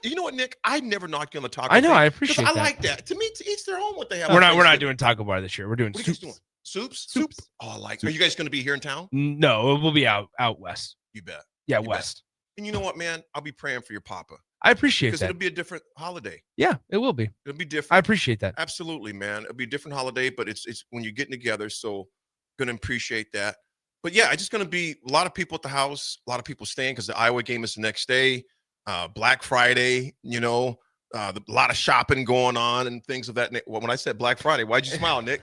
You know what, Nick? I never knocked you on the taco. I know. thing, I appreciate 'cause that. I like that. To me, to each their own. What they have. We're not doing taco bar this year. We're doing What are you soups. guys doing? Soups. Oh, I like. Are you guys going to be here in town? No, we'll be out west. You bet. Yeah, You west. bet. And you know what, man? I'll be praying for your papa. I appreciate Because that. it'll be a different holiday. Yeah, it will be. It'll be different. I appreciate that. Absolutely, man. It'll be a different holiday, but it's when you're getting together. So gonna appreciate that. But yeah, it's just gonna be a lot of people at the house, a lot of people staying because the Iowa game is the next day. Black Friday, a lot of shopping going on and things of that. Well, when I said Black Friday, why'd you smile, Nick?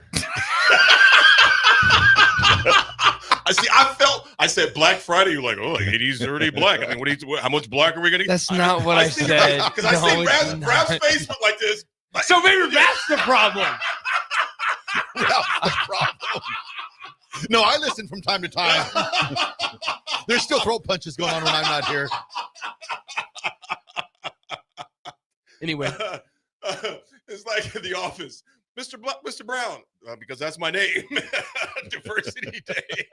I said Black Friday. You're like, oh, 80s already black. I mean, how much black are we gonna get? That's not what I said. Because I see Brad's face went like this. So maybe that's the problem. No, I listen from time to time. There's still throat punches going on when I'm not here. Anyway. It's like in The Office. Mr. Brown, because that's my name. Diversity Day.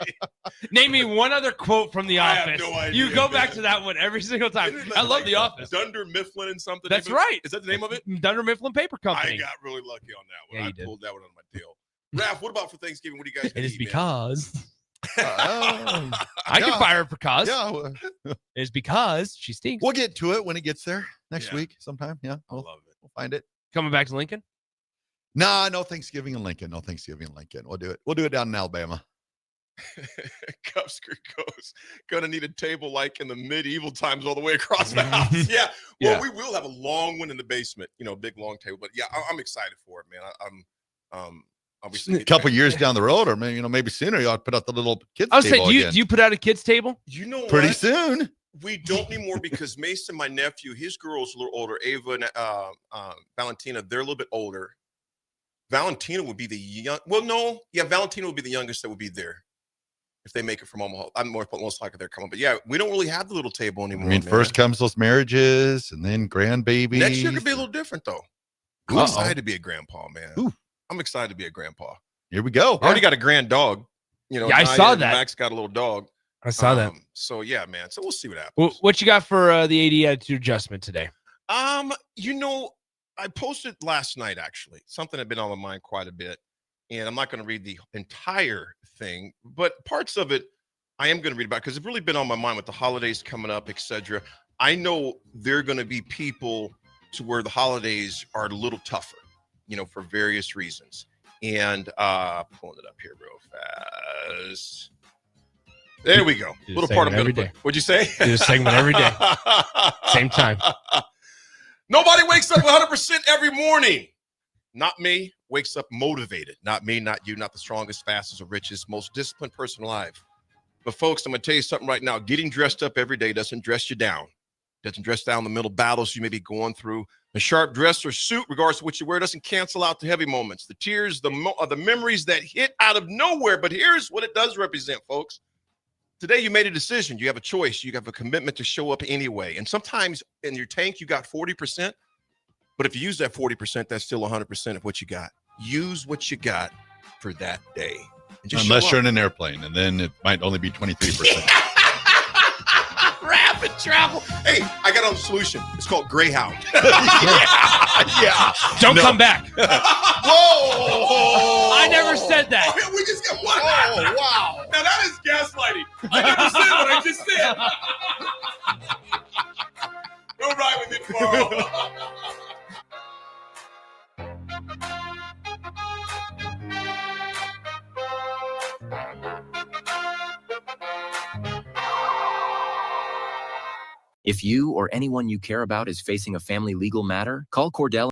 Name me one other quote from The I have Office. no idea, You go man. back to that one every single time. Isn't it I love like The Office. Dunder Mifflin and something. That's even? right. Is that the name of it? Dunder Mifflin Paper Company. I got really lucky on that one. Yeah, I you did. pulled that one out of my tail. Raph, what about for Thanksgiving? What do you guys It is eat, man? because I can fire her for cause. Yeah, It is because she stinks. we'll get to it when it gets there next Yeah. week sometime. Yeah, I love it. we'll find it. Coming back to Lincoln. Nah, no Thanksgiving in Lincoln. No Thanksgiving in Lincoln. We'll do it. We'll do it down in Alabama. Cup Street goes, gonna need a table like in the medieval times all the way across the house. Yeah. Well, Yeah. we will have a long one in the basement, big long table. But yeah, I'm excited for it, man. I'm obviously A couple years down the road, or maybe sooner, you ought to put out the little kids I was table saying, again. do you put out a kids table? You know Pretty what? soon. We don't anymore because Mason, my nephew, his girl's a little older. Ava and Valentina, they're a little bit older. Valentina would be the young. Well, no, yeah, Valentina would be the youngest that would be there if they make it from Omaha. I'm most likely they're coming, but yeah, we don't really have the little table anymore. I mean, man. first comes those marriages, and then grandbabies. Next year could be a little different though. I'm Uh-oh. excited to be a grandpa, man. Ooh. I'm excited to be a grandpa. Here we go. I already got a grand dog. Yeah, I saw Naya and that. Max got a little dog. I saw that. So yeah, man. So we'll see what happens. What you got for the AD attitude adjustment today? I posted last night actually. Something had been on my mind quite a bit, and I'm not going to read the entire thing, but parts of it I am going to read about because it's really been on my mind with the holidays coming up, etc. I know there are going to be people to where the holidays are a little tougher, for various reasons. And pulling it up here real fast. There we go. Do Little the part I'm segment going to every put. What'd you say? Do this segment every day. Same time. Nobody wakes up 100% every morning. Not me. Wakes up motivated. Not me, not you, not the strongest, fastest, or richest, most disciplined person alive. But folks, I'm going to tell you something right now. Getting dressed up every day doesn't dress you down. Doesn't dress down the mental battles you may be going through. A sharp dress or suit, regardless of what you wear, doesn't cancel out the heavy moments, the tears, the memories that hit out of nowhere. But here's what it does represent, folks. Today, you made a decision. You have a choice. You have a commitment to show up anyway. And sometimes in your tank, you got 40%. But if you use that 40%, that's still 100% of what you got. Use what you got for that day. And just Unless show you're up. in an airplane, and then it might only be 23%. Rapid travel. Hey, I got a solution. It's called Greyhound. yeah. Don't come back. Whoa! I never said that. Oh, we just got one. Oh, wow. Now that is gaslighting. I never said what I just said. Go ride with me tomorrow. If you or anyone you care about is facing a family legal matter, call Cordell